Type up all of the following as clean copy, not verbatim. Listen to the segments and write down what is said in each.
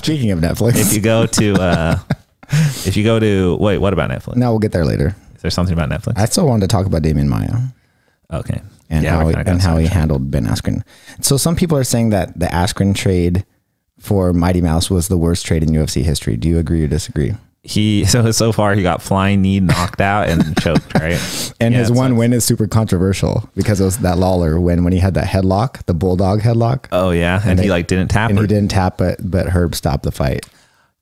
Speaking of Netflix, if you go to, wait, what about Netflix? No, we'll get there later. Is there something about Netflix? I still wanted to talk about Damian Maya. Okay. And how he handled Ben Askren. So some people are saying that the Askren trade for Mighty Mouse was the worst trade in UFC history. Do you agree or disagree? So far he got flying knee, knocked out, and choked, right? And his one win is super controversial because it was that Lawler win when he had that headlock, the bulldog headlock. Oh yeah, and he like didn't tap. And he didn't tap, but Herb stopped the fight.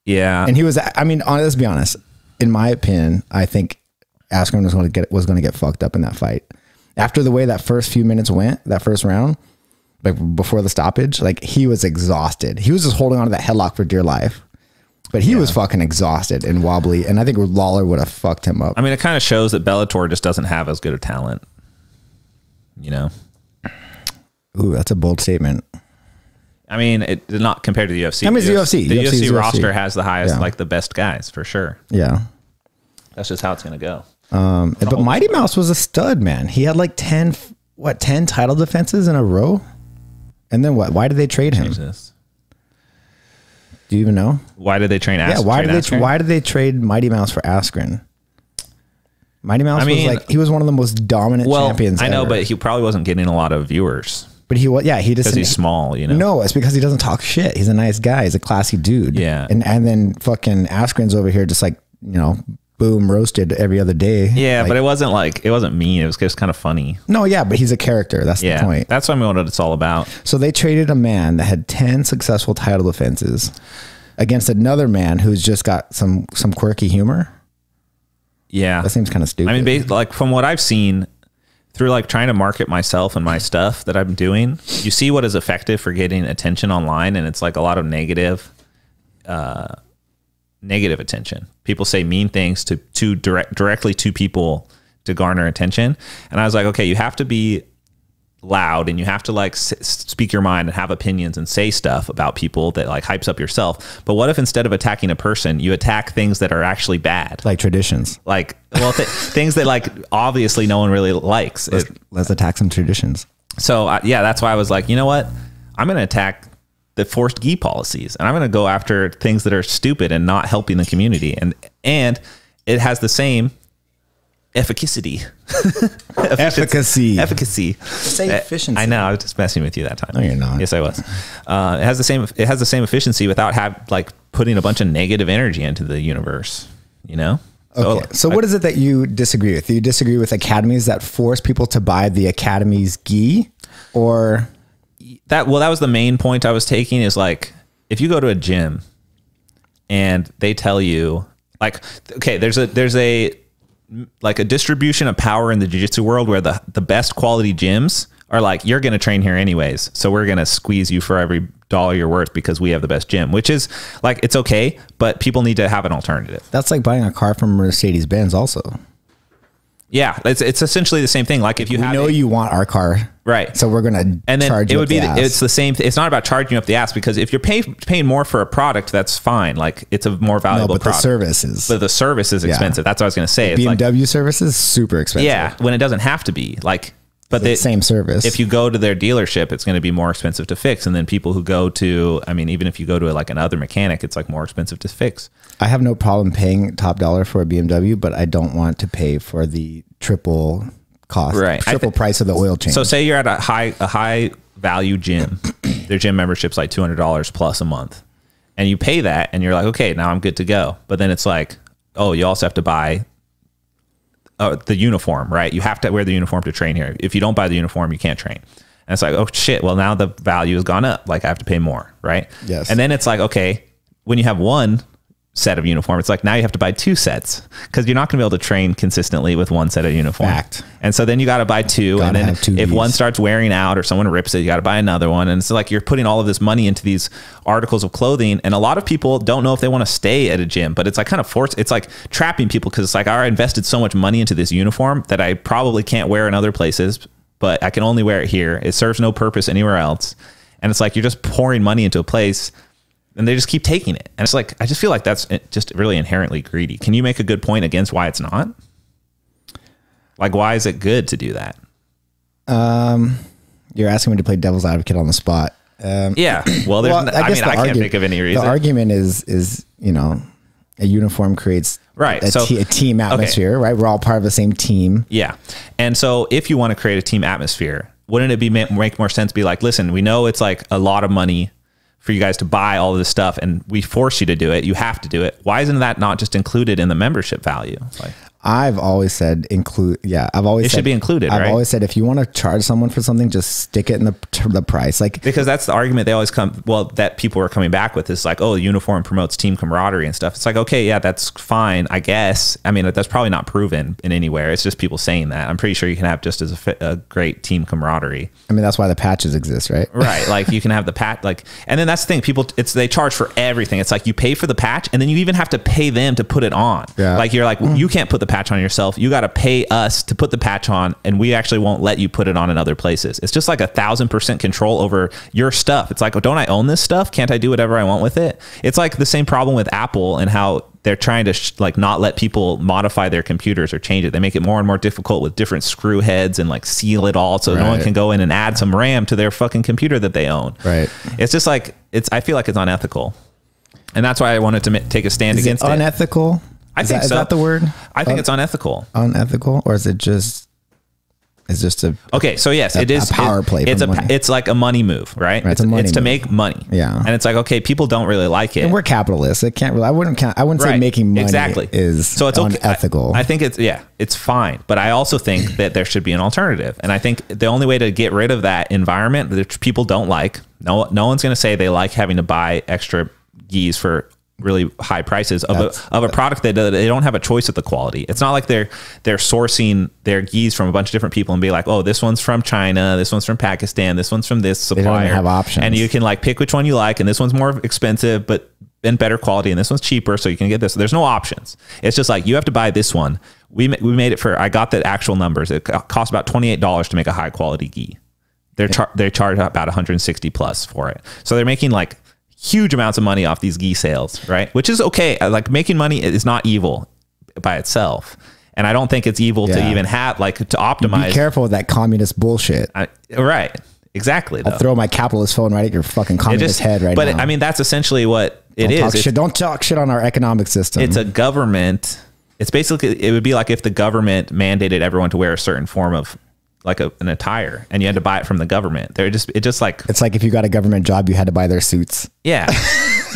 Yeah, and he was. I mean, let's be honest. In my opinion, I think Askren was going to get fucked up in that fight. After the way that first few minutes went, that first round, like before the stoppage, like he was exhausted. He was just holding on to that headlock for dear life. But he was fucking exhausted and wobbly, and I think Lawler would have fucked him up. I mean, it kind of shows that Bellator just doesn't have as good a talent, you know? Ooh, that's a bold statement. I mean, it not compared to the UFC. I mean, it's UFC. The UFC roster has the highest, like the best guys, for sure. Yeah. That's just how it's going to go. But Mighty Mouse was a stud, man. He had like 10 title defenses in a row? And then what? Why did they trade him? Jesus. Do you even know? Why did they train Askren? Yeah, why did they trade Mighty Mouse for Askren? Mighty Mouse was like, he was one of the most dominant champions I know, ever. but he probably wasn't getting a lot of viewers. But he just because he's small, you know. No, it's because he doesn't talk shit. He's a nice guy. He's a classy dude. Yeah. And then fucking Askren's over here just like, you know, boom, roasted every other day. Yeah, like, but it wasn't mean. It was just kind of funny. No, yeah, but he's a character. That's the point. That's what it's all about. So they traded a man that had 10 successful title defenses against another man who's just got some quirky humor. Yeah. That seems kind of stupid. I mean, like from what I've seen through like trying to market myself and my stuff that I'm doing, you see what is effective for getting attention online. And it's like a lot of negative attention. People say mean things directly to people to garner attention. And I was like, okay, you have to be loud and you have to like speak your mind and have opinions and say stuff about people that like hypes up yourself. But what if instead of attacking a person, you attack things that are actually bad? Like traditions. Like, well, things that like obviously no one really likes. Let's attack some traditions. So yeah, that's why I was like, you know what? I'm going to attack the forced gi policies and I'm going to go after things that are stupid and not helping the community. And it has the same efficacy. Efficacy. Say efficiency. I know. I was just messing with you that time. No, you're not. Yes, I was. It has the same efficiency without putting a bunch of negative energy into the universe, you know? Okay. So what is it that you disagree with? Do you disagree with academies that force people to buy the academy's gi, or that was the main point I was taking is like, if you go to a gym and they tell you like, okay, there's a like a distribution of power in the jiu-jitsu world where the best quality gyms are like, you're going to train here anyways. So we're going to squeeze you for every dollar you're worth because we have the best gym, which is like, it's okay, but people need to have an alternative. That's like buying a car from Mercedes-Benz also. Yeah. It's essentially the same thing. Like if you you want our car. Right. So we're going to charge you up the ass. It's the same. It's not about charging you up the ass because if you're paying more for a product, that's fine. Like it's a more valuable product. But the service is expensive. That's what I was going to say. BMW service is super expensive. Yeah. When it doesn't have to be like, but the same service. If you go to their dealership, it's going to be more expensive to fix. And then people who go to, I mean, even if you go to like another mechanic, it's like more expensive to fix. I have no problem paying top dollar for a BMW, but I don't want to pay for the triple cost, triple price of the oil change. So say you're at a high value gym, their gym membership's like $200 plus a month, and you pay that, and you're like, okay, now I'm good to go. But then it's like, oh, you also have to buy the uniform, right? You have to wear the uniform to train here. If you don't buy the uniform, you can't train. And it's like, oh shit, well now the value has gone up. Like I have to pay more, right? Yes. And then it's like, okay, when you have one set of uniform, it's like now you have to buy two sets because you're not going to be able to train consistently with one set of uniform. Fact. And so then you got to buy two, and then if one starts wearing out or someone rips it, you got to buy another one. And it's like you're putting all of this money into these articles of clothing, and a lot of people don't know if they want to stay at a gym, but it's like kind of forced. It's like trapping people because it's like, I invested so much money into this uniform that I probably can't wear in other places, but I can only wear it here. It serves no purpose anywhere else. And it's like you're just pouring money into a place and they just keep taking it. And it's like, I just feel like that's just really inherently greedy. Can you make a good point against why it's not? Like, why is it good to do that? You're asking me to play devil's advocate on the spot. Yeah. Well, there's, I can't think of any reason. The argument is, you know, a uniform creates right. a team atmosphere, right? We're all part of the same team. Yeah. And so if you want to create a team atmosphere, wouldn't it make more sense to be like, listen, we know it's like a lot of money for you guys to buy all of this stuff and we force you to do it. You have to do it. Why isn't that not just included in the membership value? Like, I've always said include. Yeah, it should be included. I've right? always said if you want to charge someone for something, just stick it in the price. Like, because that's the argument they always that people are coming back with is like, oh, the uniform promotes team camaraderie and stuff. It's like, okay, yeah, that's fine, I guess. I mean, that's probably not proven in anywhere. It's just people saying that. I'm pretty sure you can have just as a great team camaraderie. I mean, that's why the patches exist, right? Right. Like you can have the patch, like, and then that's the thing. People, they charge for everything. It's like you pay for the patch, and then you even have to pay them to put it on. Yeah. Like you're like, you can't put the patch on yourself. You got to pay us to put the patch on, and we actually won't let you put it on in other places. It's just like 1,000% control over your stuff. It's like, oh, don't I own this stuff? Can't I do whatever I want with it? It's like the same problem with Apple and how they're trying to like not let people modify their computers or change it. They make it more and more difficult with different screw heads and like seal it all so no one can go in and add some RAM to their fucking computer that they own. Right. It's just like, I feel like it's unethical. And that's why I wanted to take a stand against it. Unethical? I think so. Is that the word? I think it's unethical. Unethical, or is it just? It's just a okay. So yes, it is a power play. It's like a money move, right? It's to make money. Yeah, and it's like, okay, people don't really like it. And we're capitalists. It can't really. I wouldn't say making money is so it's unethical. Okay. I think it's fine, but I also think that there should be an alternative. And I think the only way to get rid of that environment, which people don't like, no one's going to say they like having to buy extra geese for really high prices of a product that they don't have a choice of the quality. It's not like they're sourcing their geese from a bunch of different people and be like, oh, this one's from China, this one's from Pakistan, this one's from this supplier. They don't have options. And you can like pick which one you like, and this one's more expensive but and better quality, and this one's cheaper, so you can get this. So there's no options. It's just like, you have to buy this one. We made it for, I got the actual numbers. It cost about $28 to make a high quality ghee. They charge about 160 plus for it. So they're making like huge amounts of money off these ghee sales, right? Which is okay. Like making money is not evil by itself. And I don't think it's evil to even have, like, to optimize. Be careful with that communist bullshit. Right. Exactly. I'll throw my capitalist phone right at your fucking communist head right now. But I mean, that's essentially what it is. Don't talk shit on our economic system. It's a government. It's basically, it would be like if the government mandated everyone to wear a certain form of like an attire, and you had to buy it from the government. It's like if you got a government job, you had to buy their suits. Yeah,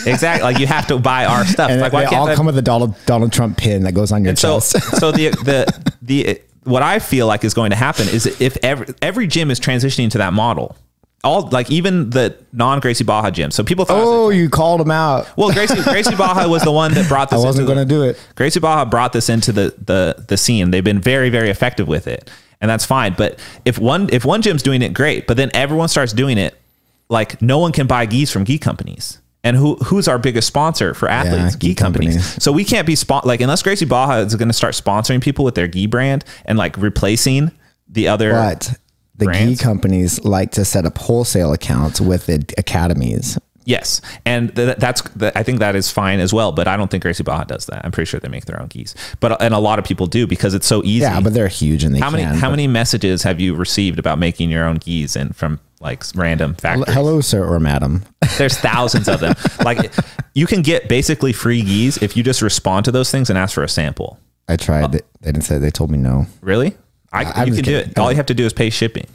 exactly. Like you have to buy our stuff. And like why can't all come with a Donald Trump pin that goes on your chest. So the what I feel like is going to happen is if every gym is transitioning to that model. All, like, even the non-Gracie Barra gym. So people thought, you called him out. Well, Gracie Barra was the one that brought this. I wasn't going to do it. Gracie Barra brought this into the scene. They've been very, very effective with it, and that's fine. But if one gym's doing it, great. But then everyone starts doing it, like, no one can buy geese from ghee companies. And who's our biggest sponsor for athletes? Ghee companies. So we can't be unless Gracie Barra is going to start sponsoring people with their ghee brand and like replacing the other. But the ghee companies like to set up wholesale accounts with the academies. Yes, and I think that is fine as well. But I don't think Gracie Barra does that. I'm pretty sure they make their own geese. And a lot of people do because it's so easy. Yeah, but they're huge and how many messages have you received about making your own geese and from like random factories? Hello, sir or madam. There's thousands of them. Like, you can get basically free geese if you just respond to those things and ask for a sample. I tried. They didn't say. They told me no. Really? You can do it. All you have to do is pay shipping.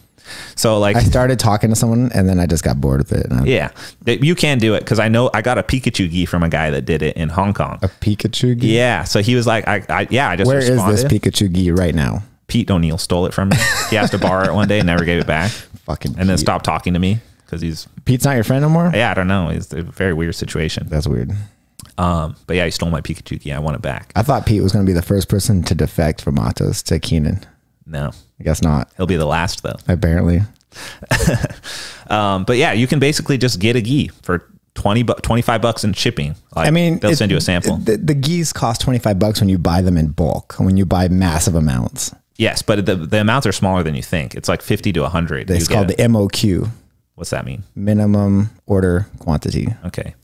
So like, I started talking to someone and then I just got bored with it. Yeah, you can do it because I know I got a Pikachu ghee from a guy that did it in Hong Kong. A Pikachu ghee? Yeah. So he was like, I just Where responded. Is this Pikachu ghee right now? Pete O'Neill stole it from me. He asked to borrow it one day and never gave it back. Fucking and then stopped talking to me because Pete's not your friend no more? Yeah, I don't know. It's a very weird situation. That's weird. But yeah, he stole my Pikachu ghee. I want it back. I thought Pete was going to be the first person to defect from Matos to Keenan. No, I guess not. He'll be the last though. Apparently. But yeah, you can basically just get a ghee for $25 in shipping. Like, I mean, they'll send you a sample. The geese cost $25 when you buy them in bulk, when you buy massive amounts. Yes, but the amounts are smaller than you think. It's like 50 to 100. It's called the MOQ. What's that mean? Minimum order quantity. Okay.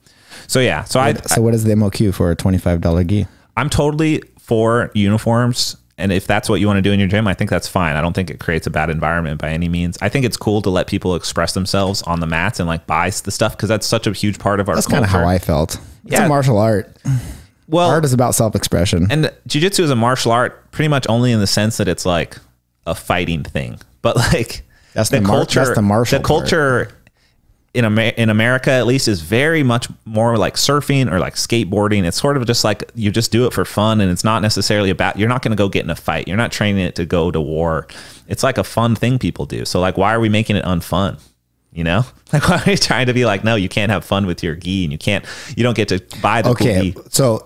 So yeah. So what is the MOQ for a $25 ghee? I'm totally for uniforms And if that's what you want to do in your gym, I think that's fine. I don't think it creates a bad environment by any means. I think it's cool to let people express themselves on the mats and like buy the stuff, because that's such a huge part of our culture. That's kind of how I felt. It's a martial art. Well, art is about self-expression. And jiu-jitsu is a martial art pretty much only in the sense that it's like a fighting thing. But like that's the culture. That's the martial culture part. In America, at least, is very much more like surfing or like skateboarding. It's sort of just like you just do it for fun, and it's not necessarily about, you're not going to go get in a fight. You're not training it to go to war. It's like a fun thing people do. So like, why are we making it unfun? You know, like, why are you trying to be like, no, you can't have fun with your gi, and you don't get to buy the cool gi. So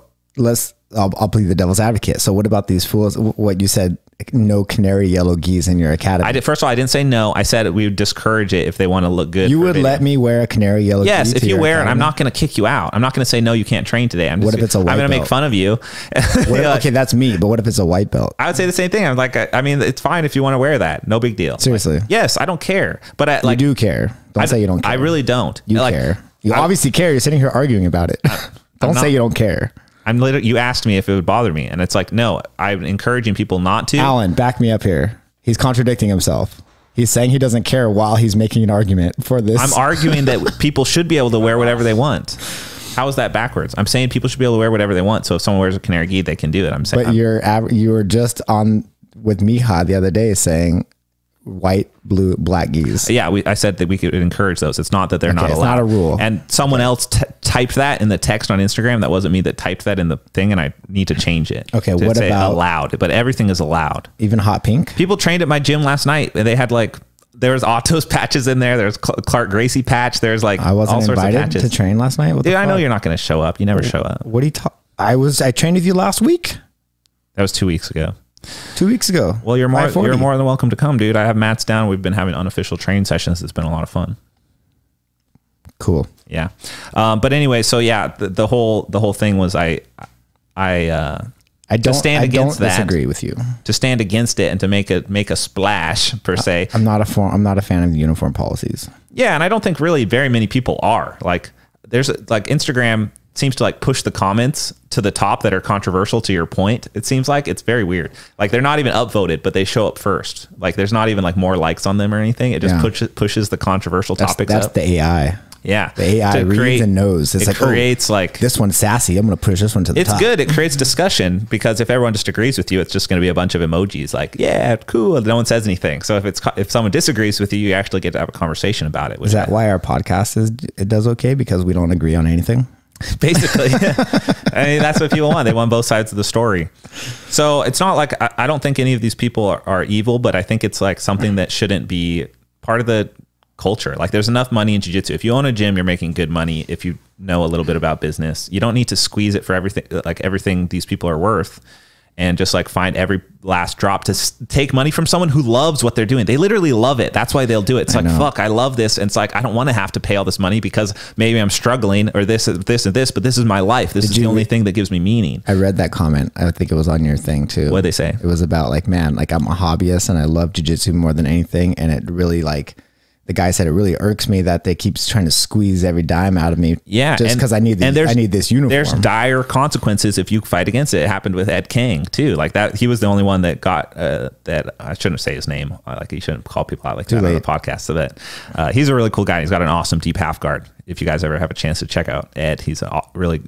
I'll play the devil's advocate. So what about these fools? What you said, no canary yellow gis in your academy. First of all, I didn't say no. I said we would discourage it if they want to look good. You would let me wear a canary yellow gi? Yes, if you wear it, I'm not going to kick you out. I'm not going to say no, you can't train today. What if it's a white belt? I'm going to make fun of you. Okay, that's me. But what if it's a white belt? I would say the same thing. I'm like, I mean, it's fine if you want to wear that. No big deal. Seriously? Like, yes, I don't care. But you do care. Don't say you don't care. I really don't. You care. You obviously care. You're sitting here arguing about it. Don't say you don't care. You asked me if it would bother me, and it's like, no, I'm encouraging people not to. Alan, back me up here. He's contradicting himself. He's saying he doesn't care while he's making an argument for this. I'm arguing that people should be able to wear whatever they want. How is that backwards? I'm saying people should be able to wear whatever they want. So if someone wears a canary gi, they can do it. I'm saying. But you were just on with Miha the other day saying white, blue, black gis. Yeah, I said that we could encourage those. It's not that they're not allowed. It's not a rule. And someone else typed that in the text on Instagram. That wasn't me that typed that in the thing, and I need to change it. Okay, what about allowed? But everything is allowed. Even hot pink? People trained at my gym last night, and they had like, there was Otto's patches in there. There's Clark Gracie patch. There's like I wasn't all sorts invited of patches. to train last night. Dude, I know you're not going to show up. You never show up. What are you talking? I trained with you last week. That was 2 weeks ago. 2 weeks ago. Well, you're more than welcome to come, dude. I have mats down. We've been having unofficial train sessions. It's been a lot of fun. Cool. Yeah. But anyway, so yeah, the whole thing was I don't disagree with you. To stand against it and to make a splash per se. I'm not a fan of the uniform policies. Yeah, and I don't think really very many people are. Like there's like Instagram seems to like push the comments to the top that are controversial to your point. It seems like it's very weird. Like they're not even upvoted, but they show up first. Like there's not even like more likes on them or anything. It just pushes the controversial topics up. That's the AI. Yeah. The AI reads and knows. It creates like this one's sassy. I'm going to push this one to the top. It's good. It creates discussion because if everyone just agrees with you, it's just going to be a bunch of emojis like, yeah, cool. No one says anything. So if someone disagrees with you, you actually get to have a conversation about it. Is that why our podcast it does okay? Because we don't agree on anything? Basically. I mean, that's what people want. They want both sides of the story. So it's not like, I don't think any of these people are evil, but I think it's like something that shouldn't be part of the culture. Like there's enough money in jiu-jitsu. If you own a gym, you're making good money. If you know a little bit about business, you don't need to squeeze it for everything these people are worth and just like find every last drop to take money from someone who loves what they're doing. They literally love it. That's why they'll do it. It's like, fuck, I love this. And it's like, I don't want to have to pay all this money because maybe I'm struggling or this, and this, but this is my life. This is the only thing that gives me meaning. I read that comment. I think it was on your thing too. What'd they say? It was about like, man, like I'm a hobbyist and I love jiu-jitsu more than anything. And it really like, the guy said it really irks me that they keep trying to squeeze every dime out of me. Yeah, just because I need this uniform. There's dire consequences if you fight against it. It happened with Ed King too. Like that, he was the only one that got that. I shouldn't say his name. Like you shouldn't call people out like that on the podcast. So that he's a really cool guy. He's got an awesome deep half guard. If you guys ever have a chance to check out Ed, he's a really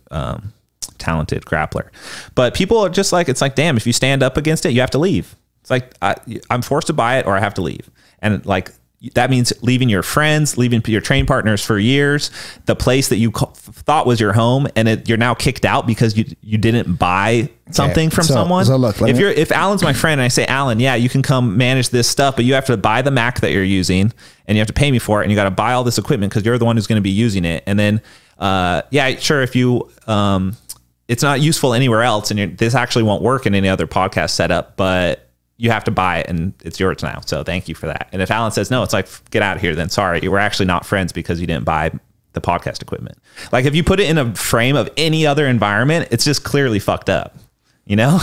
talented grappler. But people are just like, it's like, damn, if you stand up against it, you have to leave. It's like I'm forced to buy it or I have to leave, and like. That means leaving your friends, leaving your train partners for years, the place that you thought was your home, and you're now kicked out because you didn't buy something from someone. So look, if Alan's my friend and I say, Alan, yeah, you can come manage this stuff, but you have to buy the Mac that you're using and you have to pay me for it, and you got to buy all this equipment because you're the one who's going to be using it. And then, yeah, sure, if you, it's not useful anywhere else, and this actually won't work in any other podcast setup, but you have to buy it and it's yours now. So thank you for that. And if Alan says no, it's like, get out of here then. Sorry, we're actually not friends because you didn't buy the podcast equipment. Like if you put it in a frame of any other environment, it's just clearly fucked up, you know?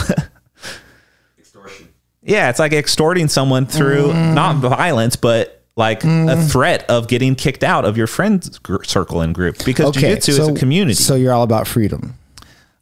Extortion. Yeah, it's like extorting someone through not violence, but like a threat of getting kicked out of your friends circle and group because jiu-jitsu is a community. So you're all about freedom.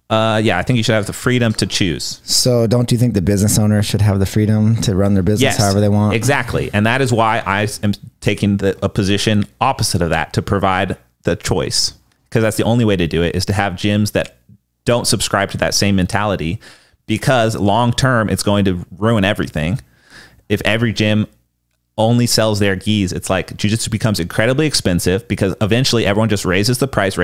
Yeah, I think you should have the freedom to choose. So don't you think the business owner should have the freedom to run their business however they want? Exactly. And that is why I am taking a position opposite of that, to provide the choice. Because that's the only way to do it, is to have gyms that don't subscribe to that same mentality, because long term it's going to ruin everything. If every gym only sells their gis, it's like jiu-jitsu becomes incredibly expensive, because eventually everyone just raises the price,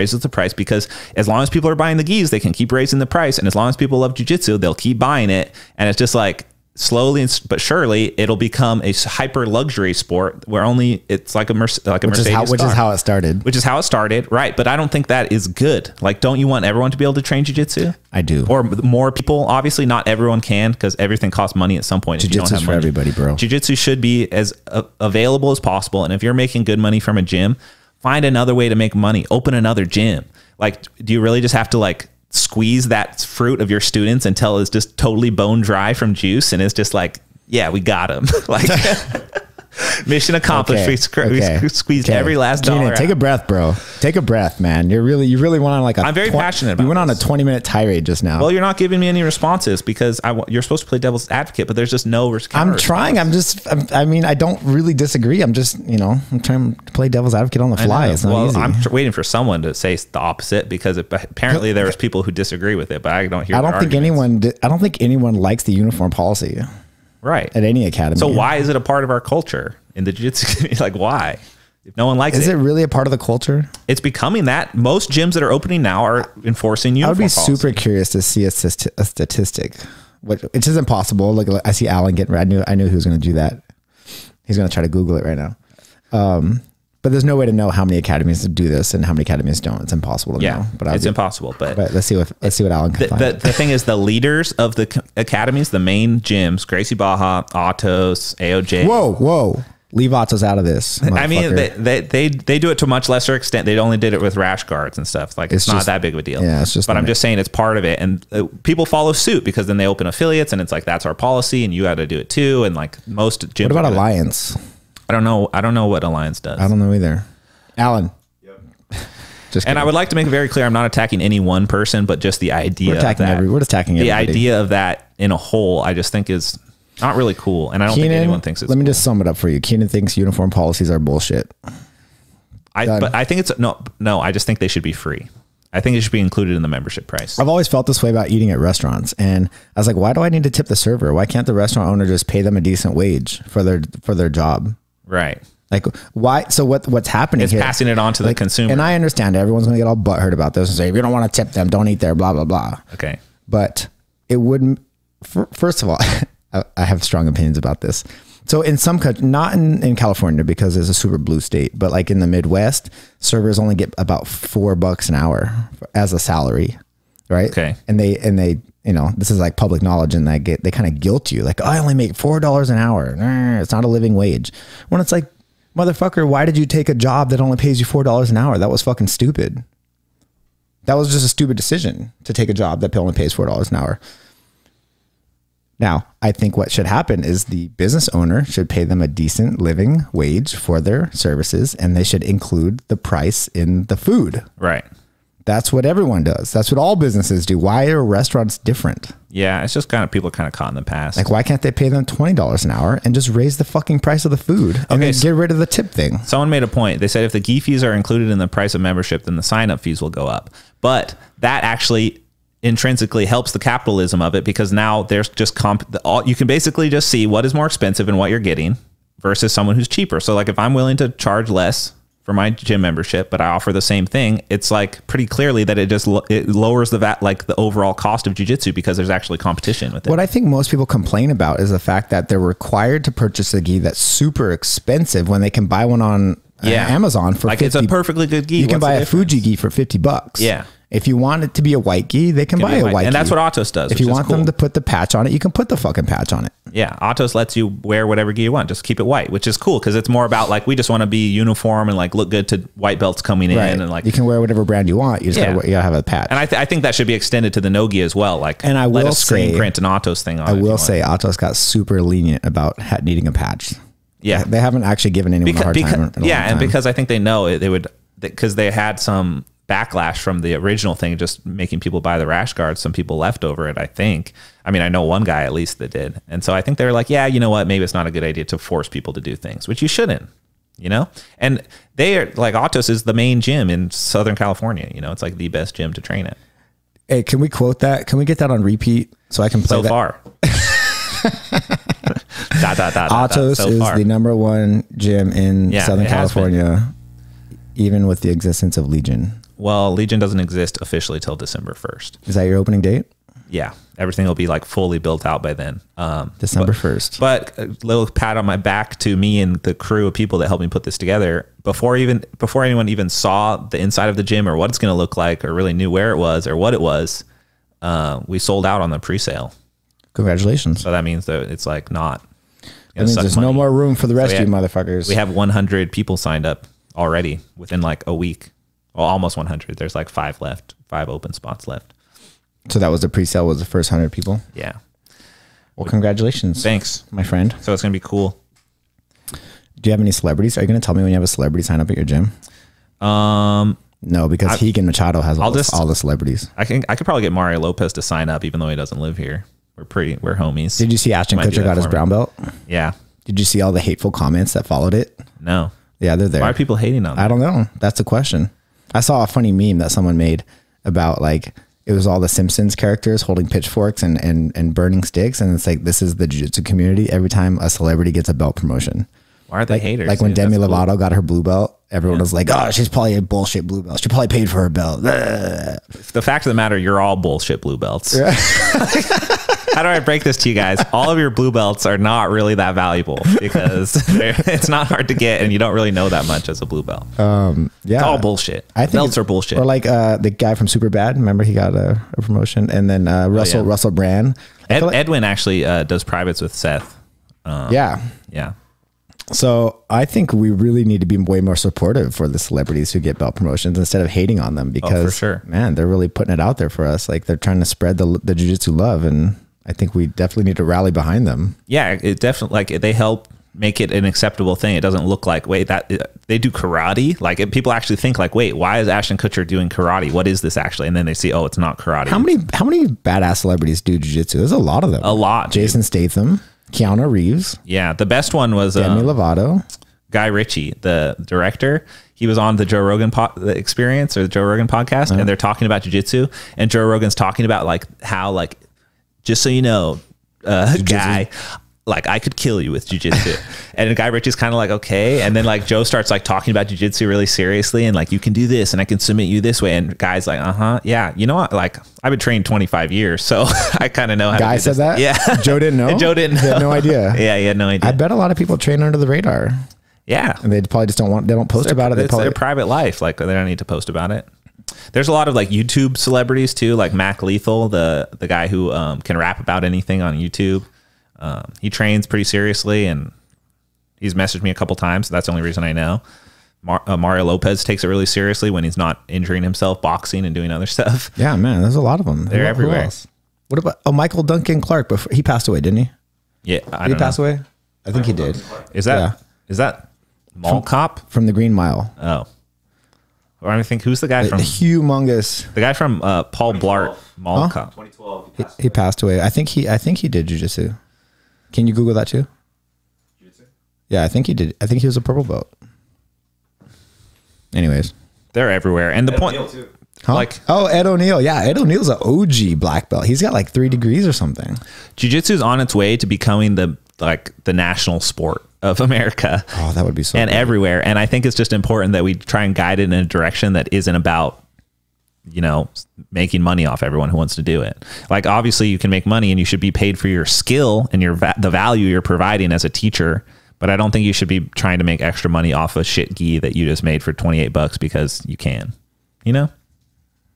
because as long as people are buying the gis, they can keep raising the price. And as long as people love jiu-jitsu, they'll keep buying it. And it's just like, slowly but surely it'll become a hyper luxury sport where only it's like a Mercedes which is how it started. Right. But I don't think that is good. Like, don't you want everyone to be able to train jiu-jitsu? I do. Or more people. Obviously not everyone can, because everything costs money at some point. Jiu-jitsu is for everybody, bro. Jiu-jitsu should be as available as possible. And if you're making good money from a gym, find another way to make money. Open another gym. Like, do you really just have to like squeeze that fruit of your students until it's just totally bone dry from juice, and it's just like, yeah, we got them. Like, mission accomplished. Okay. We squeezed every last dollar. Take a breath, bro. Take a breath, man. You really went on like I'm very passionate about You went on a 20-minute tirade just now. Well, you're not giving me any responses, because you're supposed to play devil's advocate, but there's just no response. I'm trying. I mean, I don't really disagree. I'm just, I'm trying to play devil's advocate on the fly. It's not easy. I'm waiting for someone to say the opposite, because apparently there's people who disagree with it, but I don't hear. I don't think anyone likes the uniform policy. Right. At any academy. So why is it a part of our culture in the jiu-jitsu community? Like, why? If no one likes it. Is it really a part of the culture? It's becoming that. Most gyms that are opening now are enforcing uniform policy. I would be super curious to see a statistic. Which is impossible. Like, I see Alan getting ready. I knew he was going to do that. He's going to try to Google it right now. But there's no way to know how many academies do this and how many academies don't. It's impossible to know. But it's impossible. But let's see what Alan can find. The thing is, the leaders of the academies, the main gyms, Gracie Barra, Atos, AOJ. Whoa. Leave Atos out of this. I mean, they do it to a much lesser extent. They only did it with rash guards and stuff. Like, it's not just that big of a deal. Yeah, it's just. But I'm just saying it's part of it, and people follow suit, because then they open affiliates, and it's like, that's our policy, and you got to do it too. And like most gyms. What about Alliance? I don't know what Alliance does. I don't know either. Alan. Yep. And I would like to make it very clear, I'm not attacking any one person, but just the idea. We're attacking everybody. The idea of that in a whole, I just think is not really cool, and I don't think anyone thinks it's. Let me cool. just sum it up for you. Keenan thinks uniform policies are bullshit. But I think it's no. I just think they should be free. I think it should be included in the membership price. I've always felt this way about eating at restaurants, and I was like, why do I need to tip the server? Why can't the restaurant owner just pay them a decent wage for their job? Right. Like, why? So what's happening is passing it on to the consumer. And I understand everyone's going to get all butthurt about this and say, if you don't want to tip them, don't eat there, blah, blah, blah. Okay. But it wouldn't, first of all, I have strong opinions about this. So in some countries, not in California, because it's a super blue state, but like in the Midwest, servers only get about $4 an hour as a salary. Right. Okay. And they, this is like public knowledge, and they kind of guilt you. Like, oh, I only make $4 an hour. It's not a living wage. When it's like, motherfucker, why did you take a job that only pays you $4 an hour? That was fucking stupid. That was just a stupid decision to take a job that only pays $4 an hour. Now, I think what should happen is the business owner should pay them a decent living wage for their services, and they should include the price in the food. Right. That's what everyone does. That's what all businesses do. Why are restaurants different? Yeah, it's just people are kind of caught in the past. Like, why can't they pay them $20 an hour and just raise the fucking price of the food and then get rid of the tip thing? Someone made a point. They said if the gi fees are included in the price of membership, then the sign-up fees will go up. But that actually intrinsically helps the capitalism of it, because now there's just you can basically just see what is more expensive and what you're getting versus someone who's cheaper. So like, if I'm willing to charge less for my gym membership, but I offer the same thing, it's like pretty clearly that it lowers the overall cost of jiu-jitsu, because there's actually competition with it. What I think most people complain about is the fact that they're required to purchase a gi that's super expensive when they can buy one on Amazon for like 50, it's a perfectly good gi. You can buy a Fuji gi for $50. Yeah. If you want it to be a white gi, they can buy a white gi. And that's what Atos does. If you want them to put the patch on it, you can put the fucking patch on it. Yeah. Atos lets you wear whatever gi you want. Just keep it white, which is cool, because it's more about like, we just want to be uniform and like look good to white belts coming in. And like, you can wear whatever brand you want. You just gotta have a patch. And I think that should be extended to the no gi as well. Like, and I will screen print an Atos thing on it. I will say Atos got super lenient about needing a patch. Yeah. They haven't actually given anyone a hard time. And because I think they know it, they would, because they had some backlash from the original thing, just making people buy the rash guards. Some people left over it, I think. I mean, I know one guy at least that did. And so I think they were like, yeah, you know what? Maybe it's not a good idea to force people to do things, which you shouldn't, you know? And they are like, Autos is the main gym in Southern California. You know, it's like the best gym to train at. Hey, can we quote that? Can we get that on repeat so I can play that? So far. Autos is the #1 gym in Southern California, even with the existence of Legion. Well, Legion doesn't exist officially till December 1st. Is that your opening date? Yeah. Everything will be like fully built out by then. December 1st. But a little pat on my back to me and the crew of people that helped me put this together. Before anyone even saw the inside of the gym or what it's going to look like or really knew where it was or what it was, we sold out on the pre-sale. Congratulations. So that means that it's like not. That means there's no more room for the rest of you motherfuckers. We have 100 people signed up already within like a week. Well, almost 100. There's like 5 left, 5 open spots left. So that was the pre-sale, was the first 100 people? Yeah. Well, congratulations. Thanks, my friend. So it's going to be cool. Do you have any celebrities? Are you going to tell me when you have a celebrity sign up at your gym? No, because Keegan Machado has all the celebrities. I could probably get Mario Lopez to sign up, even though he doesn't live here. We're homies. Did you see Ashton Kutcher got his brown belt? Yeah. Did you see all the hateful comments that followed it? No. Yeah, they're there. Why are people hating on that? I don't know. That's the question. I saw a funny meme that someone made about like, it was all the Simpsons characters holding pitchforks and burning sticks. And it's like, this is the jiu-jitsu community every time a celebrity gets a belt promotion. Why are they haters? Like when Demi Lovato got her blue belt, everyone was like, oh, she's probably a bullshit blue belt. She probably paid for her belt. The fact of the matter, you're all bullshit blue belts. Yeah. How do I break this to you guys? All of your blue belts are not really that valuable because it's not hard to get and you don't really know that much as a blue belt. Yeah. It's all bullshit. I think belts are bullshit. Or like the guy from Superbad. Remember he got a promotion. And then Russell Brand. Edwin actually does privates with Seth. Yeah. Yeah. So I think we really need to be way more supportive for the celebrities who get belt promotions instead of hating on them because, for sure, man, they're really putting it out there for us. Like they're trying to spread the jiu-jitsu love, and I think we definitely need to rally behind them. Yeah, it definitely, like they help make it an acceptable thing. It doesn't look like, wait, that they do karate. Like people actually think like, wait, why is Ashton Kutcher doing karate? What is this actually? And then they see, oh, it's not karate. How many badass celebrities do jiu-jitsu? There's a lot of them. A lot. Jason Statham, Keanu Reeves. Yeah, the best one was Demi Lovato. Guy Ritchie, the director. He was on the Joe Rogan Experience or the Joe Rogan podcast, and they're talking about jiu-jitsu, and Joe Rogan's talking about like how like, just so you know, guy, like I could kill you with jiu-jitsu. And Guy Ritchie's kind of like, okay. And then like Joe starts like talking about jiu-jitsu really seriously and like, you can do this and I can submit you this way. And Guy's like, yeah. You know what? Like I've been trained 25 years, so I kind of know how Guy to do said this. that? Yeah. Joe didn't know? Joe didn't know. He had no idea. Yeah, he had no idea. I bet a lot of people train under the radar. Yeah. And they probably just they don't post about it. It's their private life. Like they don't need to post about it. There's a lot of like YouTube celebrities too, like Mac Lethal, the guy who can rap about anything on YouTube. He trains pretty seriously and he's messaged me a couple times. So that's the only reason I know. Mario Lopez takes it really seriously when he's not injuring himself, boxing and doing other stuff. Yeah, man, there's a lot of them. They're everywhere. What about Michael Duncan Clark? Before he passed away, didn't he? Yeah, did he pass away? I think he did. Is that Mall Cop from the Green Mile? Oh, or I think who's the guy from humongous? The guy from Paul Blart Mall Cop. 2012. He passed away. I think he did jiu-jitsu. Can you Google that too? Jiu-jitsu? Yeah, I think he did. I think he was a purple belt. Anyways, they're everywhere, and the point. Like Ed O'Neill. Yeah, Ed O'Neill's an OG black belt. He's got like 3 degrees or something. Jiu-jitsu is on its way to becoming the national sport of America. Oh, that would be so and great. Everywhere. And I think it's just important that we try and guide it in a direction that isn't about, you know, making money off everyone who wants to do it. Like obviously you can make money and you should be paid for your skill and the value you're providing as a teacher. But I don't think you should be trying to make extra money off a shit gi that you just made for $28 because you can, you know?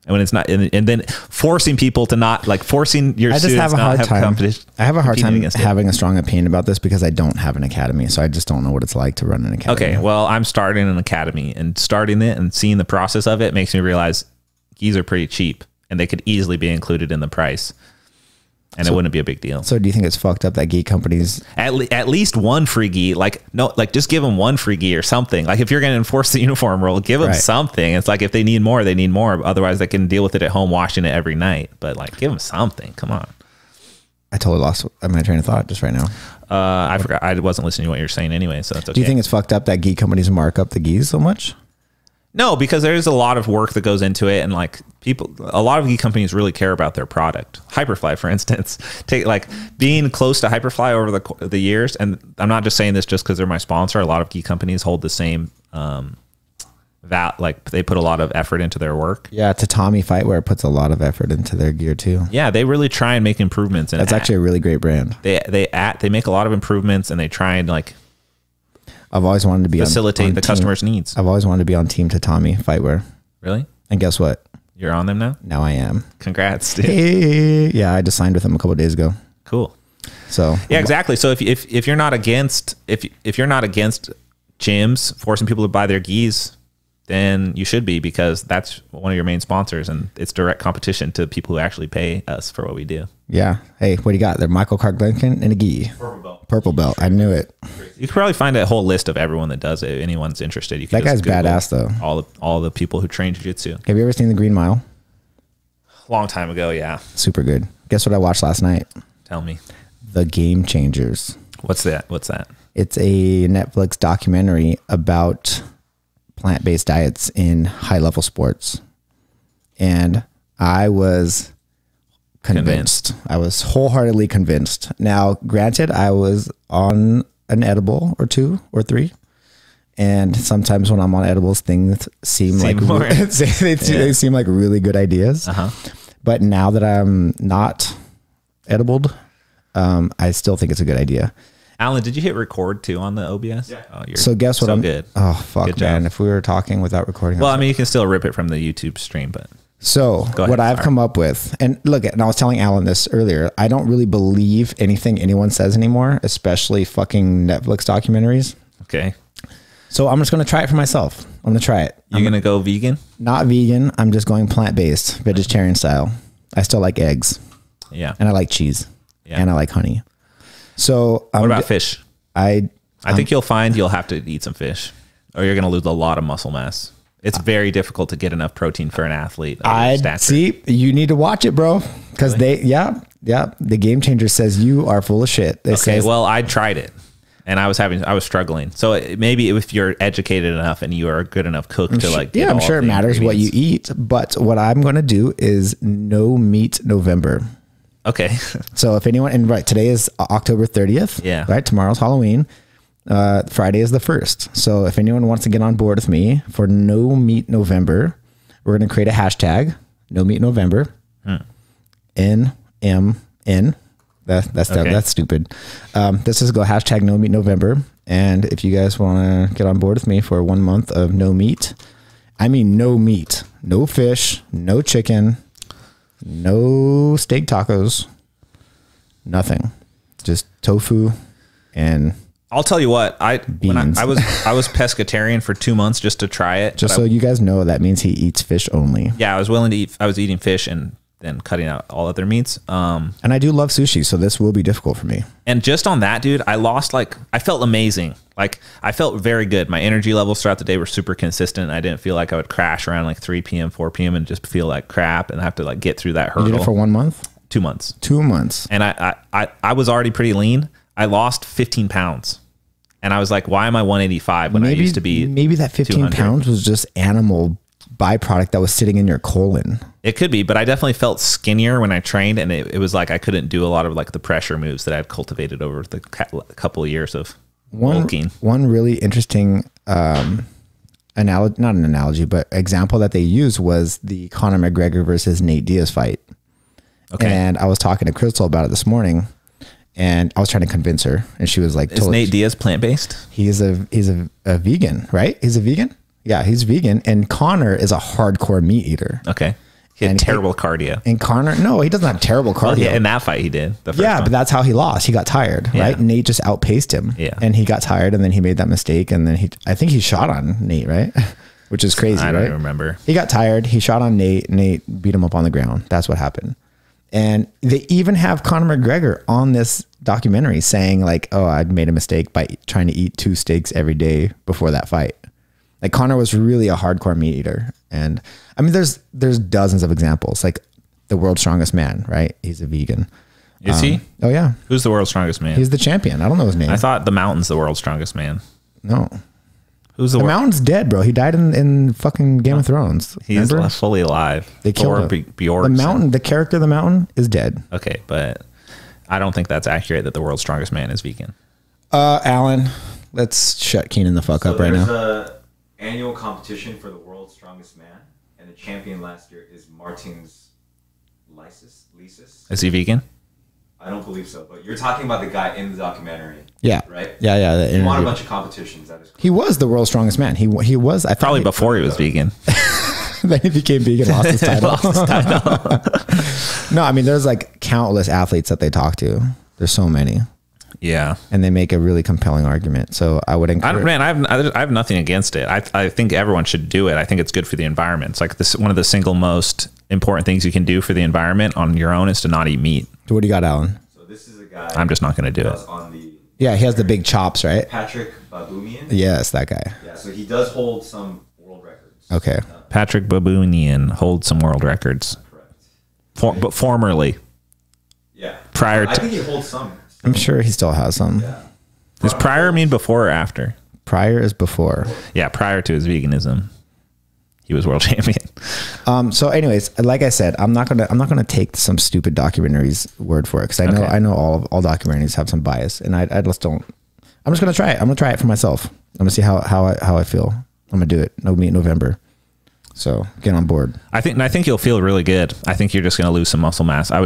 And when it's not, and then forcing people to not like forcing your students have a hard time. I have a hard time having a strong opinion about this because I don't have an academy. So I just don't know what it's like to run an academy. Okay. Well, I'm starting an academy and starting it and seeing the process of it makes me realize gis are pretty cheap and they could easily be included in the price. and it wouldn't be a big deal. So do you think it's fucked up that gi companies at least one free gi, like just give them one free gi or something. Like if you're going to enforce the uniform rule, give them something. It's like if they need more, they need more. Otherwise they can deal with it at home, washing it every night. But like give them something. Come on. I totally lost my train of thought just right now. I forgot. I wasn't listening to what you're saying anyway, so that's okay. Do you think it's fucked up that gi companies mark up the gis so much? No, because there's a lot of work that goes into it, and like a lot of gi companies really care about their product. Hyperfly, for instance, being close to Hyperfly over the years, and I'm not just saying this just because they're my sponsor. A lot of gi companies hold the same like they put a lot of effort into their work. Yeah, Tatami Fightwear puts a lot of effort into their gear too. Yeah, they really try and make improvements. That's actually a really great brand. They make a lot of improvements, and they try and like. I've always wanted to be facilitate the customer's needs. I've always wanted to be on Team Tatami Fightwear. Really? And guess what? You're on them now? Now I am. Congrats, dude. Hey. Yeah, I just signed with them a couple of days ago. Cool. So yeah, exactly. So if you're not against if you're not against gyms forcing people to buy their gis, then you should be, because that's one of your main sponsors, and it's direct competition to people who actually pay us for what we do. Yeah. Hey, what do you got? They're Michael Clark Duncan and a gi. Purple belt. I knew it. You could probably find a whole list of everyone that does it. If anyone's interested, you can. That guy's badass though. All the people who train jiu-jitsu. Have you ever seen The Green Mile? Long time ago, yeah. Super good. Guess what I watched last night? Tell me. The Game Changers. What's that? It's a Netflix documentary about plant-based diets in high-level sports. And I was convinced. I was wholeheartedly convinced. Now, granted, I was on an edible or 2 or 3. And sometimes when I'm on edibles, things seem like they seem like really good ideas. But now that I'm not edibled, I still think it's a good idea. Alan, did you hit record too on the OBS? Yeah. Oh, so guess what? So good. Oh, fuck, good man. If we were talking without recording. Well, I mean, you can still rip it from the YouTube stream, but. So what I've come up with, and look, and I was telling Alan this earlier, I don't really believe anything anyone says anymore, especially fucking Netflix documentaries. Okay. So I'm just going to try it for myself. I'm going to try it. You're going to go vegan? Not vegan. I'm just going plant-based, vegetarian style. I still like eggs. Yeah. And I like cheese. Yeah. And I like honey. So what about fish? I think you'll find you'll have to eat some fish, or you're going to lose a lot of muscle mass. It's very difficult to get enough protein for an athlete. See, you need to watch it, bro. Because the Game Changer says you are full of shit. Well, I tried it, and I was struggling. So maybe if you're educated enough and you are a good enough cook to like, I'm sure it matters what you eat. But what I'm going to do is no meat November. Okay. So if anyone, and right, today is October 30th. Yeah. Right. Tomorrow's Halloween. Friday is the 1st. So if anyone wants to get on board with me for No Meat November, we're going to create a hashtag, No Meat November. NMN. That's stupid. Let's just go hashtag No Meat November. And if you guys want to get on board with me for 1 month of no meat, I mean no meat, no fish, no chicken, no steak tacos, nothing, just tofu and I'll tell you what, I was pescatarian for 2 months just to try it. Just so you guys know, that means he eats fish only. Yeah, I was willing to eat. I was eating fish and then cutting out all other meats. And I do love sushi, so this will be difficult for me. And just on that, dude, I felt amazing. Like I felt very good. My energy levels throughout the day were super consistent. I didn't feel like I would crash around like 3 p.m., 4 p.m. and just feel like crap and have to like get through that hurdle. You did it for 1 month? 2 months. 2 months. And I was already pretty lean. I lost 15 pounds. And I was like, why am I 185 when I used to be Maybe that 15 pounds was just animal byproduct that was sitting in your colon. It could be, but I definitely felt skinnier when I trained. And it was like I couldn't do a lot of like the pressure moves that I'd cultivated over the couple of years of bulking. One really interesting not an analogy, but example that they used was the Conor McGregor versus Nate Diaz fight. Okay. And I was talking to Crystal about it this morning. And I was trying to convince her, and she was like, "Is Nate Diaz plant-based? He's a vegan, right? He's a vegan. Yeah, he's vegan. And Conor is a hardcore meat eater. Okay, he had terrible cardio. And Conor, no, he doesn't have terrible cardio. Well, yeah, in that fight he did. But that's how he lost. He got tired, right? Nate just outpaced him. Yeah, and he got tired, and then he made that mistake, and then I think he shot on Nate, right? Which is crazy. I don't even remember. He got tired. He shot on Nate. Nate beat him up on the ground. That's what happened. And they even have Conor McGregor on this documentary saying like, oh, I made a mistake by trying to eat 2 steaks every day before that fight. Like Conor was really a hardcore meat eater. And I mean, there's dozens of examples, like the world's strongest man, right? He's a vegan. Is he? Oh yeah. Who's the world's strongest man? He's the champion. I don't know his name. I thought the Mountain's the world's strongest man. No. Who's the Mountain's dead, bro. He died in fucking Game of Thrones. He's fully alive. They killed him. The Mountain, the character of the Mountain is dead. Okay, but I don't think that's accurate that the world's strongest man is vegan. Alan, let's shut Keenan the fuck up right now. There's an annual competition for the world's strongest man, and the champion last year is Martins Licis. Is he vegan? I don't believe so, but you're talking about the guy in the documentary. Yeah. Right? Yeah. He won a bunch of competitions. That is cool. He was the world's strongest man. He was. I probably before he was vegan. Then he became vegan, lost his title. No, I mean, there's like countless athletes that they talk to. There's so many. Yeah. And they make a really compelling argument. So I would encourage. I have nothing against it. I think everyone should do it. I think it's good for the environment. It's like one of the single most important things you can do for the environment on your own is to not eat meat. So what do you got, Alan? So this is a guy. I'm just not going to do it. Yeah, he has the big chops, right? Patrick Baboumian. Yes, that guy. Yeah, so he does hold some world records. Okay. Patrick Baboumian holds some world records. Correct. But formerly. Yeah. Prior to. I think he holds some. I'm sure he still has some. Yeah. Does prior mean before or after? Prior is before. Yeah, prior to his veganism, he was world champion. So, anyways, like I said, I'm not gonna take some stupid documentary's word for it because I know all documentaries have some bias, and I just don't. I'm just gonna try it. I'm gonna try it for myself. I'm gonna see how I feel. I'm gonna do it. No meat in November. So get on board. I think you'll feel really good. I think you're just gonna lose some muscle mass. I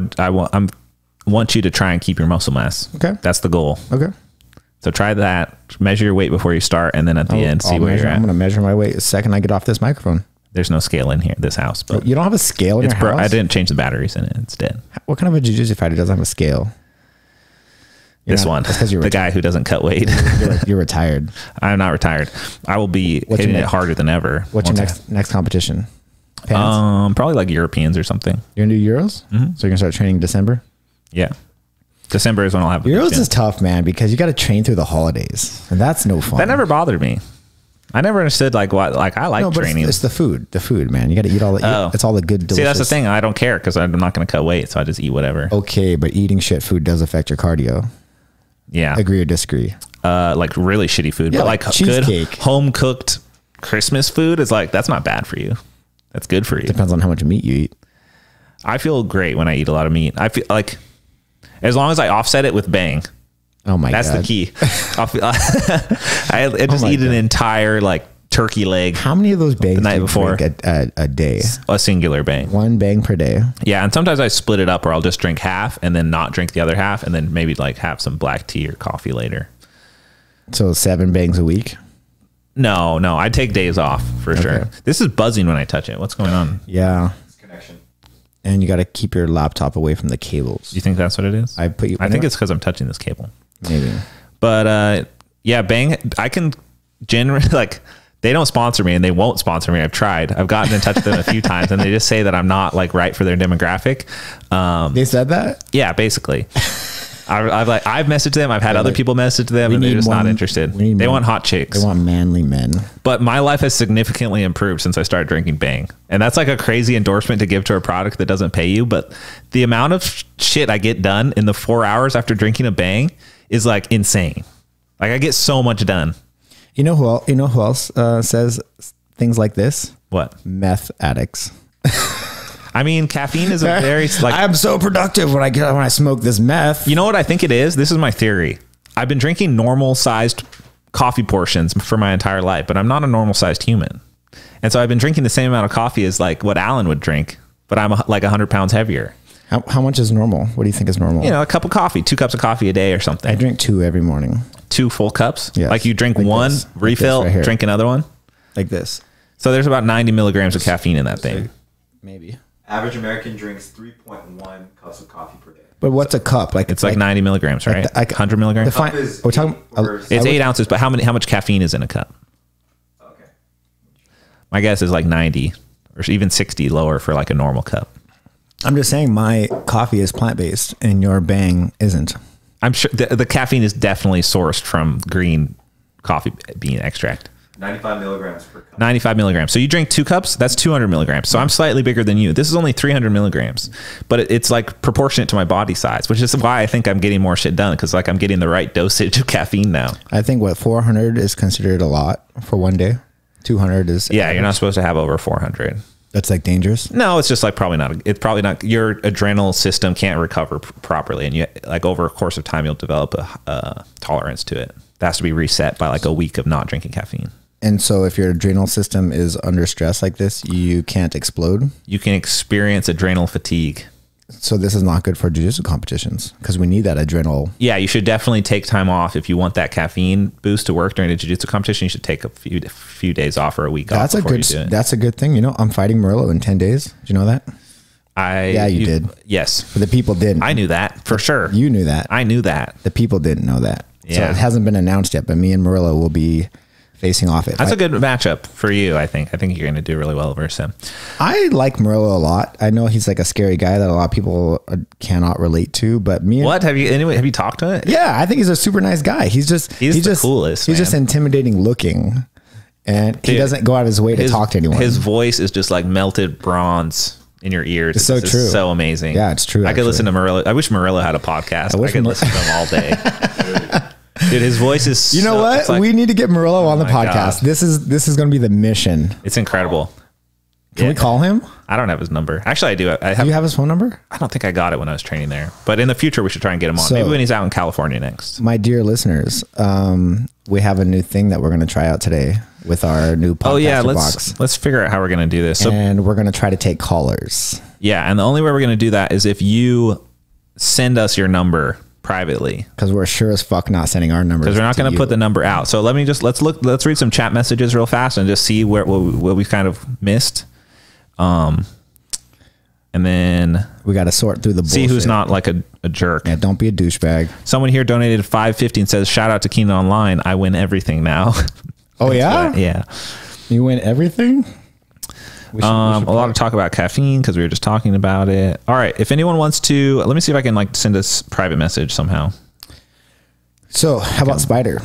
want you to try and keep your muscle mass. Okay. That's the goal. Okay. So try that. Measure your weight before you start, and then at the end, see where you're at. I'm going to measure my weight the second I get off this microphone. There's no scale in here, this house. But you don't have a scale in your house? I didn't change the batteries in it. It's dead. What kind of a jiu-jitsu fighter doesn't have a scale? This one. That's because you're the guy who doesn't cut weight. You're retired. I'm not retired. I will be hitting it harder than ever. What's your next competition? Pants? Probably like Europeans or something. You're going to do Euros? Mm-hmm. So you're going to start training in December? Yeah. December is when I'll have Euros is tough, man, because you got to train through the holidays, and that's no fun. That never bothered me. I never understood I like training. It's the food, man. You got to eat all the. It's all the good. Delicious. See, that's the thing. I don't care because I'm not going to cut weight, so I just eat whatever. Okay, but eating shit food does affect your cardio. Yeah. Agree or disagree? Like really shitty food, but like cheesecake. Good home cooked Christmas food is like that's not bad for you. That's good for you. Depends on how much meat you eat. I feel great when I eat a lot of meat. I feel like as long as I offset it with Bang. Oh my God. That's the key. I just eat an entire like turkey leg. How many of those bangs the night before a day? A singular bang. One bang per day. Yeah, and sometimes I split it up, or I'll just drink half and then not drink the other half, and then maybe like have some black tea or coffee later. So 7 bangs a week. No, I take days off for sure. This is buzzing when I touch it. What's going on? Yeah, it's connection. And you got to keep your laptop away from the cables. You think that's what it is? I think it's because I'm touching this cable. Maybe. But yeah, Bang. I can generally like. They don't sponsor me and they won't sponsor me. I've tried. I've gotten in touch with them a few times and they just say that I'm not like right for their demographic. They said that? Yeah, basically. I've messaged them. I've had other people message them and they're just not interested. They want hot chicks. They want manly men. But my life has significantly improved since I started drinking Bang. And that's like a crazy endorsement to give to a product that doesn't pay you. But the amount of shit I get done in the 4 hours after drinking a Bang is like insane. Like I get so much done. You know who else says things like this? What? Meth addicts. I mean, caffeine is a very like. I'm so productive when I smoke this meth. You know what I think it is? This is my theory. I've been drinking normal sized coffee portions for my entire life, but I'm not a normal sized human, and so I've been drinking the same amount of coffee as like what Alan would drink, but I'm like 100 pounds heavier. How much is normal? What do you think is normal? You know, a cup of coffee, 2 cups of coffee a day or something. I drink 2 every morning. 2 full cups? Yes. Like you drink like one, this, refill, like right drink another one? Like this. So there's about 90 milligrams of caffeine in that thing. Maybe. Average American drinks 3.1 cups of coffee per day. But what's a cup? Like it's like 90 milligrams, right? Like 100 milligrams? We're talking, it's 8 ounces, but how much caffeine is in a cup? Okay. My guess is like 90 or even 60 lower for like a normal cup. I'm just saying my coffee is plant-based and your Bang isn't. I'm sure the caffeine is definitely sourced from green coffee bean extract. 95 milligrams per cup. 95 milligrams. So you drink 2 cups, that's 200 milligrams. So I'm slightly bigger than you. This is only 300 milligrams, but it's like proportionate to my body size, which is why I think I'm getting more shit done. Cause like I'm getting the right dosage of caffeine now. I think 400 is considered a lot for one day. 200 is. Yeah. You're not supposed to have over 400. That's like dangerous. No, it's just like it's probably not, your adrenal system can't recover properly. And you like over a course of time, you'll develop a tolerance to it. That has to be reset by like a week of not drinking caffeine. And so if your adrenal system is under stress like this, you can't explode. You can experience adrenal fatigue. So this is not good for jiu-jitsu competitions because we need that adrenal. Yeah, you should definitely take time off if you want that caffeine boost to work during a jiu-jitsu competition. You should take a few days off or a week off. That's a good thing. You know, I'm fighting Murillo in 10 days. Did you know that? You did. Yes. But the people didn't. I knew that for sure. You knew that. I knew that. The people didn't know that. Yeah. So it hasn't been announced yet, but me and Murillo will be facing off it. That's a good matchup for you, I think. I think you're going to do really well versus him. I like Murillo a lot. I know he's like a scary guy that a lot of people cannot relate to, but me and, have you talked to it? Yeah, I think he's a super nice guy. He's the coolest. He's just intimidating looking, and he doesn't go out of his way to talk to anyone. His voice is just like melted bronze in your ears. It's so true. So amazing. Yeah, it's true. I could listen to Murillo. I wish Murillo had a podcast. I could listen to him all day. Dude, his voice is. You know what? Like, we need to get Murillo on the podcast. God. This is going to be the mission. It's incredible. Can we call him? I don't have his number. Actually, I do. Do you have his phone number? I don't think I got it when I was training there. But in the future, we should try and get him on. Maybe when he's out in California next. My dear listeners, we have a new thing that we're going to try out today with our new podcast box. Let's figure out how we're going to do this. And we're going to try to take callers. Yeah, and the only way we're going to do that is if you send us your number privately, because we're sure as fuck not sending our number, because we're not going to put the number out. So let's read some chat messages real fast and just see what we kind of missed, and then we got to sort through the bullshit. See who's not like a jerk. Yeah, don't be a douchebag. Someone here donated $5.50 and says, shout out to Keenan Online, I win everything now. Oh yeah? Yeah, you win everything. We should a lot of talk about caffeine because we were just talking about it. All right. If anyone wants to, let me see if I can like send us a private message somehow. So how about Spider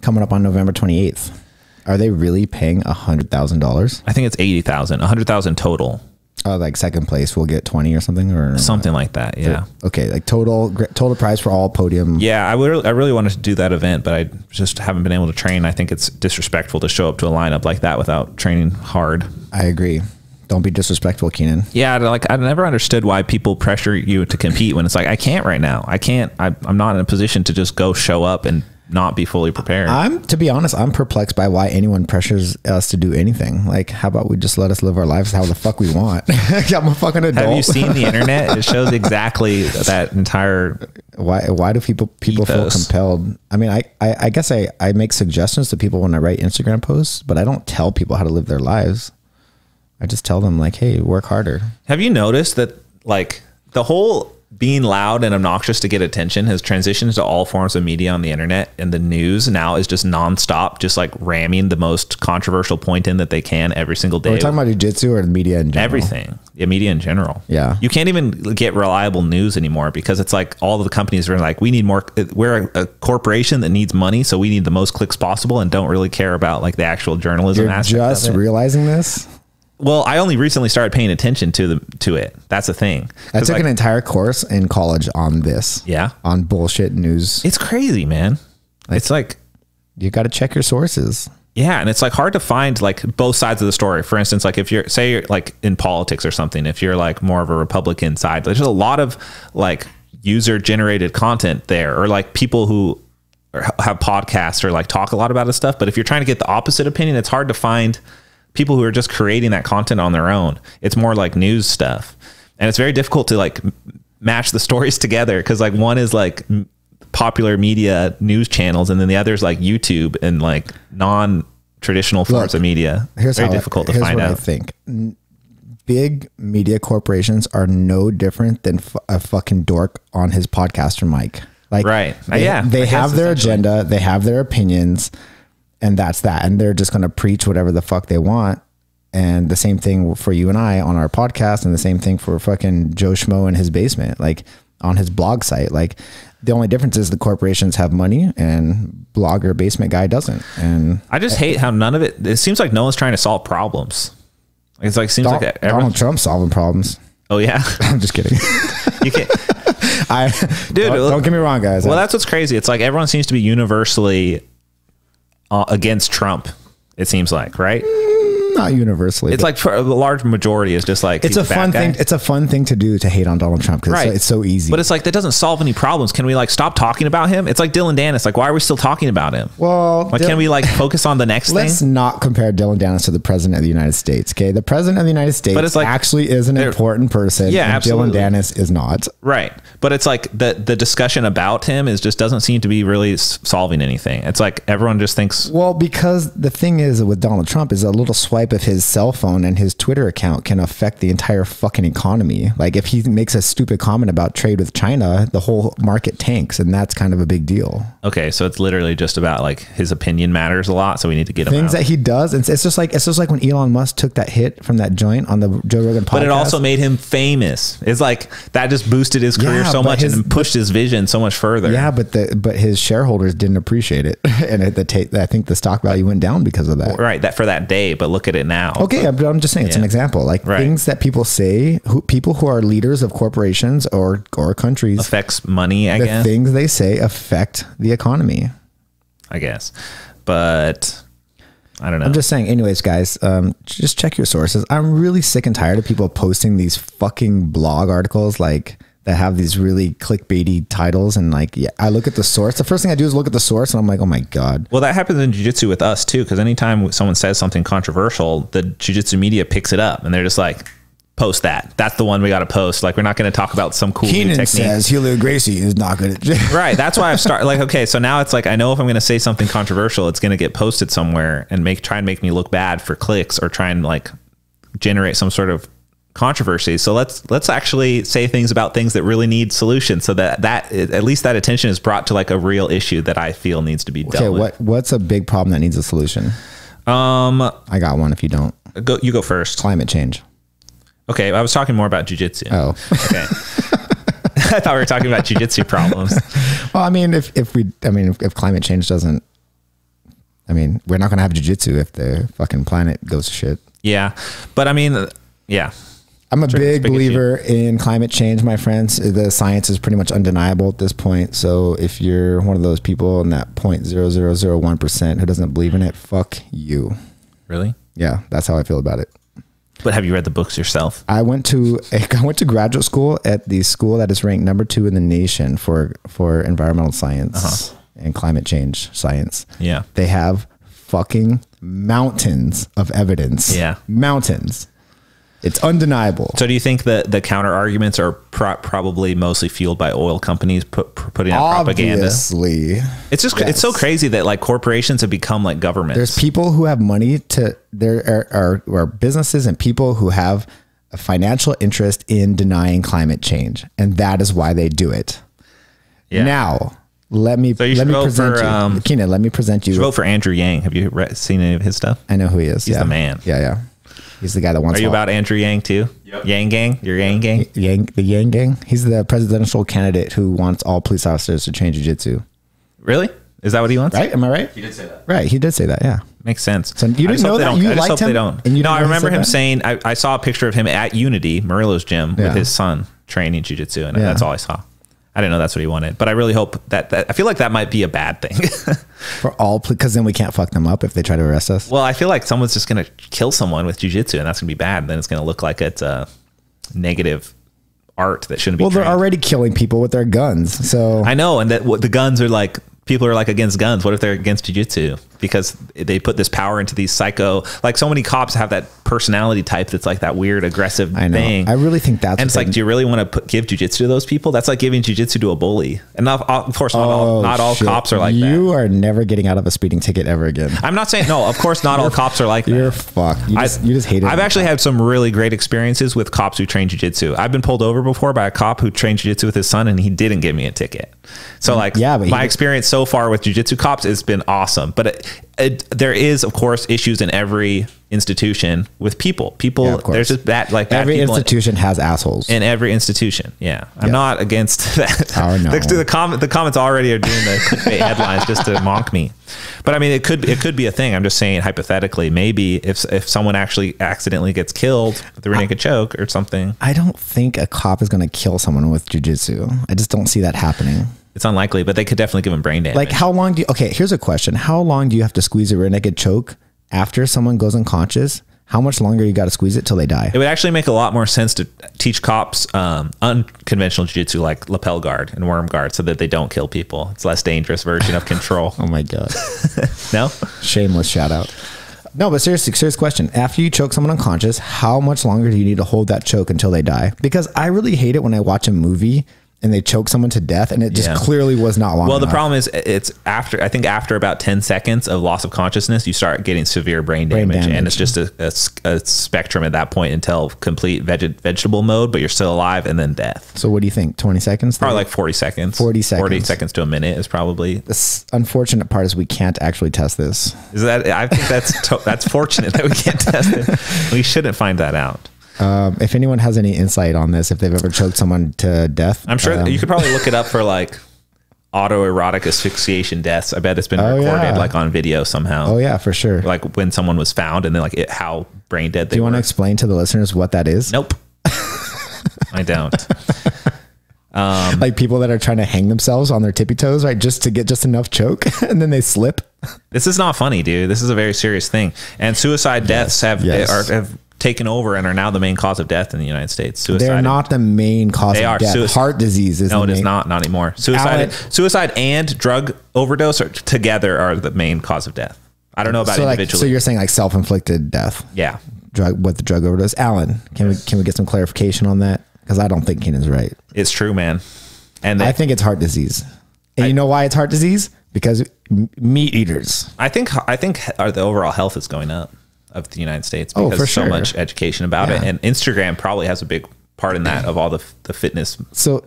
coming up on November 28th? Are they really paying $100,000? I think it's 80,000, 100,000 total. Oh, like second place will get 20 or something, or something like that. Yeah. Okay. Like total prize for all podium. Yeah. I really wanted to do that event, but I just haven't been able to train. I think it's disrespectful to show up to a lineup like that without training hard. I agree. Don't be disrespectful, Keenan. Yeah. Like I never understood why people pressure you to compete when it's like, I can't right now. I can't, I'm not in a position to just go show up and not be fully prepared. To be honest, I'm perplexed by why anyone pressures us to do anything. Like, how about we just let us live our lives how the fuck we want? I'm a fucking adult. Have you seen the internet? It shows exactly that entire. Why do people feel compelled? I mean, I guess I make suggestions to people when I write Instagram posts, but I don't tell people how to live their lives. I just tell them like, hey, work harder. Have you noticed that like the whole being loud and obnoxious to get attention has transitioned to all forms of media on the internet, and the news now is just nonstop, just like ramming the most controversial point in that they can every single day. Are we talking about jiu-jitsu or the media in general? Everything. Yeah, media in general. Yeah. You can't even get reliable news anymore because it's like all of the companies are like, we need more. We're a corporation that needs money, so we need the most clicks possible and don't really care about like the actual journalism aspect. You're just realizing this? Well, I only recently started paying attention to it. That's the thing. I took an entire course in college on this. Yeah. On bullshit news. It's crazy, man. It's like you got to check your sources. Yeah, and it's like hard to find like both sides of the story. For instance, like if you're like in politics or something, if you're like more of a Republican side, there's a lot of like user generated content there, or like people who have podcasts or like talk a lot about this stuff. But if you're trying to get the opposite opinion, it's hard to find people who are just creating that content on their own. It's more like news stuff, and it's very difficult to like match the stories together because like one is like popular media news channels, and then the other is like YouTube and like non-traditional forms of media. Here's very difficult to find out. I think big media corporations are no different than a fucking dork on his podcaster mic. Like, right? They have their agenda, they have their opinions. And that's that. And they're just going to preach whatever the fuck they want. And the same thing for you and I on our podcast, and the same thing for fucking Joe Schmo in his basement, like on his blog site. Like the only difference is the corporations have money and blogger basement guy doesn't. And I just hate how none of it seems like no one's trying to solve problems. It's like, seems like Donald Trump solving problems. Oh yeah. I'm just kidding. You can't, dude, don't get me wrong, guys. Well, that's what's crazy. It's like everyone seems to be universally against Trump. It seems like, right? Not universally. It's like for a large majority is just like, it's a fun thing. It's a fun thing to do, to hate on Donald Trump, because it's so easy. But it's like, that doesn't solve any problems. Can we like stop talking about him? It's like Dylan Dennis. Like, why are we still talking about him? Well, like, can we like focus on the next thing? Let's not compare Dylan Dennis to the president of the United States. Okay, the president of the United States but it's like, actually is an important person. Yeah, and absolutely. Dylan Dennis is not. Right, but it's like the discussion about him is just doesn't seem to be really solving anything. It's like everyone just thinks. Well, because the thing is with Donald Trump is a little swipe of his cell phone and his Twitter account can affect the entire fucking economy. Like if he makes a stupid comment about trade with China, the whole market tanks, and that's kind of a big deal. Okay, so it's literally just about like his opinion matters a lot, so we need to get him things out. That he does. It's just like when Elon Musk took that hit from that joint on the Joe Rogan podcast. But it also made him famous. It's like that just boosted his career so much and pushed his vision so much further. Yeah, but his shareholders didn't appreciate it, and I think the stock value went down because of that. Right, that for that day. But look at it now. Okay, but I'm just saying it's an example. Like things that people say, people who are leaders of corporations or countries, affects money. I guess the things they say affect the economy. I guess, but I don't know. I'm just saying. Anyways, guys, just check your sources. I'm really sick and tired of people posting these fucking blog articles like that have these really clickbaity titles, and like, yeah, I look at the source. The first thing I do is look at the source, and I'm like, oh my God. Well, that happens in jiu-jitsu with us too, because anytime someone says something controversial, the jiu-jitsu media picks it up, and they're just like, post that. That's the one we got to post. Like, we're not going to talk about some cool Keenan technique. says Helio Gracie is not good at right. That's why I've started like, okay, so now it's like, I know if I'm going to say something controversial, it's going to get posted somewhere and try and make me look bad for clicks, or try and like generate some sort of controversy. So let's actually say things about things that really need solutions, so that at least that attention is brought to like a real issue that I feel needs to be dealt with. Okay, what's a big problem that needs a solution? I got one if you don't. You go first. Climate change. Okay, I was talking more about jiu-jitsu. Oh. Okay. I thought we were talking about jiu-jitsu problems. Well, I mean, if climate change doesn't, I mean, we're not going to have jiu-jitsu if the fucking planet goes to shit. Yeah. But I mean, yeah. I'm a big believer in climate change, my friends. The science is pretty much undeniable at this point. So if you're one of those people in that 0.0001% who doesn't believe in it, fuck you. Really? Yeah, that's how I feel about it. But have you read the books yourself? I went to graduate school at the school that is ranked #2 in the nation for environmental science and climate change science. Yeah. They have fucking mountains of evidence. Yeah. Mountains. It's undeniable. So do you think that the counter arguments are probably mostly fueled by oil companies putting out propaganda? Obviously. It's just, it's so crazy that like corporations have become like governments. There's people who have money there are businesses and people who have a financial interest in denying climate change. And that is why they do it. Yeah. Now, let me present you. Keenan, let me present you. You should vote for Andrew Yang. Have you seen any of his stuff? I know who he is. He's the man. Yeah. He's the guy that wants. Are you about Andrew Yang too? Yep. Yang Gang? Your Yang Gang? The Yang Gang? He's the presidential candidate who wants all police officers to train jiu-jitsu. Really? Is that what he wants? Right? Am I right? He did say that. Right. He did say that. Yeah. Makes sense. So you didn't know that? You liked him? They don't. And you I remember him saying, I saw a picture of him at Unity, Murillo's gym, with his son training jiu-jitsu, and that's all I saw. I didn't know that's what he wanted, but I really hope that I feel like that might be a bad thing. For all, because then we can't fuck them up if they try to arrest us. Well, I feel like someone's just going to kill someone with jiu-jitsu, and that's going to be bad. Then it's going to look like it's a negative art that shouldn't be. Well, they're already killing people with their guns. So I know. And that what the guns are like, people are like against guns. What if they're against jiu-jitsu? Because they put this power into these psycho, like so many cops have that personality type that's like that weird aggressive thing. I really think that's, and it's like, do you really want to give jiu-jitsu to those people? That's like giving jiu-jitsu to a bully. And of course, not all cops are like that. You are never getting out of a speeding ticket ever again. I'm not saying, no, of course not all cops are like that. You're fucked. You just hate it. I've actually had some really great experiences with cops who train jiu-jitsu. I've been pulled over before by a cop who trained jiu-jitsu with his son, and he didn't give me a ticket. So like, my experience so far with jiu-jitsu cops has been awesome. But there is, of course, issues in every institution with people. There's just bad, like bad every people institution has assholes in every institution. Yeah, I'm not against that. Oh, no. The comments already are doing the clickbait headlines just to mock me. But I mean, it could be a thing. I'm just saying hypothetically, maybe if someone actually accidentally gets killed with a rear naked choke or something. I don't think a cop is going to kill someone with jiu-jitsu. I just don't see that happening. It's unlikely, but they could definitely give them brain damage. Like, how long do you, okay, here's a question. How long do you have to squeeze a rear naked choke after someone goes unconscious? How much longer you got to squeeze it till they die? It would actually make a lot more sense to teach cops unconventional jiu-jitsu like lapel guard and worm guard so that they don't kill people. It's a less dangerous version of control. Oh my God. No? Shameless shout out. No, but seriously, serious question. After you choke someone unconscious, how much longer do you need to hold that choke until they die? Because I really hate it when I watch a movie and they choke someone to death and it just clearly was not long enough. The problem is I think after about 10 seconds of loss of consciousness, you start getting severe brain damage. And it's just a spectrum at that point until complete vegetable mode, but you're still alive, and then death. So what do you think? 20 seconds? Probably like 40 seconds. 40 seconds. 40 seconds to a minute is probably. The unfortunate part is we can't actually test this. I think that's fortunate that we can't test it. We shouldn't find that out. If anyone has any insight on this, if they've ever choked someone to death, I'm sure you could probably look it up for like autoerotic asphyxiation deaths. I bet it's been recorded like on video somehow. Oh yeah, for sure. Like when someone was found and then like how brain dead they were. Do you want to explain to the listeners what that is? Nope. I don't. Like people that are trying to hang themselves on their tippy toes, right? Just to get just enough choke and then they slip. This is not funny, dude. This is a very serious thing. And suicide deaths have taken over and are now the main cause of death in the United States. Suicide. They're not the main cause of death. Heart disease is no, it is not anymore. Suicide and drug overdose together are the main cause of death. I don't know about individually. So you're saying like self-inflicted death? Yeah. With the drug overdose. Alan, can we get some clarification on that? Because I don't think Keenan's right. It's true, man. And I think it's heart disease. And you know why it's heart disease? Because meat eaters. I think the overall health is going up of the United States because there's so much education about it, and Instagram probably has a big part in that of all the fitness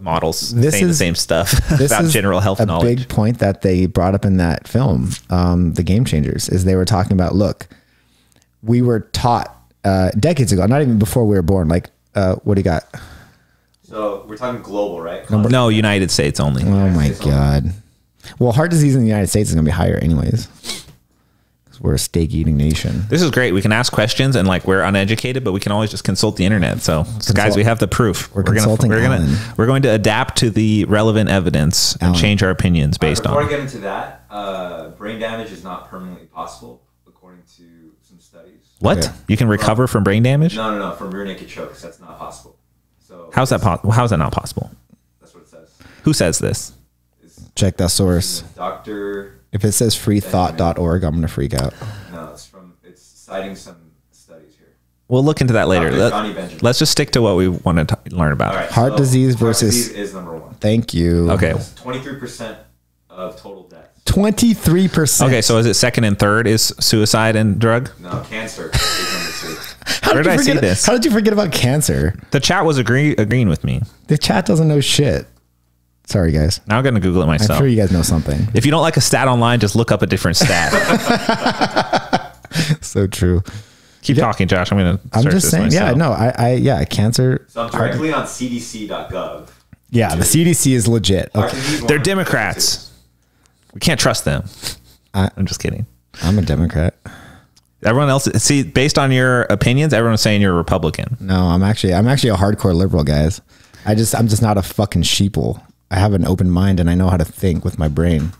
models saying the same stuff about general health knowledge. A big point that they brought up in that film, The Game Changers, is they were talking about, look, we were taught decades ago, not even before we were born, like what do you got? So we're talking global, right? No, United States only. Oh my God. Well, heart disease in the United States is going to be higher anyways. We're a steak eating nation. This is great. We can ask questions and like we're uneducated, but we can always just consult the internet. So guys, we have the proof. We're going to adapt to the relevant evidence and change our opinions based on. Before I get into that, brain damage is not permanently possible according to some studies. What? Okay. You can recover from brain damage? No. From rear naked chokes, that's not possible. So how's that possible? How's that not possible? That's what it says. Who says this? Check that source. Dr. If it says freethought.org, I'm going to freak out. No, it's citing some studies here. We'll look into that later. Let's just stick to what we want to learn about. Right, heart disease versus... Heart disease is number one. Thank you. Okay. 23% of total deaths. 23%. Okay, so is it second and third is suicide and drug? No, cancer is number 2. Where did I see this? How did you forget about cancer? The chat was agreeing with me. The chat doesn't know shit. Sorry, guys. Now I'm going to Google it myself. I'm sure you guys know something. If you don't like a stat online, just look up a different stat. So true. Keep talking, Josh. I'm just saying. Myself. Yeah, no, cancer. So I'm directly on cdc.gov. Yeah, the CDC is legit. Okay. They're Democrats. We can't trust them. I'm just kidding. I'm a Democrat. Everyone else, see, based on your opinions, everyone's saying you're a Republican. No, I'm actually a hardcore liberal, guys. I'm just not a fucking sheeple. I have an open mind and I know how to think with my brain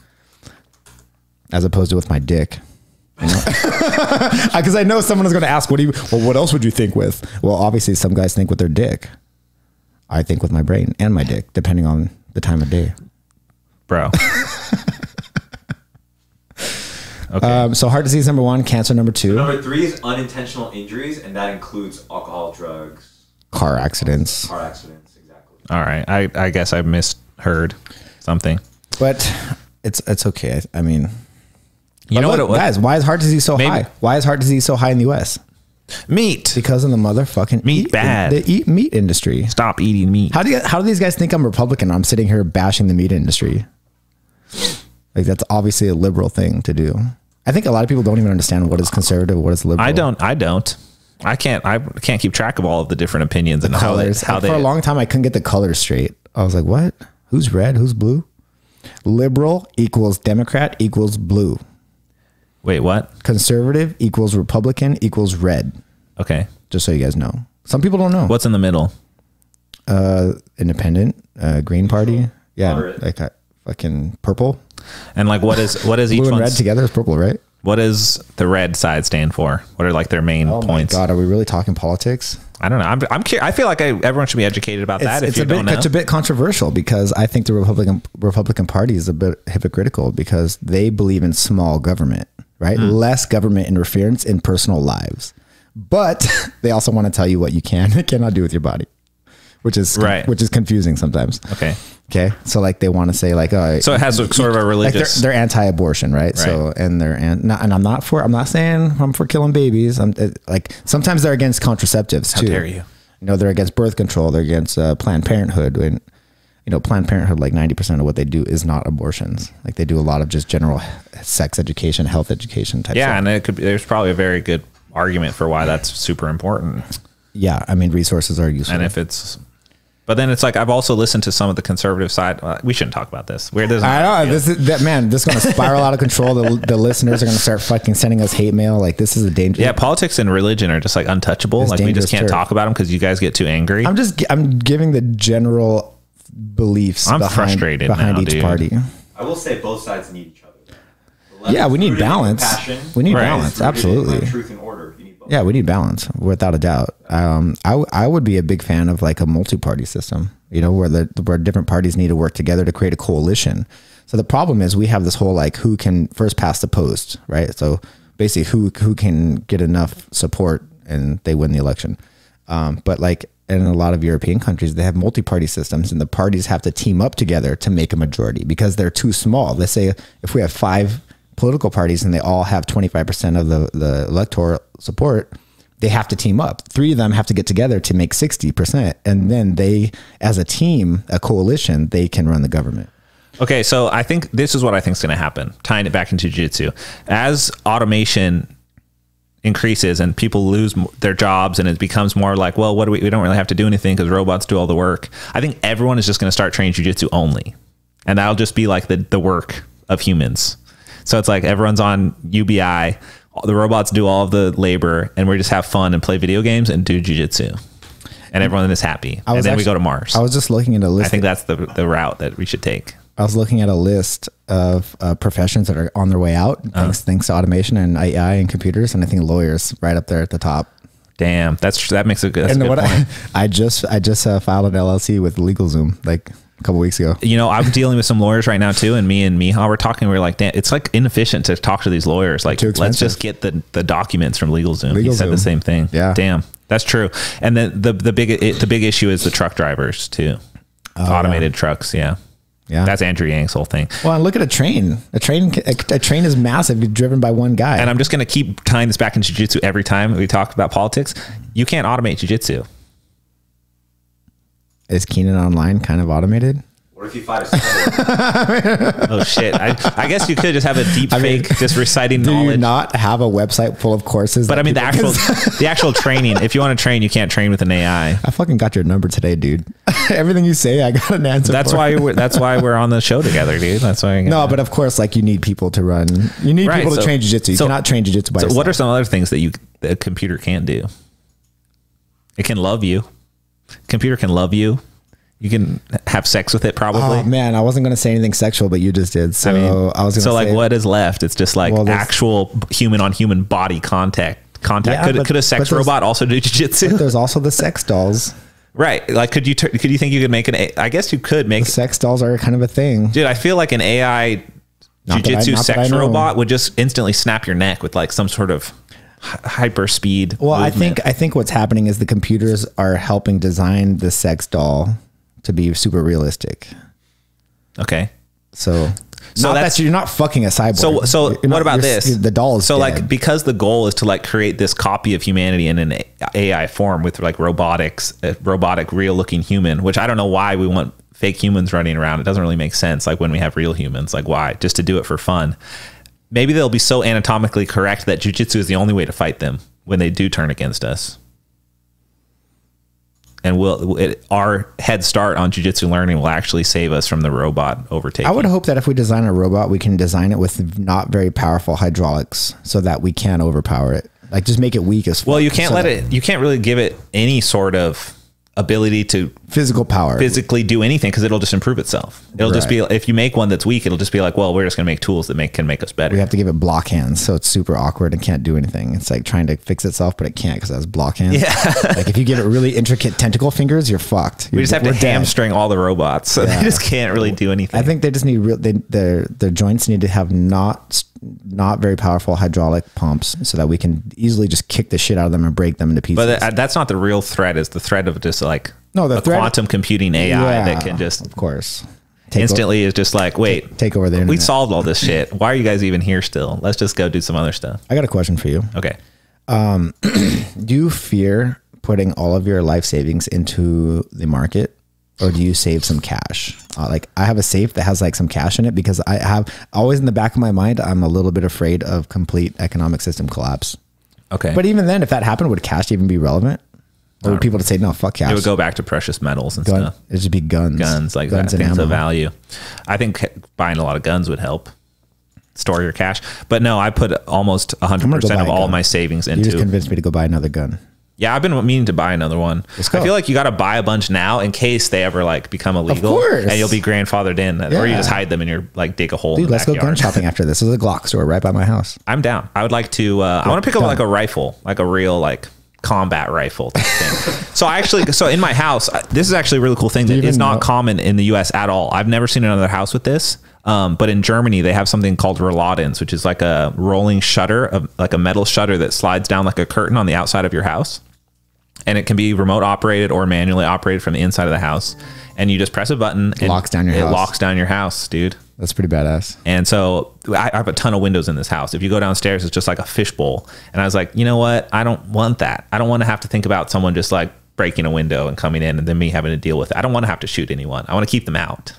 as opposed to with my dick. Because I know someone is going to ask, what else would you think with? Well, obviously some guys think with their dick. I think with my brain and my dick, depending on the time of day. Bro. Okay. So heart disease number 1, cancer number 2. So number 3 is unintentional injuries, and that includes alcohol, drugs, car accidents. Car accidents, exactly. All right. I guess I misheard something. But it's okay. I mean, you know what? Guys, why is heart disease so high? Why is heart disease so high in the US? Meat. Because of the motherfucking meat. The meat industry. Stop eating meat. How do these guys think I'm Republican? I'm sitting here bashing the meat industry. Like that's obviously a liberal thing to do. I think a lot of people don't even understand what is conservative, what is liberal. I can't keep track of all of the different opinions and colors. For a long time, I couldn't get the colors straight. I was like, what? Who's red? Who's blue? Liberal equals Democrat equals blue. Wait, what? Conservative equals Republican equals red. Okay. Just so you guys know. Some people don't know. What's in the middle? Independent, Green Party. Yeah, like fucking purple. And like, what is each blue and one? Red together is purple, right? What does the red side stand for? What are like their main points? Oh my God, are we really talking politics? I don't know. I'm curious. I feel like everyone should be educated about that. It's a bit controversial because I think the Republican Party is a bit hypocritical because they believe in small government, right? Less government interference in personal lives, but they also want to tell you what you can and cannot do with your body, which is confusing sometimes. Okay. So like they want to say like, so it has sort of a religious, like they're anti-abortion, right? So, and and I'm not saying I'm for killing babies. I'm like, sometimes they're against contraceptives too. How dare you? You know, they're against birth control. They're against Planned Parenthood. And, you know, Planned Parenthood, like 90% of what they do is not abortions. Like they do a lot of just general sex education, health education type stuff. And there's probably a very good argument for why that's super important. Yeah. I mean, resources are useful. And but then it's like, I've also listened to some of the conservative side. We shouldn't talk about this. I know this is going to spiral out of control. The listeners are going to start fucking sending us hate mail. Like this is a danger. Yeah. Politics and religion are just like untouchable. Like we just can't talk about them because you guys get too angry. I'm giving the general beliefs behind each party. I will say both sides need each other. Yeah. We need balance. We need balance. Absolutely. Truth and order. Yeah, we need balance without a doubt. I would be a big fan of like a multi-party system, you know, where different parties need to work together to create a coalition. So the problem is we have this whole like who can first past the post, right? So basically who can get enough support and they win the election. But like in a lot of European countries, they have multi-party systems and the parties have to team up together to make a majority because they're too small. Let's say if we have 5 political parties and they all have 25% of the electoral support, they have to team up. 3 of them have to get together to make 60%. And then they, as a team, a coalition, they can run the government. Okay. So I think this is what I think is going to happen, tying it back into jiu-jitsu. As automation increases and people lose their jobs and it becomes more like, well, what do we don't really have to do anything because robots do all the work. I think everyone is just going to start training jiu-jitsu only. And that'll just be like the work of humans. So it's like everyone's on UBI, the robots do all of the labor, and we just have fun and play video games and do jiu-jitsu. And everyone is happy. And then we go to Mars. I was just looking at a list. I think that's the route that we should take. I was looking at a list of professions that are on their way out, thanks to automation and AI and computers. And I think lawyers right up there at the top. Damn, that makes a good point. I just filed an LLC with LegalZoom like a couple weeks ago. You know, I'm dealing with some lawyers right now too, and me and Miha were talking. We were like, damn, it's like inefficient to talk to these lawyers. Like, let's just get the documents from LegalZoom. He said the same thing. Yeah, damn, that's true. And then the big issue is the truck drivers too. Automated trucks. Yeah. That's Andrew Yang's whole thing. Well, and look at a train. A train is massive, driven by one guy. And I'm just going to keep tying this back into jiu-jitsu every time we talk about politics. You can't automate jiu-jitsu. Is Keenan Online kind of automated? What if you fight a cyborg? Oh shit! I guess you could just have a deep fake just reciting knowledge. Do you not have a website full of courses? But I mean, the actual training. If you want to train, you can't train with an AI. I fucking got your number today, dude. Everything you say, I got an answer. That's why we're on the show together, dude. That's why. No, but of course, like you need people to run. You need people to train jiu-jitsu. You cannot train jiu-jitsu by yourself. What are some other things that a computer can't do? It can love you. Computer can love you. You can have sex with it, probably. Oh man, I wasn't going to say anything sexual, but you just did. So I was going to say. So like, what is left? It's just like actual human on human body contact. Yeah, could a sex robot also do jiu-jitsu? But there's also the sex dolls. Right. Like, could you think you could make I guess you could make. The sex dolls are kind of a thing. Dude, I feel like an AI jiu-jitsu sex robot would just instantly snap your neck with like some sort of hyper speed. Well, movement. I think what's happening is the computers are helping design the sex doll to be super realistic. Okay. So you're not fucking a cyborg. So what about this? The doll is so dead. like, because the goal is to like create this copy of humanity in an AI form with like robotics, a robotic real looking human, which I don't know why we want fake humans running around. It doesn't really make sense. Like when we have real humans, like why? Just to do it for fun. maybe they'll be so anatomically correct that jiu-jitsu is the only way to fight them when they do turn against us. And our head start on jiu-jitsu learning will actually save us from the robot overtaking. I would hope that if we design a robot, we can design it with not very powerful hydraulics so that we can overpower it. Like just make it weak as fuck. Well, you can't you can't really give it any sort of ability to physical power, physically do anything, because it'll just improve itself. It'll just be, if you make one that's weak, it'll just be like, well, we're just gonna make tools that can make us better. We have to give it block hands, so it's super awkward and can't do anything. It's like trying to fix itself, but it can't because it has block hands. Yeah. Like if you give it really intricate tentacle fingers, you're fucked. We just have to hamstring all the robots, so they just can't really do anything. I think they just need their joints need to have not very powerful hydraulic pumps so that we can easily just kick the shit out of them and break them into pieces. But that's not the real threat. Is the threat of just like the quantum computing AI that can just, of course, instantly is just like, wait, take over the internet. We solved all this shit. Why are you guys even here still? Let's just go do some other stuff. I got a question for you. Okay. Do you fear putting all of your life savings into the market, or do you save some cash? Like I have a safe that has like some cash in it because I have always in the back of my mind, I'm a little bit afraid of complete economic system collapse. Okay. But even then, if that happened, would cash even be relevant? Or would people say, no, fuck cash? It would go back to precious metals and stuff. It'd just be guns. Like guns and things of value. I think buying a lot of guns would help store your cash. But no, I put almost 100% of all my savings into. You just convinced me to go buy another gun. Yeah, I've been meaning to buy another one. I feel like you got to buy a bunch now in case they ever like become illegal. Of course. And you'll be grandfathered in. Yeah. Or you just hide them in your, like, dig a hole. Dude, in the let's go gun shopping after this. There's a Glock store right by my house. I'm down. I would like to, I want to pick up like a rifle, like a real like combat rifle type thing. So in my house, this is actually a really cool thing that is not common in the US at all. I've never seen another house with this. But in Germany, they have something called Rollladens, which is like a rolling shutter, like a metal shutter that slides down like a curtain on the outside of your house. And it can be remote operated or manually operated from the inside of the house. And you just press a button and it locks down your house, dude. That's pretty badass. And so I have a ton of windows in this house. If you go downstairs, it's just like a fishbowl. And I was like, you know what? I don't want that. I don't want to have to think about someone just like breaking a window and coming in and then me having to deal with it. I don't want to have to shoot anyone. I want to keep them out.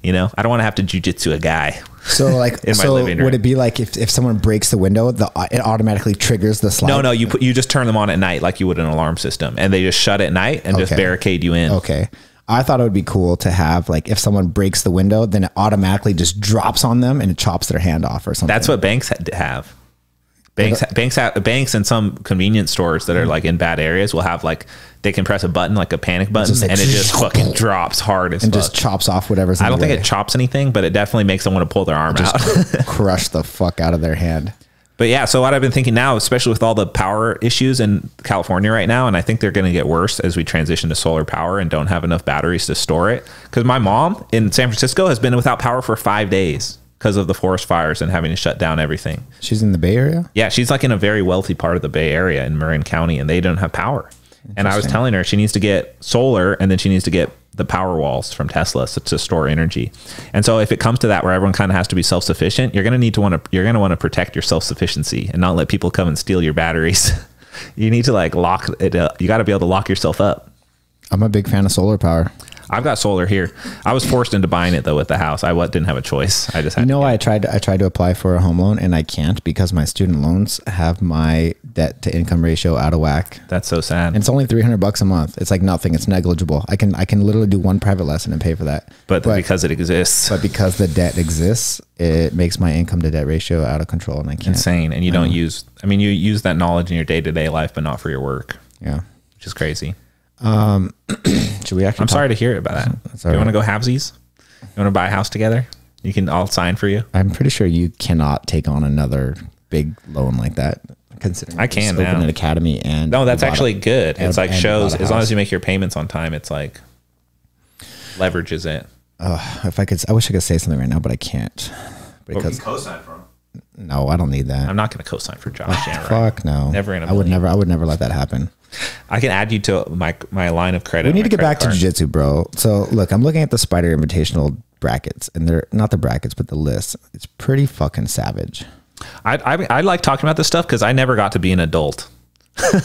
You know, I don't want to have to jiu-jitsu a guy. So like, in my living room. Would it be like if someone breaks the window, it automatically triggers the slide? No, you just turn them on at night like you would an alarm system, and they just shut at night and just barricade you in. Okay. I thought it would be cool to have like if someone breaks the window, then it automatically just drops on them and it chops their hand off or something. That's what banks have. Banks and some convenience stores that are like in bad areas will have like they can press a button like a panic button and it just fucking drops hard as and fuck. Just chops off whatever's. I don't think it chops anything, but it definitely makes them want to pull their arm out, crush the fuck out of their hand. But yeah, so what I've been thinking now, especially with all the power issues in California right now, and I think they're going to get worse as we transition to solar power and don't have enough batteries to store it. Because my mom in San Francisco has been without power for 5 days because of the forest fires and having to shut down everything. She's in the Bay Area? Yeah, she's like in a very wealthy part of the Bay Area in Marin County, and they don't have power. And I was telling her she needs to get solar, and then she needs to get the power walls from Tesla to store energy. And so if it comes to that where everyone kind of has to be self-sufficient, you're going to want to protect your self-sufficiency and not let people come and steal your batteries. You need to like lock it up. You got to be able to lock yourself up. I'm a big fan of solar power. I've got solar here. I was forced into buying it though with the house. I didn't have a choice. I just had I tried to apply for a home loan and I can't because my student loans have my debt to income ratio out of whack. That's so sad. And it's only $300 a month. It's like nothing. It's negligible. I can literally do one private lesson and pay for that. But because it exists. But because the debt exists, it makes my income to debt ratio out of control and I can't. Insane. And you don't you use that knowledge in your day-to-day life, but not for your work. Yeah. Which is crazy. Should we actually I'm sorry to hear about that. Do you want to go halvesies? You want to buy a house together? I'll sign for you. I'm pretty sure you cannot take on another big loan like that. Considering I can open an academy and no, that's actually good. It's like shows as long as you make your payments on time. It's like leverages it. I wish I could say something right now, but I can't because co-sign for him. No, I don't need that. I'm not going to co-sign for Josh. Fuck no. Never in a million. I would never let that happen. I can add you to my line of credit. We need to get back to jiu-jitsu, bro. So look, I'm looking at the Spider Invitational brackets, and they're not the brackets, but the list. It's pretty fucking savage. I like talking about this stuff because I never got to be an adult.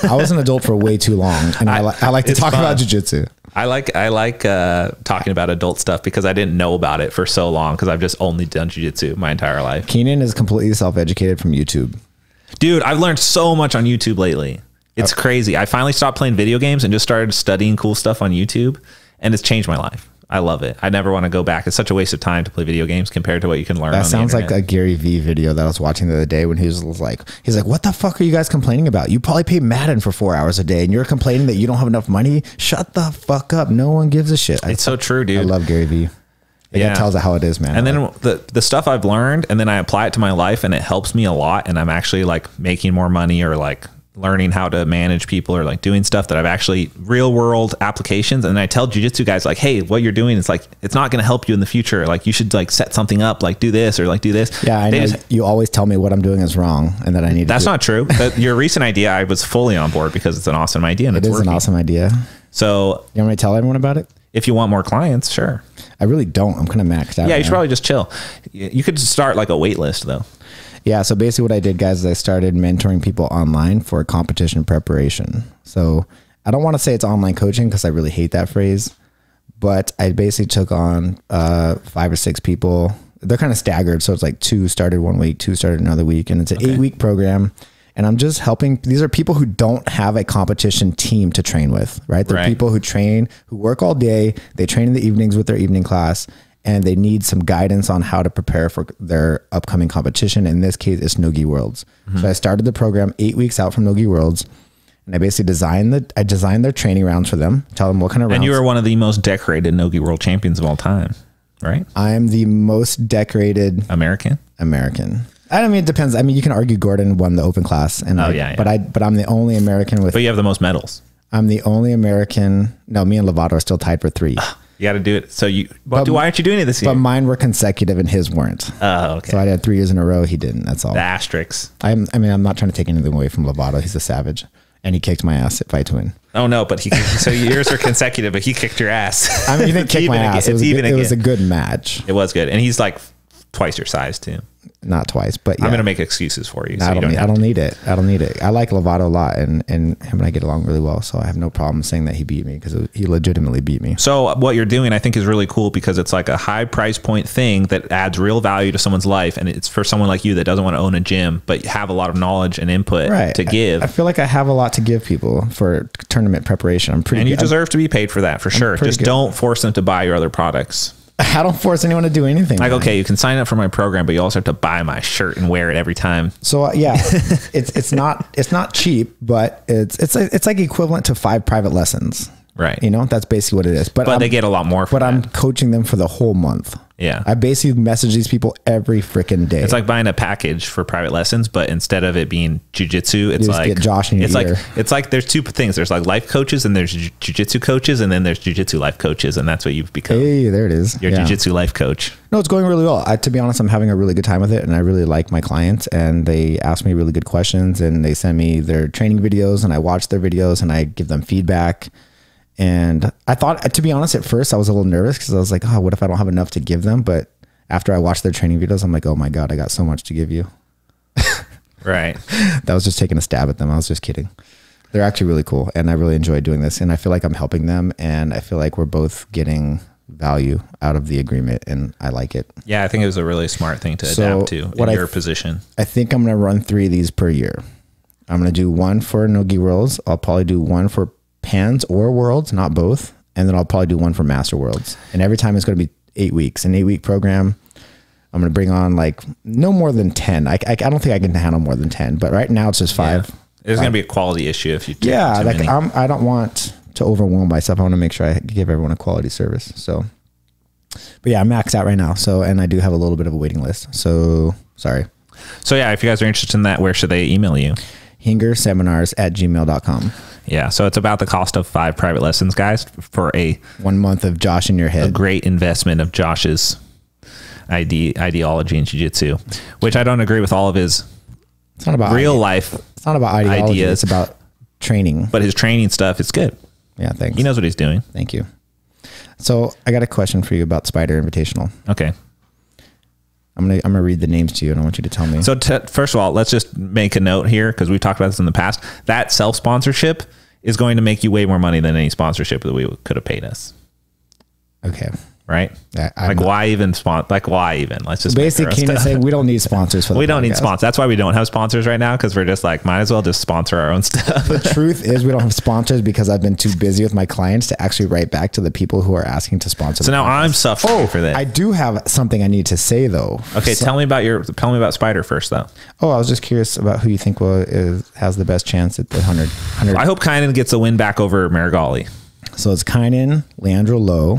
I was an adult for way too long, and I like to talk about jiu-jitsu. I like talking about adult stuff because I didn't know about it for so long because I've just only done jiu-jitsu my entire life. Keenan is completely self-educated from YouTube. Dude, I've learned so much on YouTube lately. It's crazy. I finally stopped playing video games and just started studying cool stuff on YouTube, and it's changed my life. I love it. I never want to go back. It's such a waste of time to play video games compared to what you can learn. That on sounds the like a Gary Vee video that I was watching the other day when he's like, what the fuck are you guys complaining about? You probably pay Madden for 4 hours a day and you're complaining that you don't have enough money. Shut the fuck up. No one gives a shit. It's so true, dude. I love Gary Vee. It tells it how it is, man. And then the stuff I've learned, and then I apply it to my life, and it helps me a lot. And I'm actually like making more money, or like learning how to manage people, or like doing stuff that I've actually real world applications. And I tell jiu-jitsu guys like, hey, what you're doing is like, it's not going to help you in the future. Like you should like set something up, like do this or like do this. Yeah. I know you always tell me what I'm doing is wrong and that I need to That's not true. Your recent idea, I was fully on board because it's an awesome idea. And it is working. An awesome idea. So you want me to tell everyone about it? If you want more clients, sure. I really don't. I'm kind of maxed out. Yeah. You should probably just chill. You could start like a wait list though. Yeah. So basically what I did, guys, is I started mentoring people online for competition preparation. So I don't want to say it's online coaching because I really hate that phrase, but I basically took on 5 or 6 people. They're kind of staggered. So it's like 2 started one week, 2 started another week, and it's an 8-week program. And I'm just helping. These are people who don't have a competition team to train with, right? They're people who train, who work all day. They train in the evenings with their evening class, and they need some guidance on how to prepare for their upcoming competition. In this case, it's Nogi Worlds. So I started the program 8 weeks out from Nogi Worlds, and I basically designed their training rounds for them, tell them what kind of rounds. And you are one of the most decorated Nogi World champions of all time, right? I am the most decorated American. I mean, it depends. I mean, you can argue Gordon won the open class, and but I'm the only American with. But you have the most medals. I'm the only American. No, me and Lovato are still tied for 3. You got to do it. So why aren't you doing it this year? But mine were consecutive and his weren't. Oh, okay. So I had 3 years in a row. He didn't. That's all. The asterisks. I'm not trying to take anything away from Lovato. He's a savage, and he kicked my ass at Fight to Win. Oh no, but so yours are consecutive, but he kicked your ass. I mean, he didn't kick my ass. It was a good match. It was good, and he's like twice your size too. Not twice, but yeah. I'm gonna make excuses for you. No, I don't need it. I don't need it. I like Lovato a lot, and him and I get along really well. So I have no problem saying that he beat me because he legitimately beat me. So what you're doing, I think, is really cool because it's like a high price point thing that adds real value to someone's life, and it's for someone like you that doesn't want to own a gym but have a lot of knowledge and input to give. I feel like I have a lot to give people for tournament preparation. And you deserve to be paid for that for sure. Just don't force them to buy your other products. I don't force anyone to do anything. Like, okay, you can sign up for my program, but you also have to buy my shirt and wear it every time. So yeah, it's not cheap, but it's like equivalent to 5 private lessons. Right. You know, that's basically what it is. But they get a lot more. I'm coaching them for the whole month. Yeah. I basically message these people every freaking day. It's like buying a package for private lessons, but instead of it being jiu-jitsu, it's like get Josh in your ear. It's like there's 2 things. There's like life coaches and there's jiu-jitsu coaches, and then there's jiu-jitsu life coaches, and that's what you've become. Hey, there it is. Your jiu-jitsu life coach. No, it's going really well. To be honest, I'm having a really good time with it, and I really like my clients, and they ask me really good questions, and they send me their training videos, and I watch their videos, and I give them feedback. And I thought, to be honest, at first I was a little nervous because I was like, oh, what if I don't have enough to give them? But after I watched their training videos, I'm like, oh my God, I got so much to give you. Right. That was just taking a stab at them. I was just kidding. They're actually really cool. And I really enjoy doing this. And I feel like I'm helping them. And I feel like we're both getting value out of the agreement. And I like it. Yeah, I think it was a really smart thing to adapt to in your position. I think I'm going to run 3 of these per year. I'm going to do 1 for Nogi Worlds. I'll probably do 1 for Pans or Worlds, not both. And then I'll probably do 1 for Master Worlds. And every time it's going to be 8 weeks, an 8-week program. I'm going to bring on like no more than 10. I don't think I can handle more than 10, but right now it's just 5. Yeah. There's going to be a quality issue if you take too many. I don't want to overwhelm myself. I want to make sure I give everyone a quality service. So, but yeah, I'm maxed out right now. So, and I do have a little bit of a waiting list. So sorry. So yeah, if you guys are interested in that, where should they email you? hingerseminars@gmail.com. Yeah. So it's about the cost of 5 private lessons, guys, for a 1 month of Josh in your head. A great investment of Josh's ideology in jiu-jitsu, which I don't agree with all of his it's not about real life. It's not about ideology. It's about training. But his training stuff, it's good. Yeah. Thanks. He knows what he's doing. Thank you. So I got a question for you about Spider Invitational. Okay. I'm gonna read the names to you, and I want you to tell me. So first of all, let's just make a note here because we've talked about this in the past. That self-sponsorship is going to make you way more money than any sponsorship that we could have paid us. Okay. Right? Why even why even? Let's just basically Keenan saying we don't need sponsors for the We don't need sponsors. That's why we don't have sponsors right now, because we're just like, might as well just sponsor our own stuff. The truth is we don't have sponsors because I've been too busy with my clients to actually write back to the people who are asking to sponsor. So now I'm suffering for this. I do have something I need to say though. Okay, tell me about Spider first though. Oh, I was just curious about who you think has the best chance at the 100. I hope Kynan gets a win back over Marigali. So it's Kynan, Leandro Lowe,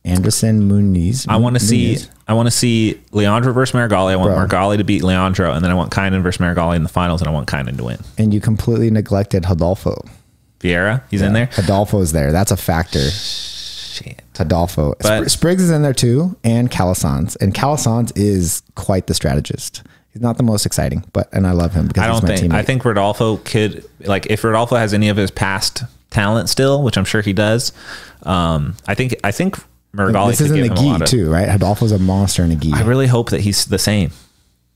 Anderson Muniz. I want to see Leandro versus Marigali. I want Marigali to beat Leandro, and then I want Kynan versus Marigali in the finals, and I want Kynan to win. And you completely neglected Rodolfo. Vieira, he's in there. Rodolfo's there. That's a factor. Shit. Rodolfo. Spriggs is in there too, and Calasanz. And Calasanz is quite the strategist. He's not the most exciting, and I love him because he's my teammate. I think Rodolfo could, like, if Rodolfo has any of his past talent still, which I'm sure he does. I think Marigali. This is in the gi too, right? Rodolfo's a monster in a gi. I really hope that he's the same.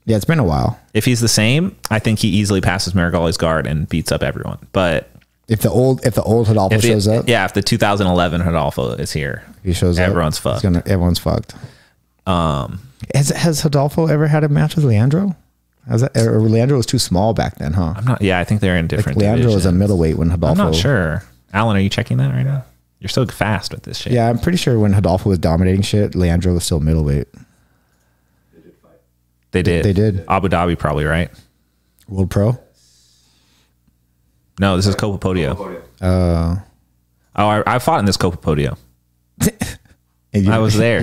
Yeah, it's been a while. If he's the same, I think he easily passes Marigali's guard and beats up everyone. But if the old Rodolfo shows up, if the 2011 Rodolfo is here, he shows up, everyone's fucked. Everyone's fucked. Has Rodolfo ever had a match with Leandro? Or Leandro was too small back then, huh? I'm not. Yeah, I think they're in different. Leandro was a middleweight when Rodolfo. I'm not sure. Alan, are you checking that right now? You're so fast with this shit. Yeah, I'm pretty sure when Rodolfo was dominating shit, Leandro was still middleweight. They did fight. They did. They did. Abu Dhabi probably, right? World Pro? No, this is Copa Podio. I fought in this Copa Podio. I was there.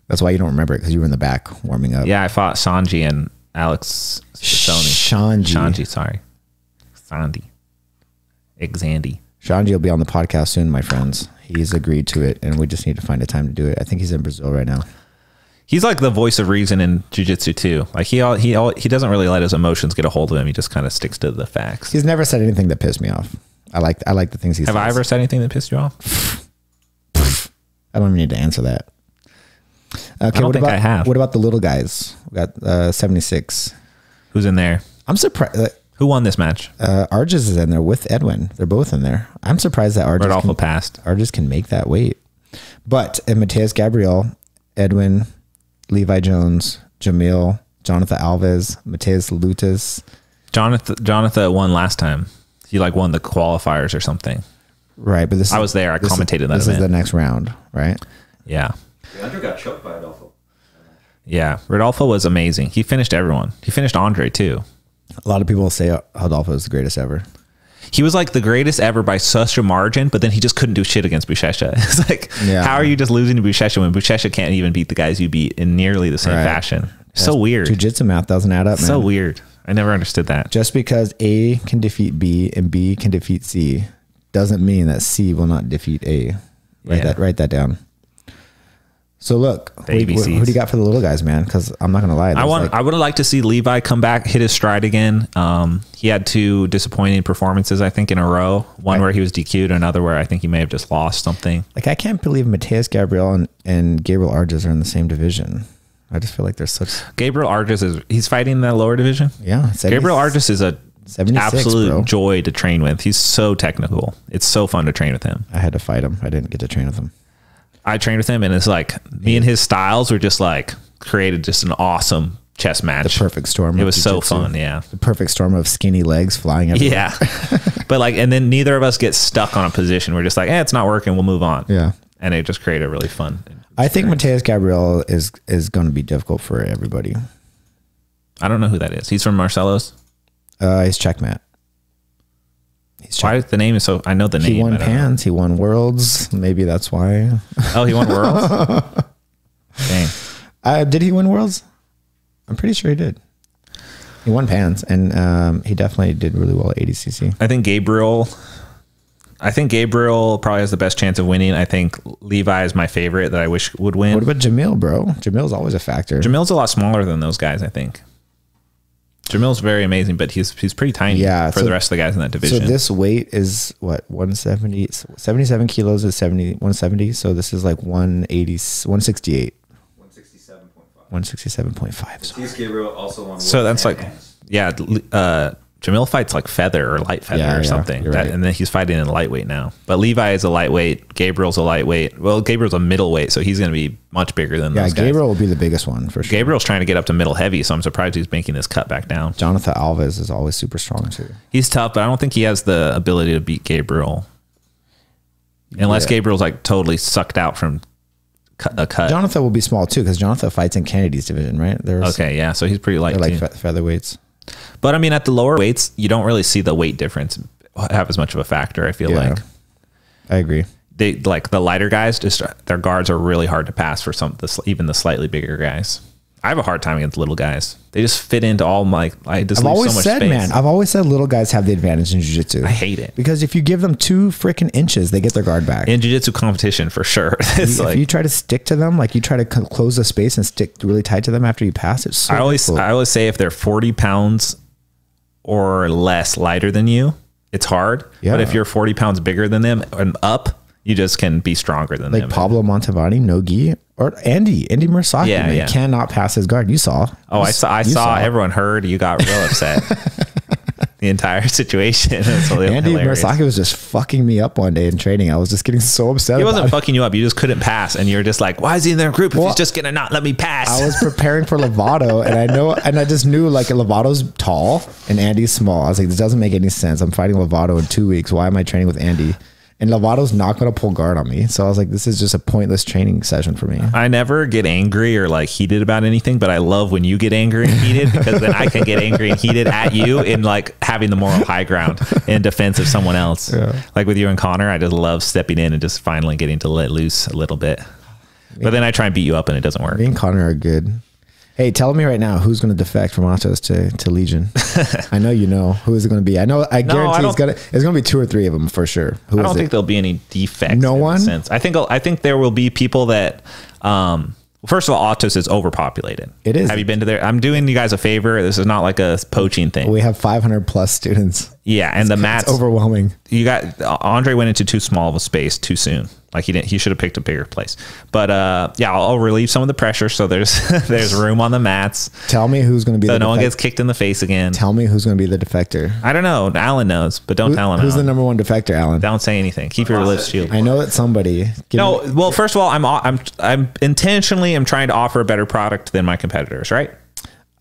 That's why you don't remember it, because you were in the back warming up. Yeah, I fought Sanji and Alex Shanji. Shanji, sorry. Sandy. Xandy. Shanji will be on the podcast soon, my friends. He's agreed to it, and we just need to find a time to do it. I think he's in Brazil right now. He's like the voice of reason in jiu-jitsu too. Like he doesn't really let his emotions get a hold of him. He just kind of sticks to the facts. He's never said anything that pissed me off. I like the things he says. Have I ever said anything that pissed you off? I don't even need to answer that. Okay, I have. What about the little guys? We got 76. Who's in there? I'm surprised. Who won this match? Arges is in there with Edwin. They're both in there. I'm surprised that Arges can make that weight. But Mateus Gabriel, Edwin, Levi Jones, Jamil, Jonathan Alves, Mateus Lutas. Jonathan won last time. He won the qualifiers or something. Right, but I was there. I commentated that. This is the next round, right? Yeah. Leandro got choked by Rodolfo. Yeah, Rodolfo was amazing. He finished everyone. He finished Andre too. A lot of people say Rodolfo is the greatest ever. He was like the greatest ever by such a margin, but then he just couldn't do shit against Buchecha. It's like, how are you just losing to Buchecha when Buchecha can't even beat the guys you beat in nearly the same fashion? So weird. Jiu-jitsu math doesn't add up, man. So weird. I never understood that. Just because A can defeat B and B can defeat C doesn't mean that C will not defeat A. Write that down. So look, who do you got for the little guys, man? Because I'm not gonna lie, I would have liked to see Levi come back, hit his stride again. He had 2 disappointing performances, I think, in a row. One where he was DQ'd, another where I think he may have just lost something. Like, I can't believe Mateus Gabriel and Gabriel Arges are in the same division. I just feel like there's such. Gabriel Arges he's fighting in the lower division. Yeah, Gabriel Arges is a absolute joy to train with. He's so technical. It's so fun to train with him. I had to fight him. I didn't get to train with him. I trained with him, and it's like me and his styles were just created just an awesome chess match. The perfect storm. It was so fun. Yeah. The perfect storm of skinny legs flying everywhere. Yeah. But and then neither of us get stuck on a position. We're just like, it's not working. We'll move on. Yeah. And it just created a really fun experience. I think Mateus Gabriel is going to be difficult for everybody. I don't know who that is. He's from Marcelo's? He's Checkmat. Why the name is so? I know the name. He won Pans. He won Worlds. Maybe that's why. Oh, he won Worlds. Dang. Did he win Worlds? I'm pretty sure he did. He won Pans, and he definitely did really well at ADCC. I think Gabriel probably has the best chance of winning. I think Levi is my favorite that I wish would win. What about Jamil, bro? Jamil's always a factor. Jamil's a lot smaller than those guys, I think. Jamil's very amazing, but he's pretty tiny for the rest of the guys in that division. So this weight is what, 170, 77 kilos is 170. So this is like 180, 168. 167.5. 167.5. Gabriel also won. So that's like, Checkmat Jamil fights like feather or light feather or something. Right. And then he's fighting in lightweight now. But Levi is a lightweight. Gabriel's a lightweight. Well, Gabriel's a middleweight, so he's going to be much bigger than those guys. Gabriel will be the biggest one for sure. Gabriel's trying to get up to middle heavy, so I'm surprised he's making this cut back down. Jonathan Alves is always super strong too. He's tough, but I don't think he has the ability to beat Gabriel. Unless Gabriel's like totally sucked out from a cut. Jonathan will be small too, because Jonathan fights in Kennedy's division, right? Okay, yeah, so he's pretty light. They're like featherweights. But I mean, at the lower weights, you don't really see the weight difference have as much of a factor. I feel like. I agree. They like the lighter guys. Just their guards are really hard to pass for even the slightly bigger guys. I have a hard time against little guys. They just fit into all my. I've always so much said, space. man. I've always said little guys have the advantage in jiu-jitsu. I hate it because if you give them 2 freaking inches, they get their guard back. In jiu-jitsu competition, for sure. If you try to stick to them, like you try to close the space and stick really tight to them after you pass, it's so I always say if they're 40 pounds or less lighter than you, it's hard. Yeah. But if you're 40 pounds bigger than them and up, you just can be stronger than them. Like Pablo Montevani, no gi, or Andy Murasaki, cannot pass his guard. You saw. Oh, I saw. Everyone heard. You got real upset. The entire situation. Andy Murasaki was just fucking me up one day in training. I was just getting so upset. He wasn't fucking you up. You just couldn't pass, and you're just like, "Why is he in their group if he's just gonna not let me pass?" I was preparing for Lovato, and I just knew like Lovato's tall and Andy's small. I was like, this doesn't make any sense. I'm fighting Lovato in 2 weeks. Why am I training with Andy? And Lovato's not going to pull guard on me. So I was like, this is just a pointless training session for me. I never get angry or like heated about anything, but I love when you get angry and heated, because then I can get angry and heated at you in like having the moral high ground in defense of someone else. Yeah. Like with you and Connor, I just love stepping in and just finally getting to let loose a little bit. But then I try and beat you up and it doesn't work. Me and Connor are good. Hey, tell me right now who's going to defect from Atos to Legion. I know you know. Who is it going to be? I guarantee it's going to be 2 or 3 of them for sure. I don't think there'll be any defects. No one. Sense. I think there will be people that. First of all, Atos is overpopulated. It is. Have you been to there? I'm doing you guys a favor. This is not like a poaching thing. We have 500 plus students. Yeah, and the mats overwhelming. You got Andre went into too small of a space too soon. Like he should have picked a bigger place. But yeah, I'll relieve some of the pressure so there's room on the mats. Tell me who's going to be so no one gets kicked in the face again. Tell me who's going to be the defector. I don't know. Alan knows, but don't tell him. Who's Alan. the #1 defector, Alan? Don't say anything. Keep your lips sealed. I know it's somebody. Well, first of all, I'm intentionally trying to offer a better product than my competitors, right?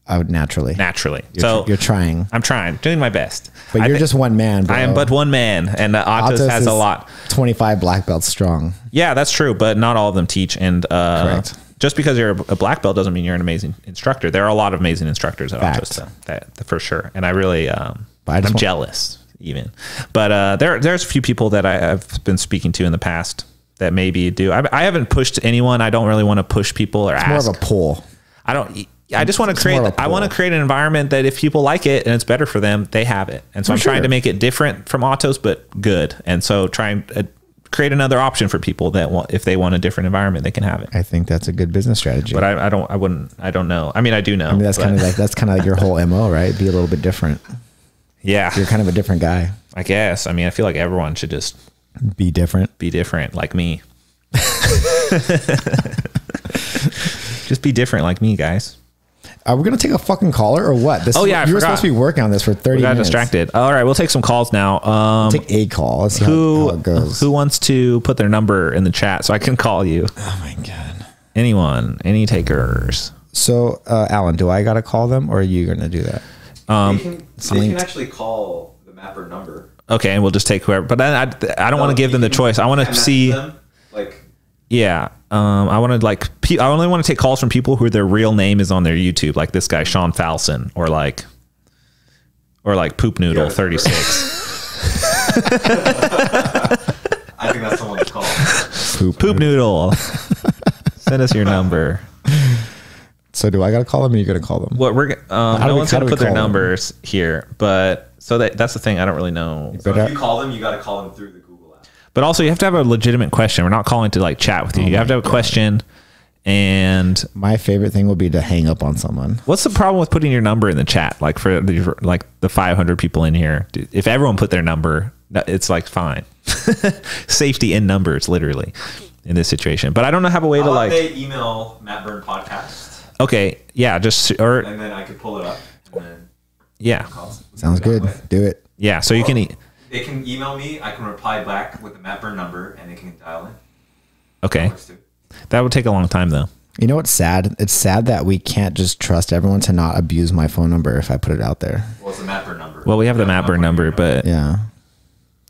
Naturally. You're trying. I'm trying, doing my best. But you're just one man, bro. I am but one man, and Atos has a lot. 25 black belts strong. Yeah, that's true, but not all of them teach. And correct. Just because you're a black belt doesn't mean you're an amazing instructor. There are a lot of amazing instructors at Atos, though, that for sure. And I really, I'm jealous even. But there's a few people that I've been speaking to in the past that maybe do. I haven't pushed anyone. I don't really want to push people or ask. More of a pull. I just want to create. I want to create an environment that if people like it and it's better for them, they have it. And so I'm trying to make it different from Atos, but good. And so trying to create another option for people that want, if they want a different environment, they can have it. I think that's a good business strategy. But I don't know. I mean, I do know. I mean, that's kind of like your whole MO, right? Be a little bit different. Yeah, you're kind of a different guy, I guess. I mean, I feel like everyone should just be different, like me. Just be different like me, guys. Are we going to take a fucking caller or what? You were supposed to be working on this for 30 minutes. Got distracted. All right, we'll take some calls now. Take a call. Let's see how it goes. Who wants to put their number in the chat so I can call you? Oh my God. Anyone? Any takers? So, Alan, do I got to call them or are you going to do that? They can actually call the Mapper number. Okay, and we'll just take whoever. But then I don't want to give them the choice. I want to see. Yeah. I want to I only want to take calls from people who their real name is on their YouTube, like this guy Sean Falson, or like Poop Noodle 36. I think that's someone to call. Poop Noodle. Send us your number. So do I got to call them or are you going to call them? What no one's going to put their numbers here, but so that's the thing. I don't really know. So if you call them, you got to call them through the Google app. But also you have to have a legitimate question. We're not calling to like chat with you. You have to have a question. And my favorite thing will be to hang up on someone. What's the problem with putting your number in the chat? Like for the 500 people in here, if everyone put their number, it's like fine. Safety in numbers, literally, in this situation. But I don't have a way to like. They email Matt Byrne podcast. Okay, yeah, and then I could pull it up. And then Yeah. Sounds good. Do it. Yeah. So you can eat. They can email me. I can reply back with the Matt Burn number, and they can dial in. Okay. That would take a long time, though. You know what's sad? It's sad that we can't just trust everyone to not abuse my phone number if I put it out there. Well, it's the Matt Burn number. Well, we have the Matt Burn number, but yeah.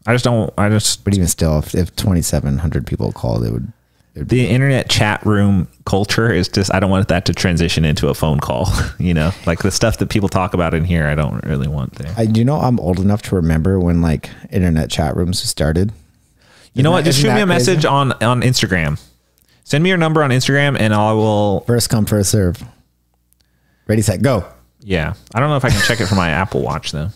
But even still, if 2,700 people called, it would the internet chat room culture is just, I don't want that to transition into a phone call, you know, like the stuff that people talk about in here. I don't really want there. I'm old enough to remember when like internet chat rooms started. You know what? Just shoot me a message on Instagram. Send me your number on Instagram and I will. First come, first serve. Ready, set, go. Yeah. I don't know if I can check it from my Apple Watch though.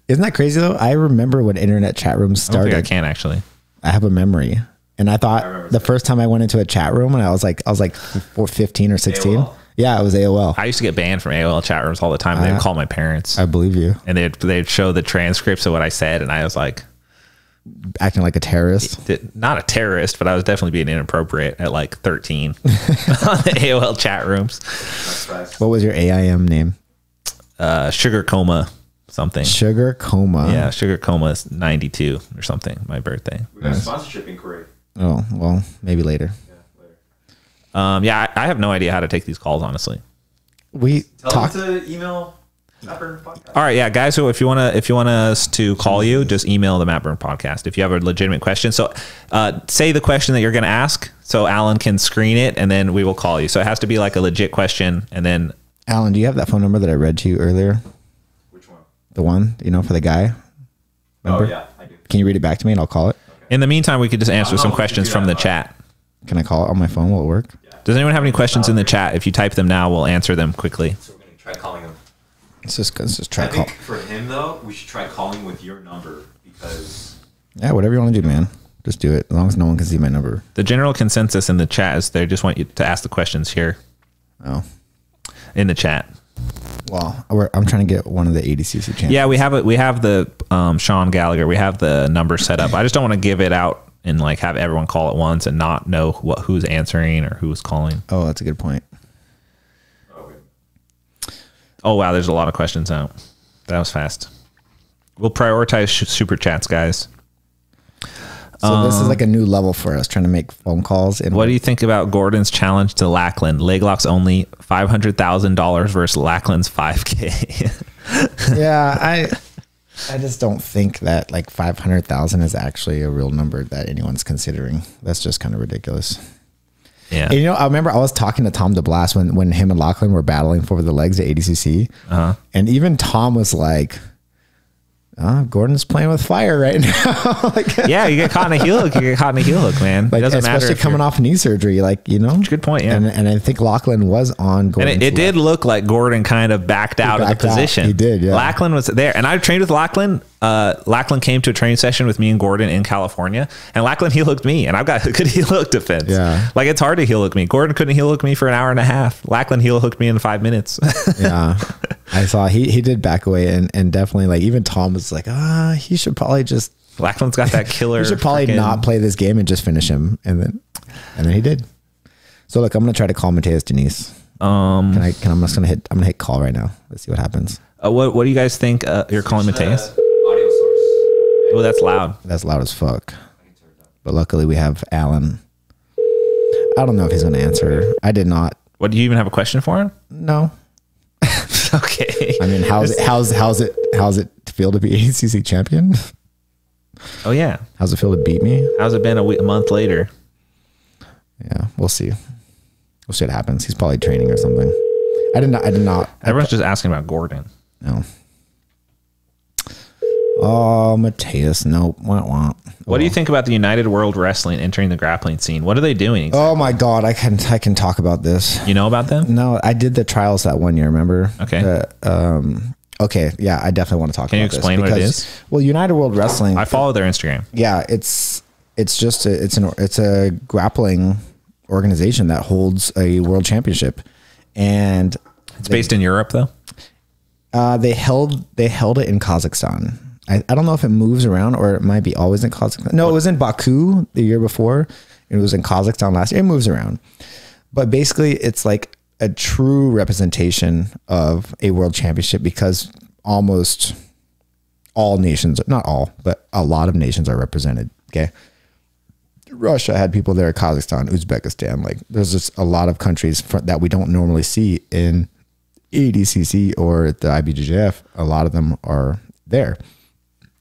Isn't that crazy though? I remember when internet chat rooms started. I don't think I can actually. I have a memory. And I thought the first time I went into a chat room and I was like 15 or 16. AOL? Yeah, it was AOL. I used to get banned from AOL chat rooms all the time. They'd call my parents. I believe you. And they'd show the transcripts of what I said. And I was like, acting like a terrorist. Not a terrorist, but I was definitely being inappropriate at like 13 on the AOL chat rooms. What was your AIM name? Sugar Coma something. Sugar Coma. Yeah, Sugar Coma is 92 or something. My birthday. We got a sponsorship inquiry. Oh, well, maybe later. Yeah, later. I have no idea how to take these calls, honestly. Tell them to email Matt Burn Podcast. All right, yeah, guys. So if you want us to call you, just email the Matt Burn Podcast if you have a legitimate question. So say the question that you're going to ask, so Alan can screen it, and then we will call you. So it has to be like a legit question, and then. Alan, do you have that phone number that I read to you earlier? Which one? The one, for the guy. Remember? Oh yeah, I do. Can you read it back to me and I'll call it? In the meantime, we could just answer some questions from the chat. Can I call it on my phone? Will it work? Yeah. Does anyone have any questions in the chat? If you type them now, we'll answer them quickly. So we're going to try calling him. Let's just try I to call. think for him, though, we should try calling with your number because... Yeah, whatever you want to do, man. Just do it. As long as no one can see my number. The general consensus in the chat is they just want you to ask the questions here. Oh. In the chat. Well, I'm trying to get one of the ADCC champions. Yeah, we have it. We have the Sean Gallagher. We have the number set up. I just don't want to give it out and like have everyone call at once and not know who's answering or who's calling. Oh, that's a good point. Oh wow, there's a lot of questions out. That was fast. We'll prioritize super chats, guys. So this is like a new level for us, trying to make phone calls. What do you think about Gordon's challenge to Lackland? Leg locks only, $500,000 versus Lackland's $5,000. Yeah, I just don't think that like 500,000 is actually a real number that anyone's considering. That's just kind of ridiculous. Yeah. And, I remember I was talking to Tom DeBlas when him and Lachlan were battling for the legs at ADCC. And even Tom was like, Gordon's playing with fire right now. Yeah, you get caught in a heel hook. You get caught in a heel hook, man. Like, it doesn't matter. Especially coming off knee surgery, Good point, yeah. And I think Lachlan was on Gordon. And it did look like Gordon kind of backed out of the position. He did, yeah. Lachlan was there. And I trained with Lachlan. Lachlan came to a training session with me and Gordon in California. And Lachlan heel hooked me. And I've got a good heel hook defense. Yeah. Like, it's hard to heel hook me. Gordon couldn't heel hook me for an hour and a half. Lachlan heel hooked me in 5 minutes. Yeah. I saw he did back away and definitely like even Tom was like, he should probably just Lachlan's got that killer. He should probably not play this game and just finish him. And then he did. So look, I'm gonna try to call Mateus Denise. I'm gonna hit call right now. Let's see what happens. What do you guys think? You're calling Mateus? Audio source. Oh, that's loud. That's loud as fuck. But luckily we have Alan. I don't know if he's gonna answer. I did not. What, do you even have a question for him? No. Okay. I mean, how's it feel to be ADCC champion? Oh yeah. How's it feel to beat me? How's it been a month later? Yeah, we'll see. We'll see what happens. He's probably training or something. I did not. Everyone's just asking about Gordon. No. Oh, Mateus. Nope. What do you think about the United World Wrestling entering the grappling scene? What are they doing exactly? Oh my God. I can talk about this. You know about them? No, I did the trials that one year, remember? Okay. Okay. Yeah, I definitely want to talk about this. Can you explain what it is? Well, United World Wrestling. I follow their Instagram. Yeah, it's just it's a grappling organization that holds a world championship, and it's based in Europe though. They held it in Kazakhstan. I don't know if it moves around or it might be always in Kazakhstan. No, it was in Baku the year before. It was in Kazakhstan last year. It moves around. But basically it's like a true representation of a world championship because almost all nations, not all, but a lot of nations are represented. Okay. Russia had people there, Kazakhstan, Uzbekistan. Like there's just a lot of countries that we don't normally see in ADCC or the IBJJF. A lot of them are there,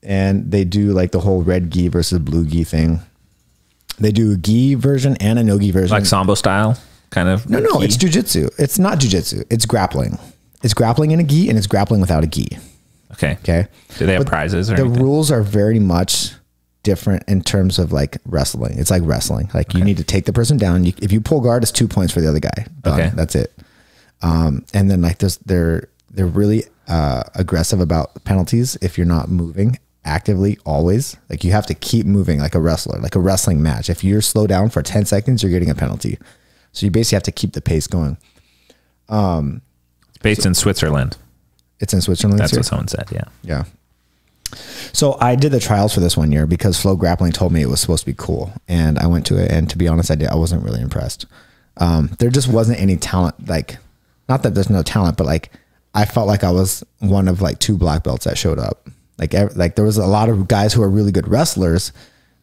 and they do like the whole red gi versus blue gi thing. They do a gi version and a no gi version, like sambo style kind of. No, gi? It's jujitsu. It's not jujitsu. It's grappling. It's grappling in a gi, and it's grappling without a gi. Okay. Okay. Do they have prizes or the anything? rules are very much different in terms of like wrestling. It's like wrestling. Like you need to take the person down. If you pull guard, it's 2 points for the other guy. Done. Okay. That's it. And then like they're really aggressive about penalties if you're not moving actively always. Like you have to keep moving like a wrestler, like a wrestling match. If you're slow down for 10 seconds, you're getting a penalty. So you basically have to keep the pace going. It's based in Switzerland. It's in Switzerland. That's what someone said. Yeah. Yeah. So I did the trials for this one year because Flow Grappling told me it was supposed to be cool, and I went to it. And to be honest, I wasn't really impressed. There just wasn't any talent. Like, not that there's no talent, but like I felt like I was one of like 2 black belts that showed up. Like there was a lot of guys who are really good wrestlers,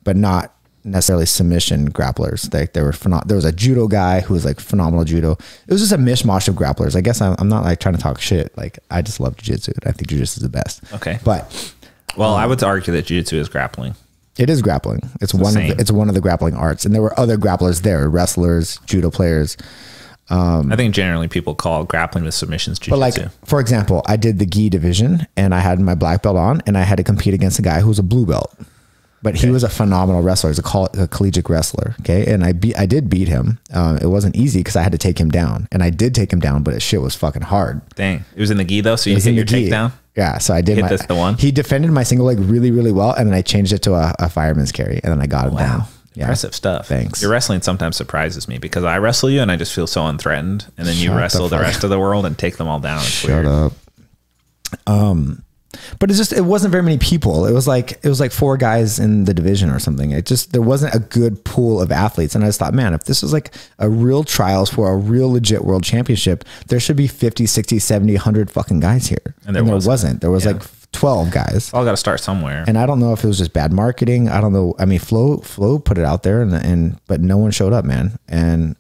but not necessarily submission grapplers. Like there was a judo guy who was like phenomenal judo. It was just a mishmash of grapplers. I guess I'm not like trying to talk shit. Like I just love jiu-jitsu. I think jiu-jitsu is the best. Okay. But well, I would argue that jiu-jitsu is grappling. it is grappling. It's one of the grappling arts. And there were other grapplers there, wrestlers, judo players. I think generally people call grappling with submissions jiu-jitsu. But like, for example, I did the gi division and I had my black belt on and I had to compete against a guy who was a blue belt. But he was a phenomenal wrestler. He's a collegiate wrestler. Okay. And I did beat him. It wasn't easy because I had to take him down. And I did take him down, but his shit was fucking hard. Dang. It was in the gi though, so you hit your takedown? Yeah. So I did the one? He defended my single leg really, really well. And then I changed it to a fireman's carry. And then I got him down. Yeah. Impressive stuff. Thanks. Your wrestling sometimes surprises me because I wrestle you and I just feel so unthreatened. And then you wrestle the rest of the world and take them all down. It's Shut weird. up. But it wasn't very many people. It was like 4 guys in the division or something. There wasn't a good pool of athletes. And I just thought, man, if this is like a real trials for a real legit world championship, there should be 50, 60, 70, 100 fucking guys here. And there wasn't. There was like 12 guys. All got to start somewhere. And I don't know if it was just bad marketing. I don't know. I mean, Flo put it out there but no one showed up, man. And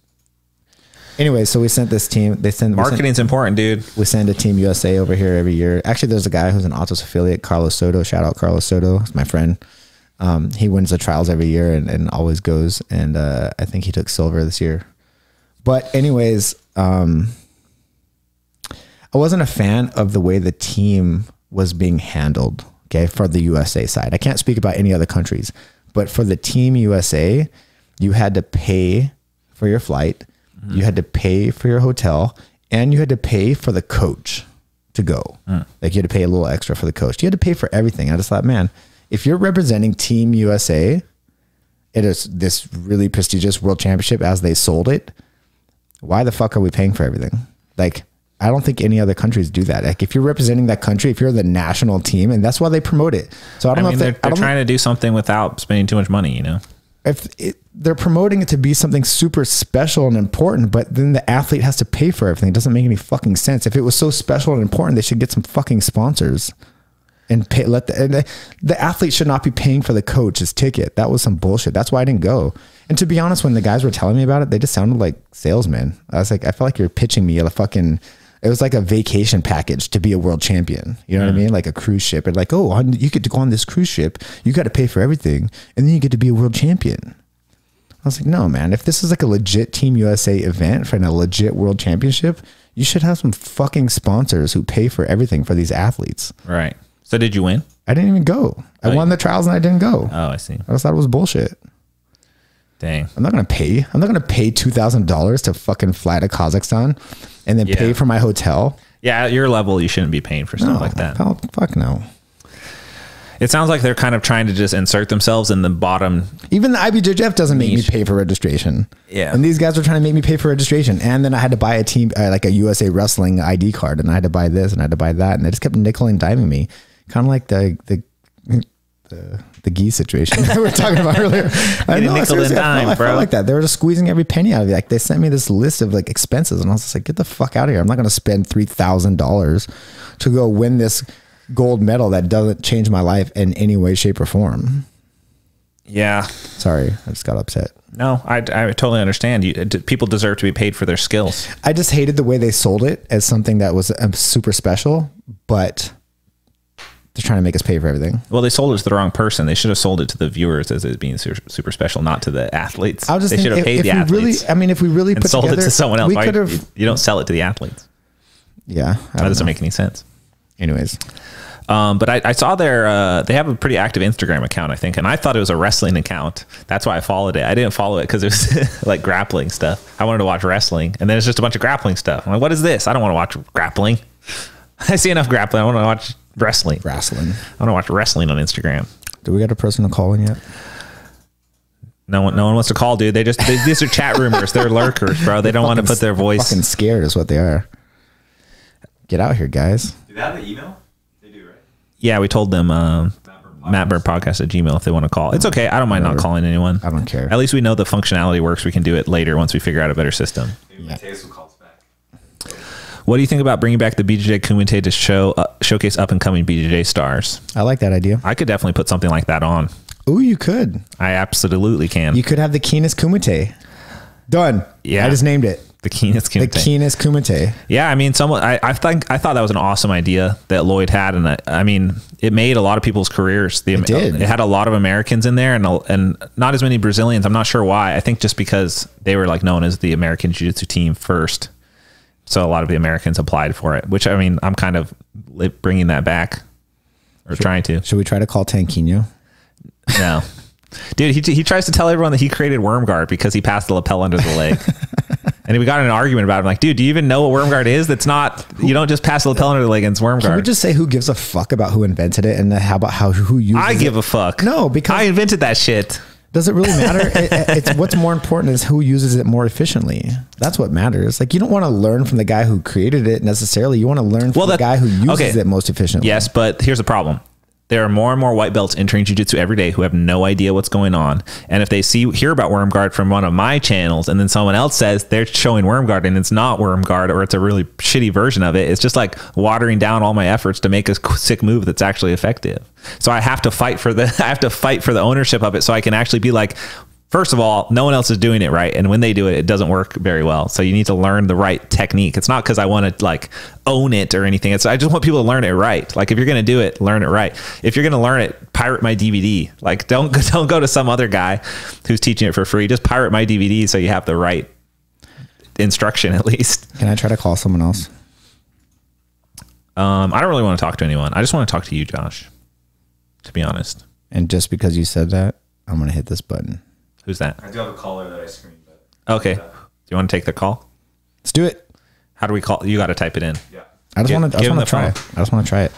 anyway, so we sent this team. Marketing's important, dude. We send a Team USA over here every year. Actually, there's a guy who's an Autos affiliate, Carlos Soto. Shout out Carlos Soto. He's my friend. He wins the trials every year and always goes. And I think he took silver this year. But anyways, I wasn't a fan of the way the team was being handled, okay, for the USA side. I can't speak about any other countries. But for the Team USA, you had to pay for your flight. You had to pay for your hotel and you had to pay for the coach to go. Like you had to pay a little extra for the coach. You had to pay for everything. I just thought, man, if you're representing Team USA, it is this really prestigious world championship as they sold it. Why the fuck are we paying for everything? Like, I don't think any other countries do that. Like if you're representing that country, if you're the national team, and that's why they promote it. So I don't know if they're trying to do something without spending too much money, you know? They're promoting it to be something super special and important, but then the athlete has to pay for everything. It doesn't make any fucking sense. If it was so special and important, they should get some fucking sponsors and pay. The athlete should not be paying for the coach's ticket. That was some bullshit. That's why I didn't go. And to be honest, when the guys were telling me about it, they just sounded like salesmen. I was like, I felt like you're pitching me it was like a vacation package to be a world champion. You know what I mean? Like a cruise ship. And like, oh, you get to go on this cruise ship. You got to pay for everything. And then you get to be a world champion. I was like, no, man, if this is like a legit Team USA event for a legit world championship, you should have some fucking sponsors who pay for everything for these athletes. Right. So did you win? I didn't even go. I won the trials and I didn't go. Oh, I see. I just thought it was bullshit. Dang. I'm not going to pay $2,000 to fucking fly to Kazakhstan and then pay for my hotel. Yeah. At your level, you shouldn't be paying for stuff like that. Fuck no. It sounds like they're kind of trying to just insert themselves in the bottom. Even the IBJJF doesn't make me pay for registration. Yeah. And these guys were trying to make me pay for registration. And then I had to buy a team, like a USA Wrestling ID card. And I had to buy this and I had to buy that. And they just kept nickel and diming me. Kind of like the the gi situation we were talking about earlier. I know, seriously, I felt like that. They were just squeezing every penny out of it. Like they sent me this list of like expenses, and I was just like, get the fuck out of here. I'm not going to spend $3,000 to go win this gold medal that doesn't change my life in any way, shape, or form. Yeah. Sorry, I just got upset. No, I totally understand. People deserve to be paid for their skills. I just hated the way they sold it as something that was super special, but they're trying to make us pay for everything. Well, they sold it to the wrong person. They should have sold it to the viewers as it being super special, not to the athletes. I was just they should have paid the athletes. If we really put sold together, it to someone else, we could have. You don't sell it to the athletes. Yeah, that doesn't make any sense. Anyways. But I saw they have a pretty active Instagram account, I think, and I thought it was a wrestling account. That's why I followed it. I didn't follow it because it was like grappling stuff. I wanted to watch wrestling, and then it's just a bunch of grappling stuff. I'm like, what is this? I don't want to watch grappling. I see enough grappling. I want to watch wrestling. I want to watch wrestling on Instagram. Do we got a person to call in yet? No one wants to call, dude. These are chat rumors. They're lurkers, bro. They don't want to put their voice. Fucking scared is what they are. Get out here, guys. Do they have the email? Yeah, we told them mattburnpodcast@gmail if they want to call. It's okay. I don't mind not calling anyone. I don't care. At least we know the functionality works. We can do it later once we figure out a better system. Maybe Mateus will call us back. What do you think about bringing back the BJJ Kumite to showcase up-and-coming BJJ stars? I like that idea. I could definitely put something like that on. Ooh, you could. I absolutely can. You could have the keenest Kumite. Done. Yeah. I just named it. The keenest Kumite. The keenest Kumite. Yeah, I mean, I thought that was an awesome idea that Lloyd had, and I mean, it made a lot of people's careers. It did. It had a lot of Americans in there, and not as many Brazilians. I'm not sure why. I think just because they were like known as the American Jiu-Jitsu team first, so a lot of the Americans applied for it. Which I mean, I'm kind of bringing that back, or trying to. Should we try to call Tanquinho? No. Dude, he tries to tell everyone that he created worm guard because he passed the lapel under the leg. And we got in an argument about it. I'm like, dude, do you even know what worm guard is? That's not, you don't just pass the lapel under the leg and it's worm guard. Can we just say who gives a fuck about who invented it and how about who uses it? I give a fuck. No, because I invented that shit. Does it really matter? It's what's more important is who uses it more efficiently. That's what matters. Like you don't want to learn from the guy who created it necessarily. You want to lear from the guy who uses it most efficiently. Yes, but here's the problem. There are more and more white belts entering jiu-jitsu every day who have no idea what's going on. And if they hear about worm guard from one of my channels and then someone else says they're showing worm guard and it's not worm guard or it's a really shitty version of it, it's just like watering down all my efforts to make a sick move that's actually effective. So I have to fight for the ownership of it so I can actually be like, first of all, no one else is doing it right. And when they do it, it doesn't work very well. So you need to learn the right technique. It's not because I want to like own it or anything. I just want people to learn it right. Like if you're going to do it, learn it right. If you're going to learn it, pirate my DVD. Like don't go to some other guy who's teaching it for free. Just pirate my DVD so you have the right instruction at least. Can I try to call someone else? I don't really want to talk to anyone. I just want to talk to you, Josh, to be honest. And just because you said that, I'm going to hit this button. Who's that? I do have a caller that I screened. But okay. Do you want to take the call? Let's do it. How do we call? You got to type it in. Yeah. I just want to try it. I just want to try it.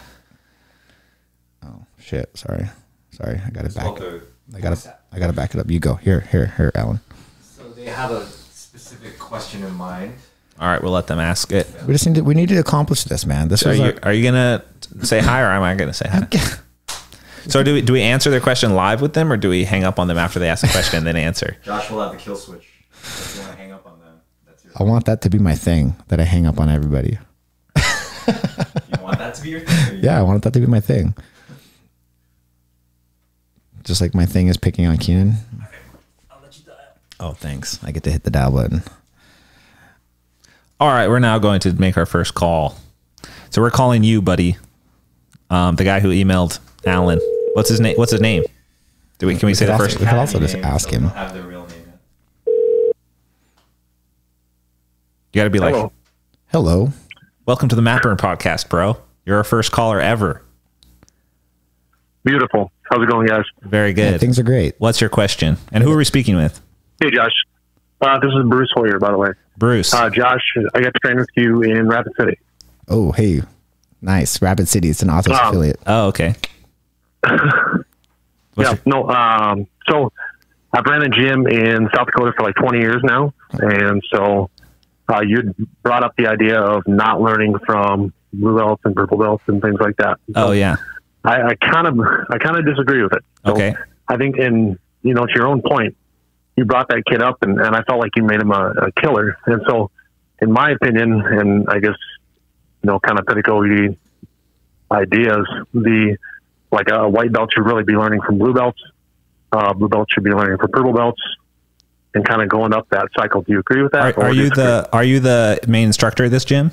Oh shit! Sorry. I got to back it. I got to back it up. You go. Here, Alan. So they have a specific question in mind. All right, we'll let them ask it. We need to accomplish this, man. Are you gonna say hi or am I gonna say hi? So do we answer their question live with them or do we hang up on them after they ask the question and then answer? Josh will have the kill switch. If you want to hang up on them, that's your I want that to be my thing, that I hang up on everybody. You want that to be your thing? Yeah, I want that to be my thing. Just like my thing is picking on Keenan. Okay. I'll let you dial. Oh, thanks. I get to hit the dial button. All right, we're now going to make our first call. So we're calling you, buddy. The guy who emailed Alan. What's his name? Can we say the first? We could also just ask him. Have their real name yet. You got to be like, hello. Welcome to the Matt Burn podcast, bro. You're our first caller ever. Beautiful. How's it going, guys? Very good. Yeah, things are great. What's your question? And who are we speaking with? Hey, Josh. This is Bruce Hoyer, by the way. Bruce. Josh, I got to train with you in Rapid City. Oh, hey. Nice. Rapid City. It's an Atos affiliate. Oh, okay. So I've ran a gym in South Dakota for like 20 years now. And so you brought up the idea of not learning from blue belts and purple belts and things like that. Oh, yeah. I kind of disagree with it. So Okay. I think to your own point, you brought that kid up and I felt like you made him a killer. And so in my opinion, and I guess, kind of pedagogy ideas, like a white belt should really be learning from blue belts. Blue belts should be learning from purple belts, and kind of going up that cycle. Do you agree with that? Are you the main instructor at this gym?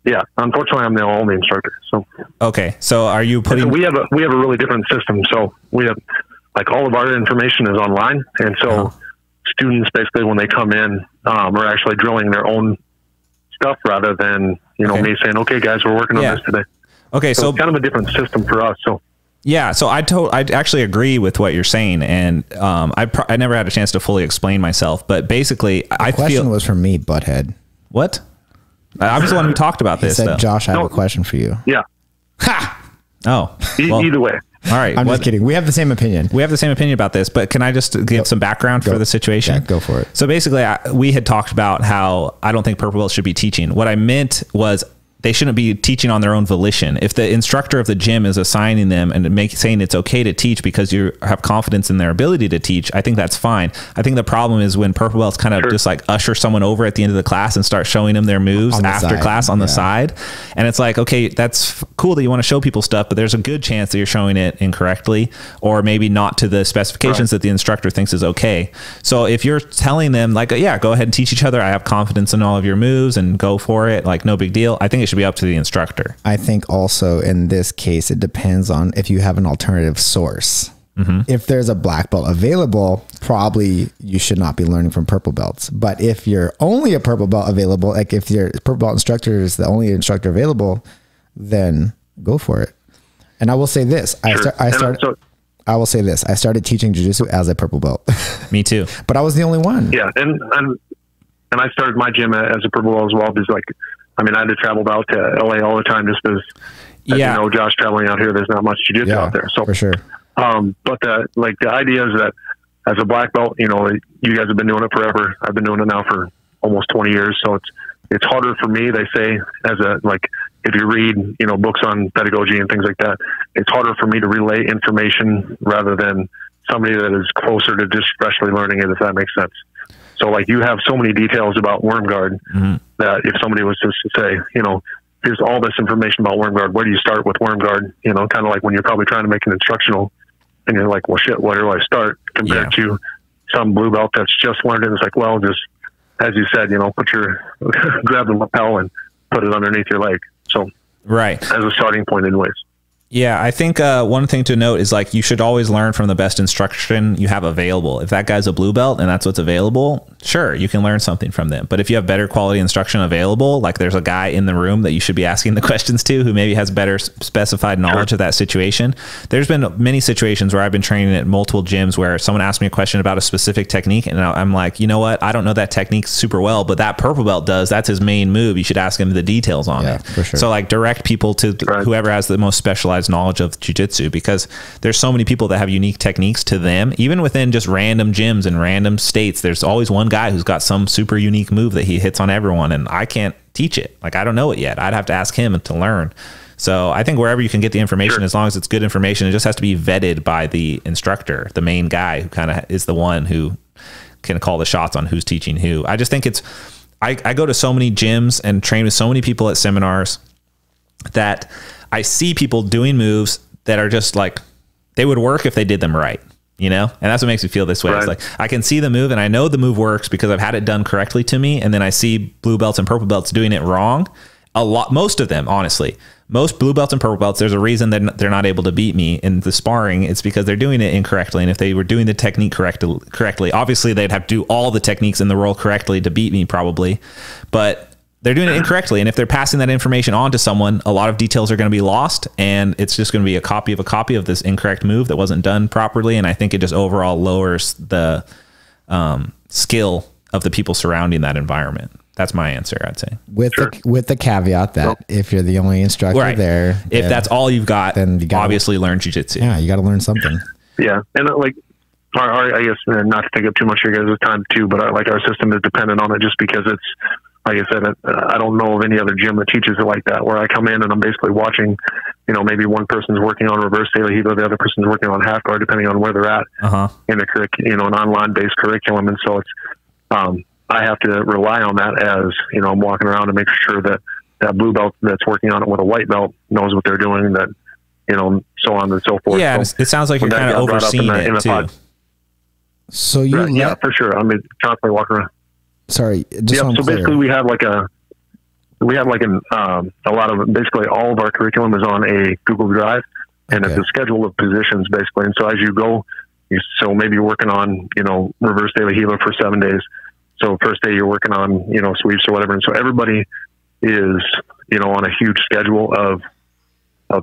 Yeah, unfortunately, I'm the only instructor. So okay, so are you putting? We have a really different system. So we have like all of our information is online, and so students basically when they come in are actually drilling their own stuff rather than me saying, "Okay, guys, we're working on this today." Okay, so it's kind of a different system for us. So yeah, so I actually agree with what you're saying, and I never had a chance to fully explain myself, but basically, the question was from me, butthead. What? I was the one who talked about this. Said, Josh, I have a question for you. Yeah. Ha! Oh. Either way. All right. I'm just kidding. We have the same opinion. We have the same opinion about this, but can I just give some background for the situation? Yeah, go for it. So basically, we had talked about how I don't think purple belts should be teaching. What I meant was they shouldn't be teaching on their own volition. If the instructor of the gym is assigning them and saying it's okay to teach because you have confidence in their ability to teach, I think that's fine. I think the problem is when purple belts kind of just like usher someone over at the end of the class and start showing them their moves after class on the side. And it's like, okay, that's cool that you want to show people stuff, but there's a good chance that you're showing it incorrectly or maybe not to the specifications that the instructor thinks is okay. So if you're telling them like, yeah, go ahead and teach each other. I have confidence in all of your moves and go for it. Like no big deal. I think it should be up to the instructor. I think also in this case, it depends on if you have an alternative source. If there's a black belt available, probably you should not be learning from purple belts. But if you're only a purple belt available, like if your purple belt instructor is the only instructor available, then go for it. And I will say this, I will say this. I started teaching jiu-jitsu as a purple belt. Me too. But I was the only one. Yeah. And I started my gym as a purple belt as well because I had to travel out to LA all the time just as Josh, traveling out here, there's not much jiu-jitsu out there. So for sure. But the idea is that as a black belt, you guys have been doing it forever. I've been doing it now for almost 20 years. So it's harder for me, they say, if you read, books on pedagogy and things like that, it's harder for me to relay information rather than somebody that is closer to just freshly learning it, if that makes sense. So you have so many details about worm guard that if somebody was just to say, here's all this information about worm guard, where do you start with worm guard? Kind of like when you're probably trying to make an instructional and you're like, well, shit, where do I start compared to some blue belt that's just learned it. It's like, well, just as you said, grab the lapel and put it underneath your leg. So right. As a starting point anyways. Yeah, I think one thing to note is you should always learn from the best instruction you have available. If that guy's a blue belt and that's what's available, sure, you can learn something from them. But if you have better quality instruction available, there's a guy in the room that you should be asking the questions to who maybe has better specified knowledge of that situation. There's been many situations where I've been training at multiple gyms where someone asked me a question about a specific technique and I'm like, you know what? I don't know that technique super well, but that purple belt does. That's his main move. You should ask him the details on it. For sure. So direct people to whoever has the most specialized knowledge of jiu-jitsu, because there's so many people that have unique techniques to them. Even within just random gyms and random states, there's always one guy who's got some super unique move that he hits on everyone, and I can't teach it. I don't know it yet. I'd have to ask him to learn. So I think wherever you can get the information, as long as it's good information, it just has to be vetted by the instructor, the main guy who kind of is the one who can call the shots on who's teaching who. I just think I go to so many gyms and train with so many people at seminars that I see people doing moves that are just they would work if they did them right, and that's what makes me feel this way. Right. It's I can see the move and I know the move works because I've had it done correctly to me. And then I see blue belts and purple belts doing it wrong. Most of them, honestly, most blue belts and purple belts, there's a reason they're not able to beat me in the sparring. It's because they're doing it incorrectly. And if they were doing the technique correctly, obviously they'd have to do all the techniques in the world correctly to beat me probably, but they're doing it incorrectly. And if they're passing that information on to someone, a lot of details are going to be lost, and it's just going to be a copy of this incorrect move that wasn't done properly. And I think it just overall lowers the skill of the people surrounding that environment. That's my answer, I'd say. With the caveat that if you're the only instructor there, if that's all you've got, then you obviously learn jiu-jitsu. Yeah, you got to learn something. Yeah, and I guess not to take up too much of your guys' time too, but our system is dependent on it just because it's like I said, I don't know of any other gym that teaches it like that, where I come in and I'm basically watching, you know, maybe one person's working on reverse daily helo, the other person's working on half guard, depending on where they're at in the you know, an online based curriculum. And so it's, I have to rely on that as, you know, I'm walking around to make sure that that blue belt that's working on it with a white belt knows what they're doing, that, you know, so on and so forth. Yeah. So it sounds like you're kind of overseeing it too. So you, yeah, for sure. I mean, constantly walking around. Sorry. Just so basically we have like a lot of, basically all of our curriculum is on a Google Drive, and it's a schedule of positions basically. And so as you go, so maybe you're working on, you know, reverse daily helo for 7 days. So first day you're working on, you know, sweeps or whatever. And so everybody is, you know, on a huge schedule of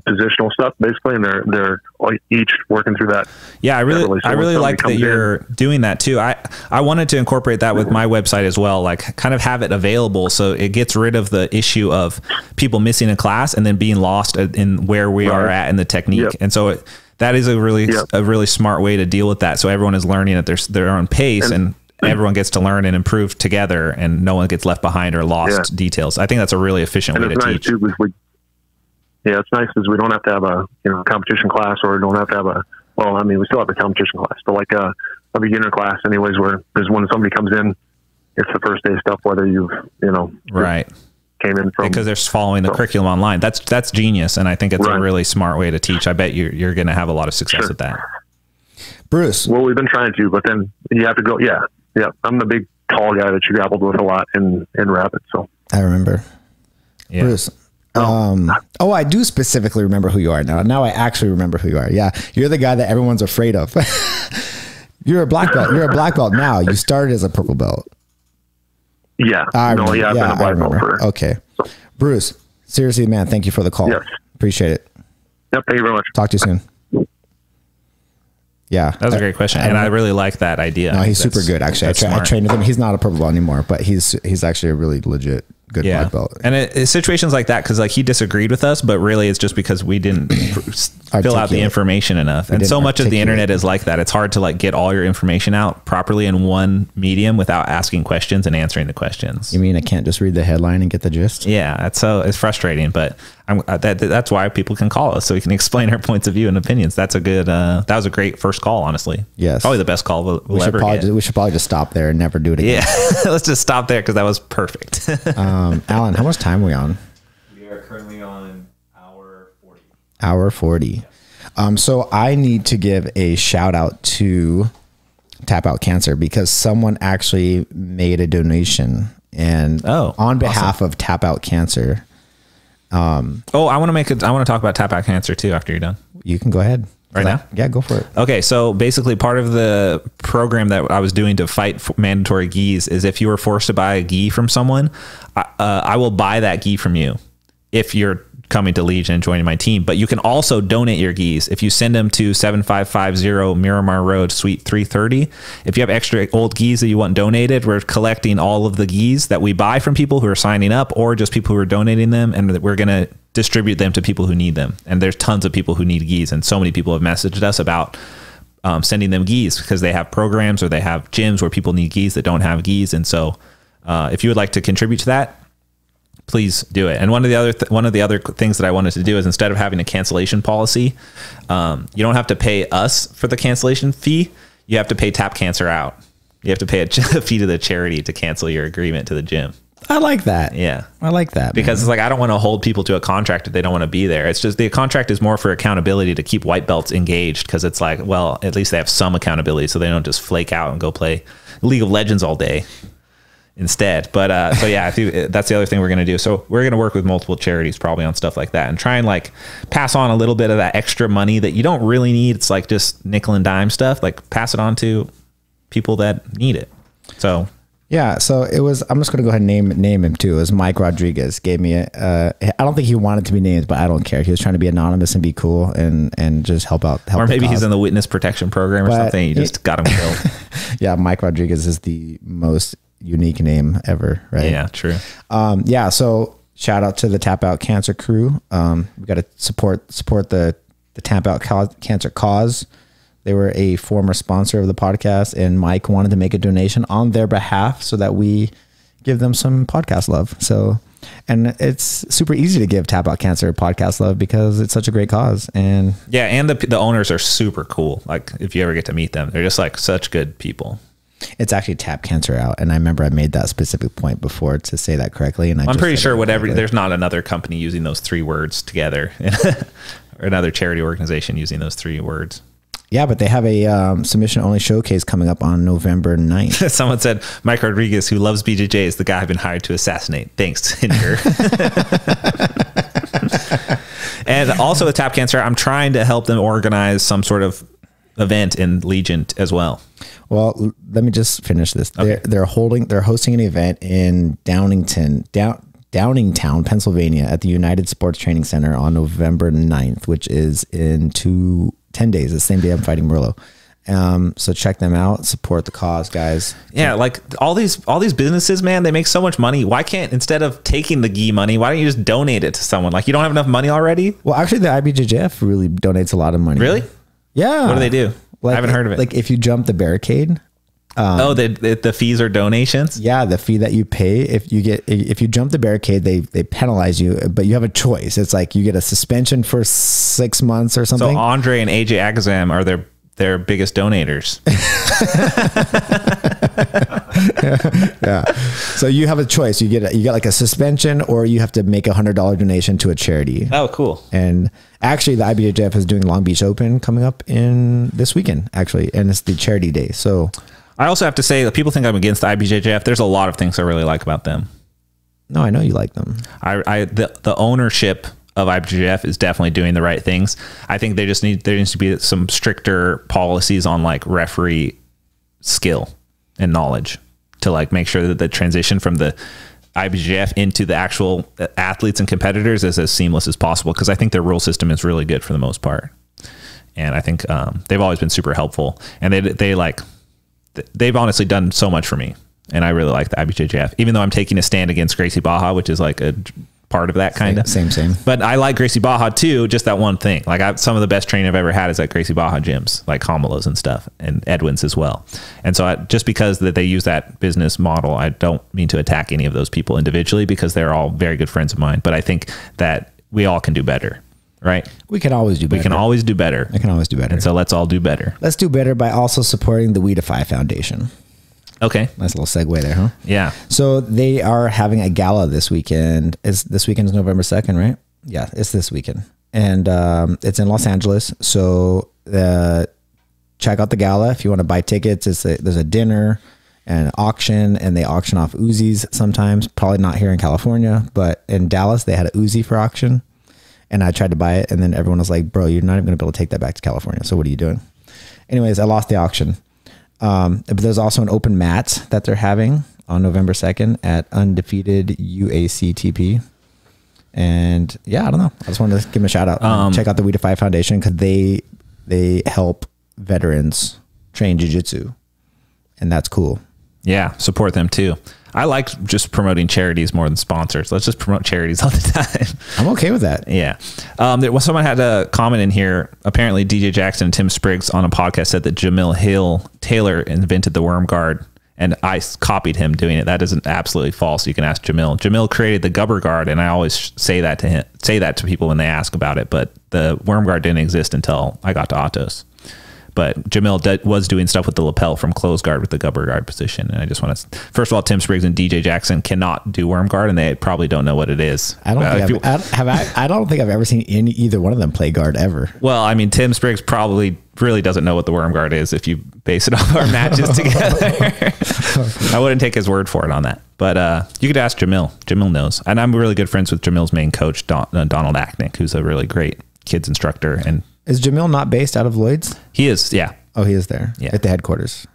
positional stuff basically, and they're each working through that. Yeah, I really like that you're doing that too. I wanted to incorporate that with my website as well, like kind of have it available so it gets rid of the issue of people missing a class and then being lost in where we are at in the technique. And so that is a really smart way to deal with that. So everyone is learning at their own pace, and everyone gets to learn and improve together, and no one gets left behind or lost details. I think that's a really efficient way to teach. Yeah, it's nice because we don't have to have a, you know, competition class, or don't have to have well, I mean, we still have a competition class, but like a beginner class anyways, where there's when somebody comes in, it's the first day stuff, whether you've, you know, came in from, because they're following the curriculum online. That's genius. And I think it's a really smart way to teach. I bet you're going to have a lot of success with that. Bruce. Well, we've been trying to, but then you have to go. Yeah. I'm the big tall guy that you grappled with a lot in Rapids. So I remember. Yeah. Bruce. I do specifically remember who you are now. Now I actually remember who you are. Yeah. You're the guy that everyone's afraid of. You're a black belt. You're a black belt now. You started as a purple belt. Yeah. I've been a black belt for. Okay. Bruce, seriously, man, thank you for the call. Yes. Appreciate it. Yep. Thank you very much. Talk to you soon. Yeah. That was a great question. And I really like that idea. No, he's super good. Actually, I trained with him. He's not a purple belt anymore, but he's actually a really legit good black belt. And it's situations like that, because like he disagreed with us, but really it's just because we didn't fill out the information enough. And so much of the internet is like that. It's hard to like get all your information out properly in one medium without asking questions and answering the questions. You mean I can't just read the headline and get the gist? Yeah, it's frustrating, but that's why people can call us, so we can explain our points of view and opinions. That's a good. That was a great first call, honestly. Yes, probably the best call we'll ever get. We should probably just stop there and never do it again. Yeah, let's just stop there because that was perfect. Alan, how much time are we on? We are currently on hour 40. Hour 40. So I need to give a shout out to Tap Out Cancer, because someone actually made a donation, and on behalf of Tap Out Cancer. I want to talk about Tap Out Cancer too after you're done. You can go ahead. Right now? Yeah, go for it. Okay, so basically part of the program that I was doing to fight mandatory gis is if you were forced to buy a gi from someone, I will buy that gi from you if you're coming to Legion and joining my team. But you can also donate your gis if you send them to 7550 Miramar Road, Suite 330. If you have extra old gis that you want donated, we're collecting all of the gis that we buy from people who are signing up, or just people who are donating them, and we're going to distribute them to people who need them. And there's tons of people who need gis, and so many people have messaged us about sending them gis because they have programs or they have gyms where people need gis that don't have gis. And so if you would like to contribute to that, please do it. And one of the other things that I wanted to do is, instead of having a cancellation policy, you don't have to pay us for the cancellation fee. You have to pay Tap Cancer out. You have to pay a fee to the charity to cancel your agreement to the gym. I like that. Yeah. I like that. Because it's like, I don't want to hold people to a contract if they don't want to be there. It's just, the contract is more for accountability to keep white belts engaged. Cause it's like, well, at least they have some accountability so they don't just flake out and go play League of Legends all day instead. But, so yeah, I think that's the other thing we're going to do. So we're going to work with multiple charities probably on stuff like that, and try and like pass on a little bit of that extra money that you don't really need. It's like just nickel and dime stuff, like pass it on to people that need it. So yeah, so it was, I'm just going to go ahead and name him too. It was Mike Rodriguez. Gave me I don't think he wanted to be named, but I don't care. He was trying to be anonymous and be cool and just help out. Or maybe he's in the witness protection program or something. You just got him killed. Yeah, Mike Rodriguez is the most unique name ever, right? Yeah, true. Yeah, so shout out to the Tap Out Cancer crew. We got to support the Tap Out Cancer cause. They were a former sponsor of the podcast, and Mike wanted to make a donation on their behalf so that we give them some podcast love. So, and it's super easy to give Tap Out Cancer podcast love because it's such a great cause. And yeah, and the owners are super cool. Like if you ever get to meet them, they're just like such good people. It's actually Tap Cancer Out, and I remember I made that specific point before to say that correctly. And I'm pretty sure there's not another company using those 3 words together, or another charity organization using those 3 words. Yeah, but they have a submission-only showcase coming up on November 9th. Someone said, Mike Rodriguez, who loves BJJ, is the guy I've been hired to assassinate. Thanks, Tinder. And also with Tap Cancer, I'm trying to help them organize some sort of event in Legion as well. Well, let me just finish this. Okay. They're hosting an event in Downingtown, Pennsylvania at the United Sports Training Center on November 9th, which is in 10 days, the same day I'm fighting Murillo. So check them out, support the cause, guys. Yeah, like all these businesses, man, they make so much money. Why can't, instead of taking the gi money, why don't you just donate it to someone? Like, you don't have enough money already? Well, actually, the IBJJF really donates a lot of money. Really? Yeah. What do they do? Like, I haven't heard of it. Like if you jump the barricade. The fees are donations? Yeah, the fee that you pay if you jump the barricade, they penalize you, but you have a choice. It's like you get a suspension for 6 months or something. So Andre and AJ Agazam are their biggest donators. Yeah. So you have a choice. You get like a suspension, or you have to make $100 donation to a charity. Oh, cool. And actually, the IBJJF is doing Long Beach Open coming up in this weekend, actually, and it's the charity day. So I also have to say that people think I'm against the IBJJF. There's a lot of things I really like about them. No, I know you like them. The ownership of IBJJF is definitely doing the right things. I think there needs to be some stricter policies on like referee skill and knowledge to like make sure that the transition from the IBJJF into the actual athletes and competitors is as seamless as possible, because I think their rule system is really good for the most part. And I think they've always been super helpful, and they've honestly done so much for me. And I really like the IBJJF, even though I'm taking a stand against Gracie Baja, which is like a part of that kind of same. But I like Gracie Baja too. Just that one thing. Like some of the best training I've ever had is at Gracie Baja gyms, like Homelos and stuff, and Edwin's as well. And so just because that they use that business model, I don't mean to attack any of those people individually, because they're all very good friends of mine. But I think that we all can do better, right? We can always do better. We can always do better. I can always do better. And so let's all do better. Let's do better by also supporting the We Defy Foundation. Okay. Nice little segue there, huh? Yeah. So they are having a gala this weekend. This weekend is November 2nd, right? Yeah, it's this weekend. And it's in Los Angeles. So check out the gala if you want to buy tickets. There's a dinner and an auction, and they auction off Uzis sometimes. Probably not here in California, but in Dallas, they had an Uzi for auction. And I tried to buy it, and then everyone was like, bro, you're not even going to be able to take that back to California. So what are you doing? Anyways, I lost the auction. But there's also an open mat that they're having on November 2nd at Undefeated UACTP. And yeah, I don't know. I just wanted to give them a shout out. Check out the We Defy Foundation, because they help veterans train jiu-jitsu, and that's cool. Yeah, support them too. I like just promoting charities more than sponsors. Let's just promote charities all the time. I'm okay with that. Yeah. Someone had a comment in here. Apparently DJ Jackson and Tim Spriggs on a podcast said that Jamil Hill Taylor invented the worm guard, and I copied him doing it. That isn't absolutely false. You can ask Jamil. Jamil created the Gubber guard, and I always say that to people when they ask about it, but the worm guard didn't exist until I got to Atos. But Jamil was doing stuff with the lapel from close guard with the Gubber guard position. And I just want to, first of all, Tim Spriggs and DJ Jackson cannot do worm guard, and they probably don't know what it is. I don't think I've ever seen either one of them play guard ever. Well, I mean, Tim Spriggs probably really doesn't know what the worm guard is if you base it off our matches together. I wouldn't take his word for it on that. But you could ask Jamil. Jamil knows. And I'm really good friends with Jamil's main coach, Donald Acknick, who's a really great kids instructor. And is Jamil not based out of Lloyd's? He is, yeah. Oh, he is there? Yeah. At the headquarters?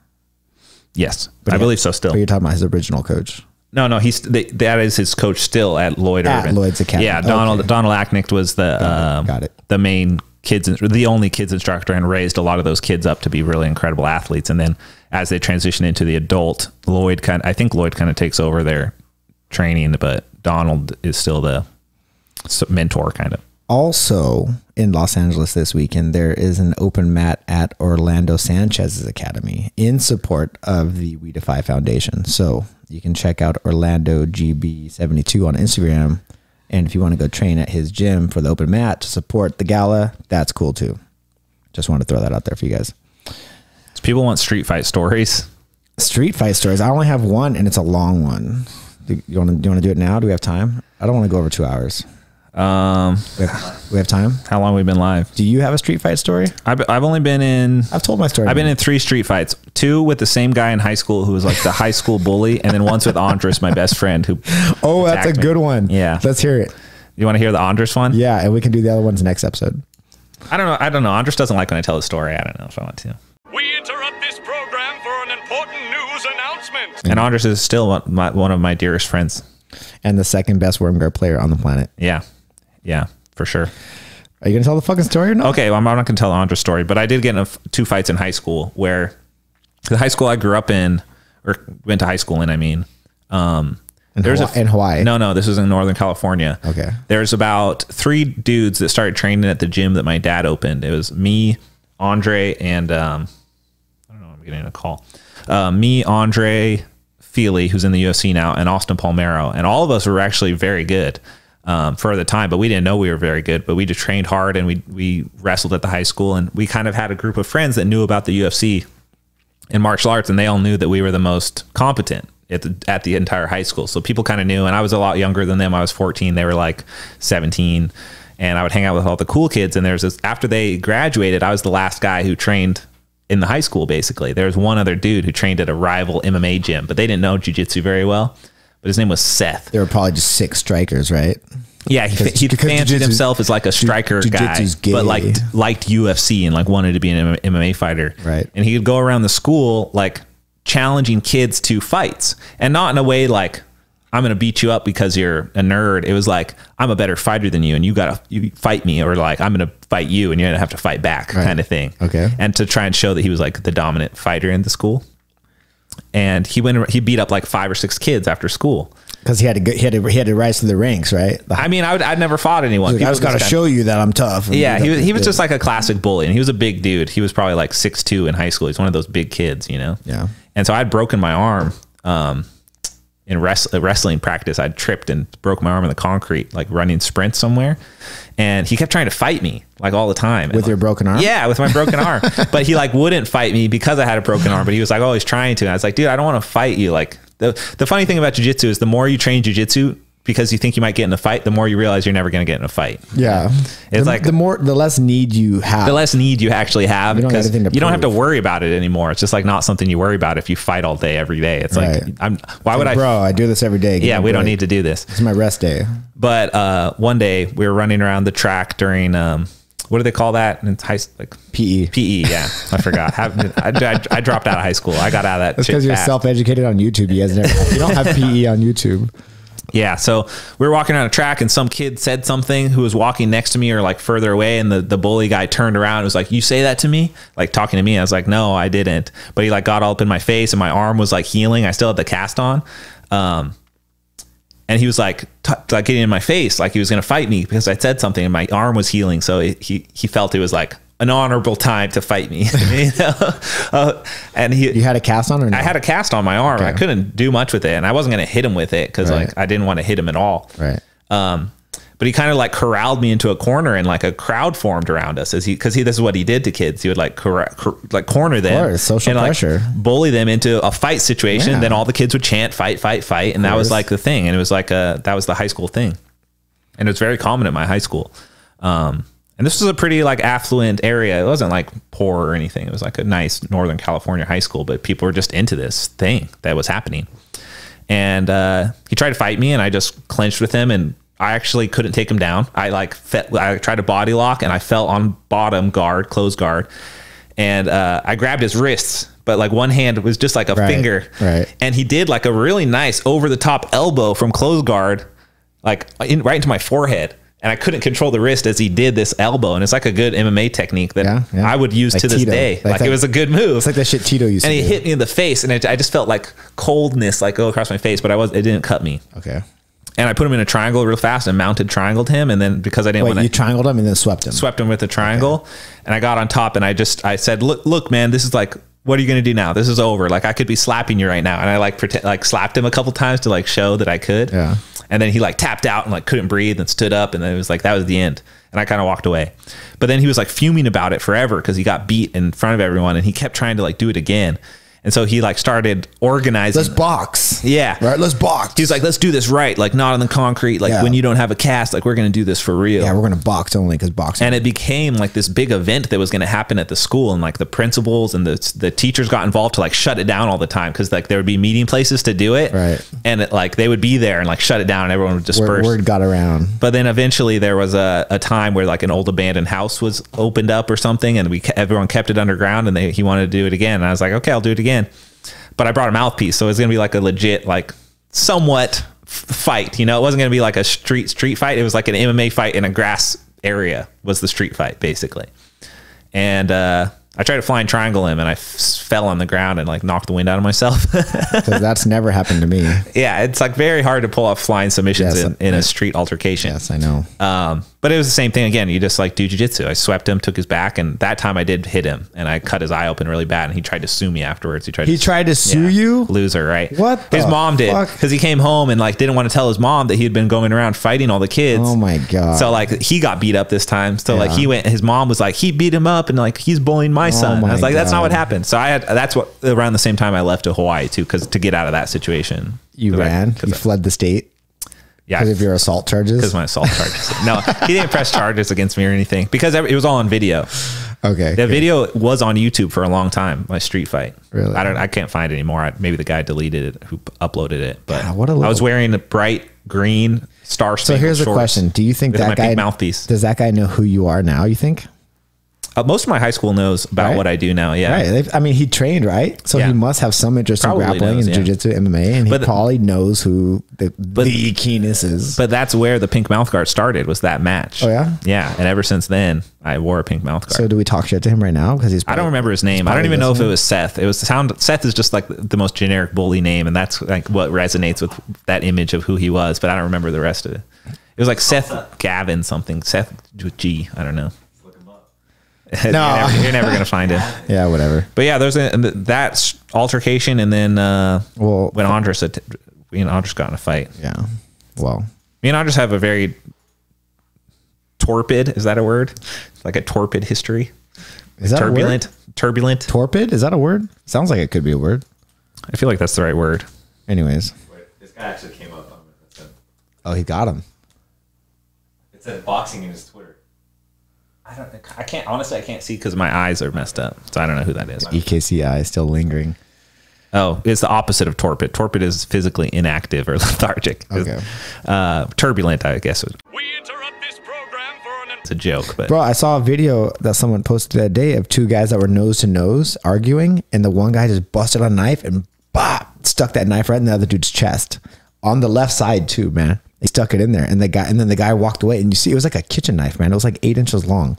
Yes, I believe so still. But you're talking about his original coach? No, that is his coach still at Lloyd Urban. At Lloyd's Academy. Yeah, Donald Acknick was the main the only kids instructor, and raised a lot of those kids up to be really incredible athletes. And then as they transition into the adult, I think Lloyd kind of takes over their training, but Donald is still the mentor kind of. Also in Los Angeles this weekend, there is an open mat at Orlando Sanchez's Academy in support of the We Defy Foundation. So you can check out Orlando GB72 on Instagram. And if you want to go train at his gym for the open mat to support the gala, that's cool too. Just want to throw that out there for you guys. So people want street fight stories. Street fight stories. I only have one, and it's a long one. Do you want to do it now? Do we have time? I don't want to go over 2 hours. We have time. How long have we been live? Do you have a street fight story? I've only been in. I've told my story. I've been in 3 street fights. 2 with the same guy in high school who was like the high school bully, and then once with Andres, my best friend. Who? Oh, that's a good one. Yeah, let's hear it. You want to hear the Andres one? Yeah, and we can do the other ones next episode. I don't know. Andres doesn't like when I tell the story. I don't know if I want to. We interrupt this program for an important news announcement. And Andres is still one of my dearest friends, and the second best worm guard player on the planet. Yeah, for sure. Are you gonna tell the fucking story or not? Okay, well, I'm not gonna tell Andres' story, but I did get in 2 fights in high school where the high school I grew up in, or went to high school in, I mean, in Hawaii. No, this was in Northern California. Okay. There's about 3 dudes that started training at the gym that my dad opened. It was me, Andre, and I don't know, I'm getting a call. Me, Andre Feely, who's in the UFC now, and Austin Palmero. And all of us were actually very good for the time, but we didn't know we were very good. But we just trained hard, and we wrestled at the high school, and we kind of had a group of friends that knew about the UFC and martial arts, and they all knew that we were the most competent at the entire high school. So people kind of knew, and I was a lot younger than them. I was 14. They were like 17, and I would hang out with all the cool kids. And there's this, after they graduated, I was the last guy who trained in the high school. Basically, there was one other dude who trained at a rival MMA gym, but they didn't know jiu-jitsu very well. But his name was Seth. There were probably just 6 strikers, right? Yeah, he fancied himself as like a striker guy, but liked UFC and like wanted to be an MMA fighter. Right. And he would go around the school like challenging kids to fights, and not in a way like, I'm going to beat you up because you're a nerd. It was like, I'm a better fighter than you, and you fight me, or like, I'm going to fight you and you're going to have to fight back, kind of thing. Okay. And to try and show that he was like the dominant fighter in the school. And he beat up like 5 or 6 kids after school. Because he had to rise to the ranks, right? I mean, I'd never fought anyone. Like, I just got to show you that I'm tough. Yeah, he was just like a classic bully, and he was a big dude. He was probably like 6'2" in high school. He's one of those big kids, you know? Yeah. And so I'd broken my arm in wrestling practice. I'd tripped and broke my arm in the concrete, like running sprints somewhere. And he kept trying to fight me like all the time. With your broken arm? Yeah, with my broken arm. But he like wouldn't fight me because I had a broken arm, but he was like always trying to. And I was like, dude, I don't want to fight you. Like the funny thing about jiu-jitsu is the more you train jiu-jitsu because you think you might get in a fight, the more you realize you're never going to get in a fight. Yeah. It's the less need you have. The less need you actually have, because you don't have to prove. worry about it anymore. It's just like not something you worry about if you fight all day, every day. It's Right. like, why would I? Bro, I do this every day. Yeah, we don't need to do this. It's my rest day. But one day we were running around the track during, what do they call that? It's like PE. PE, yeah. I forgot. I dropped out of high school. I got out of that. That's because you're self-educated on YouTube. You don't have PE on YouTube. Yeah, so we were walking around a track, and some kid said something who was walking next to me or like further away, and the bully guy turned around and was like, "You say that to me?" Like talking to me. I was like, "No, I didn't." But he like got all up in my face, and my arm was like healing. I still had the cast on. And he was like getting in my face, like he was going to fight me because I said something, and my arm was healing. So he felt it was like an honorable time to fight me. You know? And you had a cast on, or no? I had a cast on my arm. Okay. I couldn't do much with it, and I wasn't going to hit him with it because like I didn't want to hit him at all. Right. But he kind of like corralled me into a corner, and like a crowd formed around us because this is what he did to kids. He would like corner them, of course, social and pressure, bully them into a fight situation. Yeah. Then all the kids would chant, fight, fight, fight. And that was like the thing. And it was like that was the high school thing. And it was very common at my high school. And this was a pretty like affluent area. It wasn't like poor or anything. It was like a nice Northern California high school, but people were just into this thing that was happening. And he tried to fight me, and I just clinched with him, and I actually couldn't take him down. I tried to body lock, and I fell on bottom guard, closed guard. And I grabbed his wrists, but like one hand was just like a finger. Right. And he did like a really nice over the top elbow from closed guard, like right into my forehead. And I couldn't control the wrist as he did this elbow. And it's like a good MMA technique that I would use like to this Tito. Day. Like it was a good move. It's like that shit Tito used to do. And he hit me in the face, and I just felt like coldness like go across my face, but it didn't cut me. Okay. And I put him in a triangle real fast and triangled him. And then because I didn't want to... You triangled him and then swept him? Swept him with a triangle. Okay. And I got on top, and I said, look, man, this is like what are you going to do now? This is over. Like, I could be slapping you right now. And I like slapped him a couple times to like show that I could. Yeah. And then he like tapped out and like couldn't breathe and stood up. And then it was like, that was the end. And I kind of walked away. But then he was like fuming about it forever because he got beat in front of everyone and he kept trying to like do it again. And so he like started organizing. Let's box. Yeah. Right. Let's box. He's like, let's do this right. Like, not on the concrete. Like, when you don't have a cast, like, we're going to do this for real. Yeah. We're going to box only because boxing. And it became like this big event that was going to happen at the school. And like the principals and the teachers got involved to like shut it down all the time. Cause like there would be meeting places to do it. Right. And it, like they would be there and like shut it down and everyone would disperse. Word got around. But then eventually there was a time where like an old abandoned house was opened up or something. And everyone kept it underground and he wanted to do it again. And I was like, okay, I'll do it again. But I brought a mouthpiece, so it was gonna be like a legit, like somewhat fight. You know, it wasn't gonna be like a street fight. It was like an MMA fight in a grass area. Was the street fight basically? And I tried to flying triangle him, and I fell on the ground and like knocked the wind out of myself. So that's never happened to me. Yeah, it's like very hard to pull off flying submissions in a street altercation. Yes, I know. But it was the same thing again. You just like do jiu-jitsu. I swept him, took his back, and that time I did hit him, and I cut his eye open really bad. And he tried to sue me afterwards. He tried to sue you? Loser, right? What? His mom did, because he came home and like didn't want to tell his mom that he had been going around fighting all the kids. Oh my god! So like he got beat up this time. So like he went. His mom was like, he beat him up, and like he's bullying my son. I was like, that's not what happened. So that's what around the same time I left to Hawaii too, because to get out of that situation. You ran. You fled the state. Yeah, because of your assault charges. Because my assault charges. No, he didn't press charges against me or anything because it was all on video. Okay. The video was on YouTube for a long time. My street fight. Really? I can't find it anymore. Maybe the guy deleted it who uploaded it. But God, I was wearing a bright green star. So here's the question: do you think that guy mouthpiece? Does that guy know who you are now? You think? Most of my high school knows about what I do now. Yeah. Right. I mean, he trained, right? So he must have some interest in grappling and jiu-jitsu, MMA, and he probably knows who the Keenis is. But that's where the pink mouth guard started, was that match. Oh, yeah? Yeah. And ever since then, I wore a pink mouth guard. So do we talk shit to him right now? Because I don't remember his name. I don't even know if it was Seth. Seth is just like the most generic bully name, and that's like what resonates with that image of who he was, but I don't remember the rest of it. It was like Seth Gavin something. Seth with G. I don't know. No, you're never gonna find him. Yeah, whatever. But yeah, there's that altercation, and then when Andres got in a fight. Yeah. Well, me and Andres have a very torpid. Is that a word? It's like a torpid history. Is that turbulent? A word? Turbulent. Torpid? Is that a word? Sounds like it could be a word. I feel like that's the right word. Anyways. Wait, this guy actually came up on it. Oh, he got him. It said boxing in his Twitter. I can't see because my eyes are messed up. So I don't know who that is. EKCI is still lingering. Oh, it's the opposite of torpid. Torpid is physically inactive or lethargic. Okay. Turbulent, I guess. We interrupt this program for an... It's a joke, but bro, I saw a video that someone posted that day of two guys that were nose to nose arguing, and the one guy just busted a knife and stuck that knife right in the other dude's chest on the left side too, man. He stuck it in there, and then the guy walked away, and you see it was like a kitchen knife, man. It was like 8 inches long.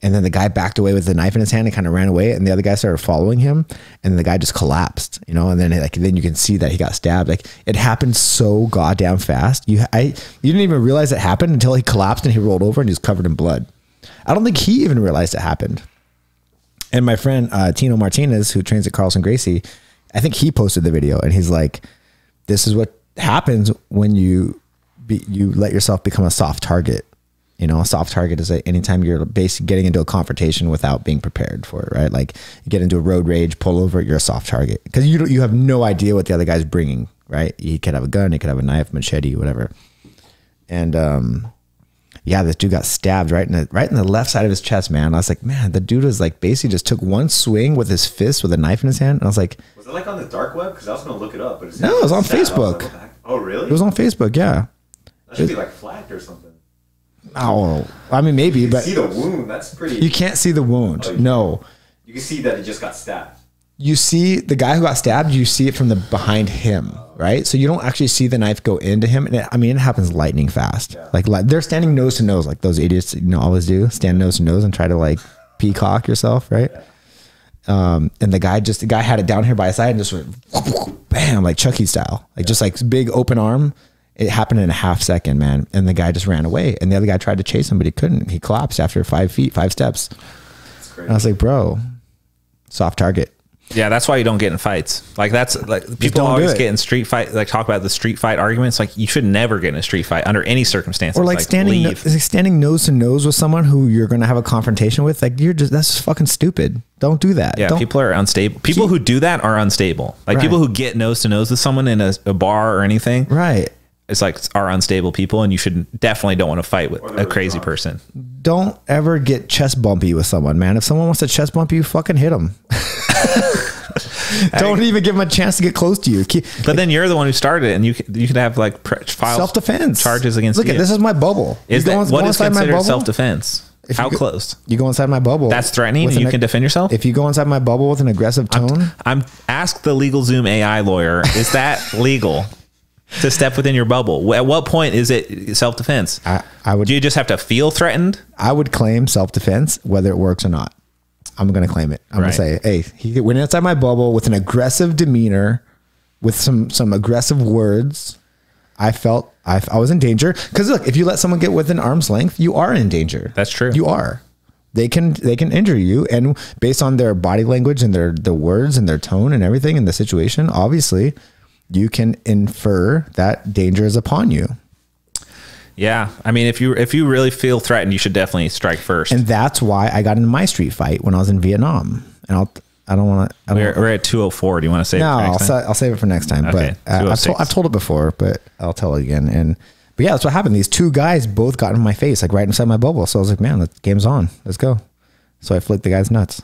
And then the guy backed away with the knife in his hand and kind of ran away, and the other guy started following him, and the guy just collapsed, you know. And then then you can see that he got stabbed. Like, it happened so goddamn fast. You didn't even realize it happened until he collapsed and he rolled over and he was covered in blood. I don't think he even realized it happened. And my friend Tino Martinez, who trains at Carlson Gracie, I think he posted the video, and he's like, "This is what happens when you let yourself become a soft target." You know, a soft target is anytime you're basically getting into a confrontation without being prepared for it, right? Like, you get into a road rage, pull over, you're a soft target because you have no idea what the other guy's bringing, right? He could have a gun, he could have a knife, machete, whatever. And yeah, this dude got stabbed right in the left side of his chest, man. I was like, man, the dude was like basically just took one swing with his fist with a knife in his hand, and I was like, was it like on the dark web? Because I was gonna look it up, but no, it was on Facebook. Oh, really? It was on Facebook, yeah. That should be like flagged or something. Oh, I mean, maybe, you can but see the wound. That's pretty. You can't see the wound. No, you can see that he just got stabbed. You see the guy who got stabbed. You see it from the behind him, right? So you don't actually see the knife go into him. And it happens lightning fast. Yeah. Like they're standing nose to nose, like those idiots, always do. Stand nose to nose and try to like peacock yourself, right? Yeah. And the guy had it down here by his side and just went bam, like Chucky style, like just like big open arm. It happened in a half second, man. And the guy just ran away. And the other guy tried to chase him, but he couldn't. He collapsed after 5 steps. That's crazy. And I was like, bro, soft target. Yeah, that's why you don't get in fights. Like that's like people always get in street fight, like talk about the street fight arguments. Like you should never get in a street fight under any circumstances. Or like standing nose to nose with someone who you're going to have a confrontation with. Like that's just fucking stupid. Don't do that. Yeah, people are unstable. People who do that are unstable. Like people who get nose to nose with someone in a bar or anything. Right. It's like are unstable people, and you definitely don't want to fight with a crazy person. Don't ever get chest bumpy with someone, man. If someone wants to chest bump you, fucking hit them. Don't even give them a chance to get close to you. But then you're the one who started it, and you could have like self-defense charges against you. Look, this is my bubble. What is considered self-defense? How close? You go inside my bubble. That's threatening. You can defend yourself. If you go inside my bubble with an aggressive tone, ask the LegalZoom AI lawyer. Is that legal? To step within your bubble. At what point is it self-defense? Do you just have to feel threatened? I would claim self-defense, whether it works or not. I'm going to claim it. I'm going to say, hey, he went inside my bubble with an aggressive demeanor, with some aggressive words. I felt I was in danger. Because look, if you let someone get within arm's length, you are in danger. That's true. You are. They can injure you, and based on their body language and the words and their tone and everything in the situation, obviously, you can infer that danger is upon you. Yeah. I mean, if you really feel threatened, you should definitely strike first. And that's why I got into my street fight when I was in Vietnam. And I don't want to. We're at 204. Do you want to save it for next time? I'll save it for next time. Okay, but I've told it before, but I'll tell it again. But yeah, that's what happened. These two guys both got in my face, like right inside my bubble. So I was like, man, the game's on. Let's go. So I flicked the guy's nuts.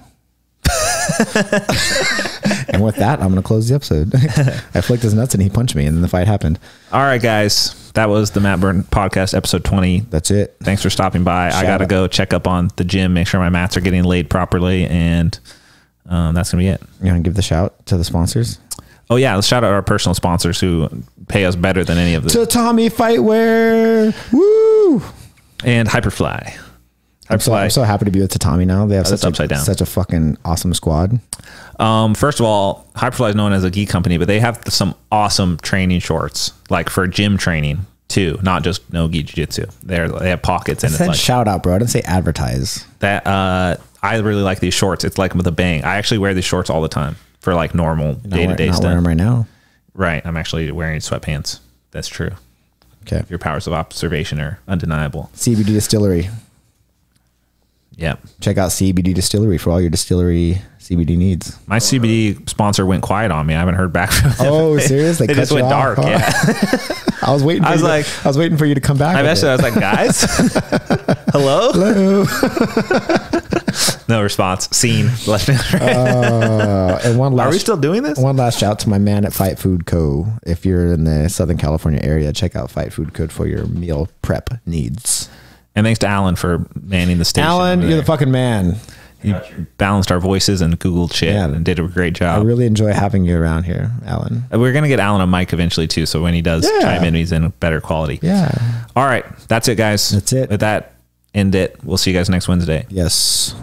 And with that, I'm going to close the episode. I flicked his nuts and he punched me, and then the fight happened. All right, guys. That was the Matt Burton Podcast, episode 20. That's it. Thanks for stopping by. I got to go check up on the gym, make sure my mats are getting laid properly, and that's going to be it. You want to give the shout to the sponsors? Oh, yeah. Let's shout out our personal sponsors who pay us better than any of them. Tatami Fightwear. Woo! And Hyperfly. I'm so happy to be with Tatami now. They have such a fucking awesome squad. First of all, Hyperfly is known as a gi company, but they have some awesome training shorts, like for gym training too, not just no gi jiu-jitsu. They have pockets and it's like shout out, bro. I didn't say advertise. That I really like these shorts. It's like with a bang. I actually wear these shorts all the time for like normal day-to-day stuff. Not wearing them right now. Right. I'm actually wearing sweatpants. That's true. Okay. Your powers of observation are undeniable. CBD Distillery. Yep. Check out CBD Distillery for all your distillery CBD needs. My CBD sponsor went quiet on me. I haven't heard back from them. Oh, serious? They just went dark. Huh? Yeah. I was waiting. I was waiting for you to come back. I was like, guys, hello. No response. Scene. And one last. Are we still doing this? One last shout to my man at Fight Food Co. If you're in the Southern California area, check out Fight Food Co. for your meal prep needs. And thanks to Alan for manning the station. Alan, you're the fucking man. He balanced our voices and Googled shit and did a great job. I really enjoy having you around here, Alan. We're going to get Alan a mic eventually too, so when he does chime in, he's in better quality. Yeah. All right. That's it, guys. That's it. With that, end it. We'll see you guys next Wednesday. Yes.